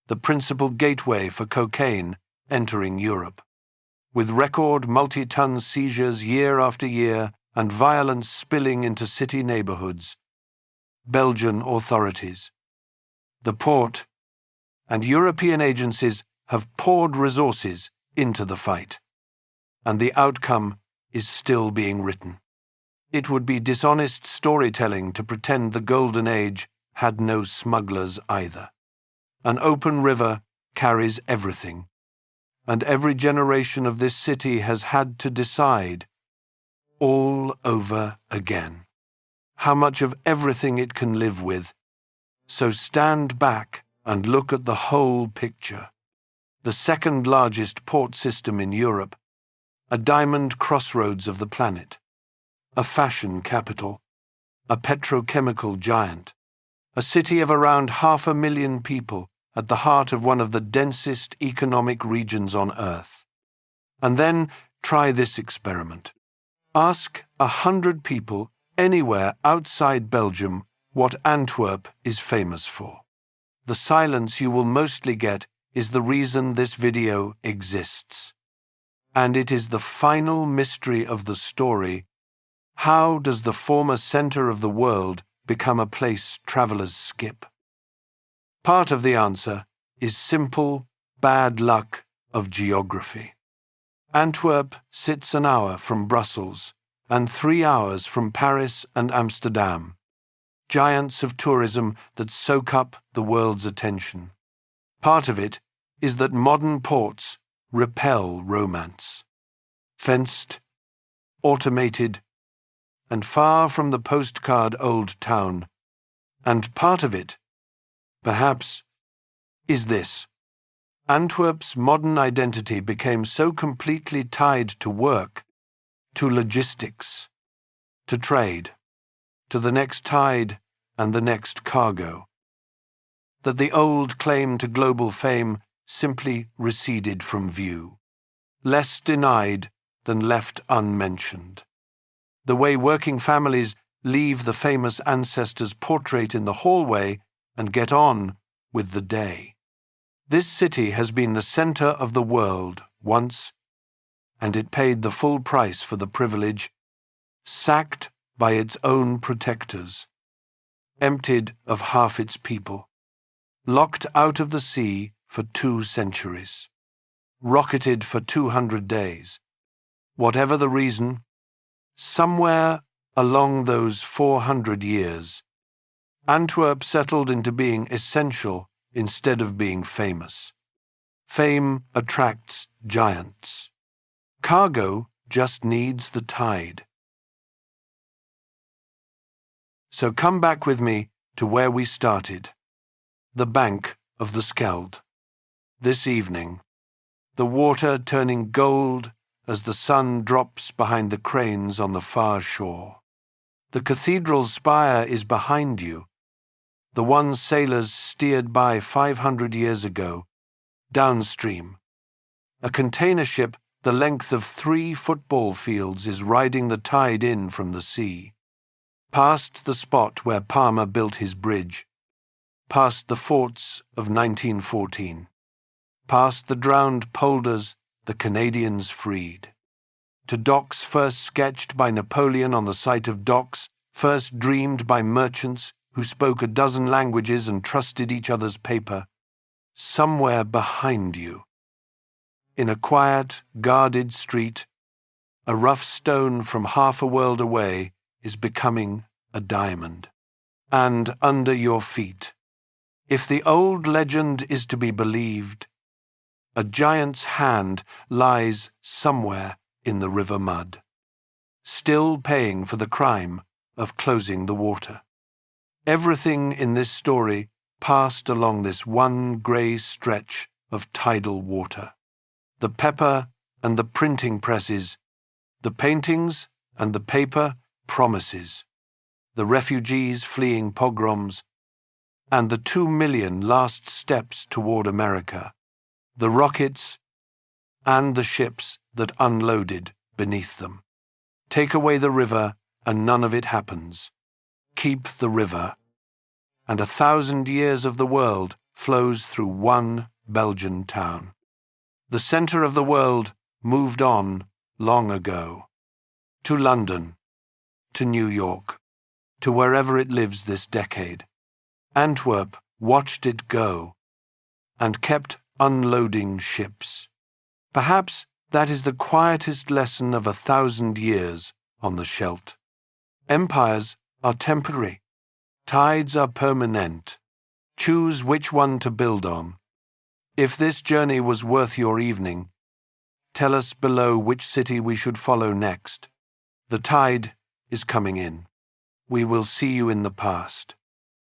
the principal gateway for cocaine entering Europe. With record multi-ton seizures year after year and violence spilling into city neighborhoods, Belgian authorities, the port, and European agencies have poured resources into the fight, and the outcome is still being written. It would be dishonest storytelling to pretend the Golden Age had no smugglers either. An open river carries everything, and every generation of this city has had to decide, all over again, how much of everything it can live with. So stand back and look at the whole picture. The second largest port system in Europe, a diamond crossroads of the planet, a fashion capital, a petrochemical giant, a city of around 500,000 people at the heart of one of the densest economic regions on Earth. And then try this experiment. Ask 100 people anywhere outside Belgium what Antwerp is famous for. The silence you will mostly get is the reason this video exists. And it is the final mystery of the story. How does the former center of the world become a place travelers skip? Part of the answer is simple bad luck of geography. Antwerp sits an hour from Brussels and 3 hours from Paris and Amsterdam, giants of tourism that soak up the world's attention. Part of it is that modern ports repel romance. Fenced, automated, and far from the postcard old town. And part of it, perhaps, is this. Antwerp's modern identity became so completely tied to work, to logistics, to trade, to the next tide and the next cargo, that the old claim to global fame simply receded from view, less denied than left unmentioned. The way working families leave the famous ancestor's portrait in the hallway and get on with the day. This city has been the center of the world once, and it paid the full price for the privilege, sacked by its own protectors, emptied of half its people, locked out of the sea for 2 centuries, rocketed for 200 days. Whatever the reason, somewhere along those 400 years, Antwerp settled into being essential instead of being famous. Fame attracts giants. Cargo just needs the tide. So come back with me to where we started, the bank of the Scheldt. This evening, the water turning gold as the sun drops behind the cranes on the far shore. The cathedral's spire is behind you, the one sailors steered by 500 years ago, downstream. A container ship the length of 3 football fields is riding the tide in from the sea, past the spot where Palmer built his bridge, past the forts of 1914, past the drowned polders the Canadians freed, to docks first sketched by Napoleon on the site of docks, first dreamed by merchants who spoke a dozen languages and trusted each other's paper. Somewhere behind you, in a quiet, guarded street, a rough stone from half a world away is becoming a diamond. And under your feet, if the old legend is to be believed, a giant's hand lies somewhere in the river mud, still paying for the crime of closing the water. Everything in this story passed along this one grey stretch of tidal water. The pepper and the printing presses, the paintings and the paper promises, the refugees fleeing pogroms, and the 2 million last steps toward America, the rockets and the ships that unloaded beneath them. Take away the river and none of it happens. Keep the river, and 1,000 years of the world flows through one Belgian town. The center of the world moved on long ago, to London, to New York, to wherever it lives this decade. Antwerp watched it go and kept unloading ships. Perhaps that is the quietest lesson of 1,000 years on the Scheldt. Empires are temporary. Tides are permanent. Choose which one to build on. If this journey was worth your evening, tell us below which city we should follow next. The tide is coming in. We will see you in the past.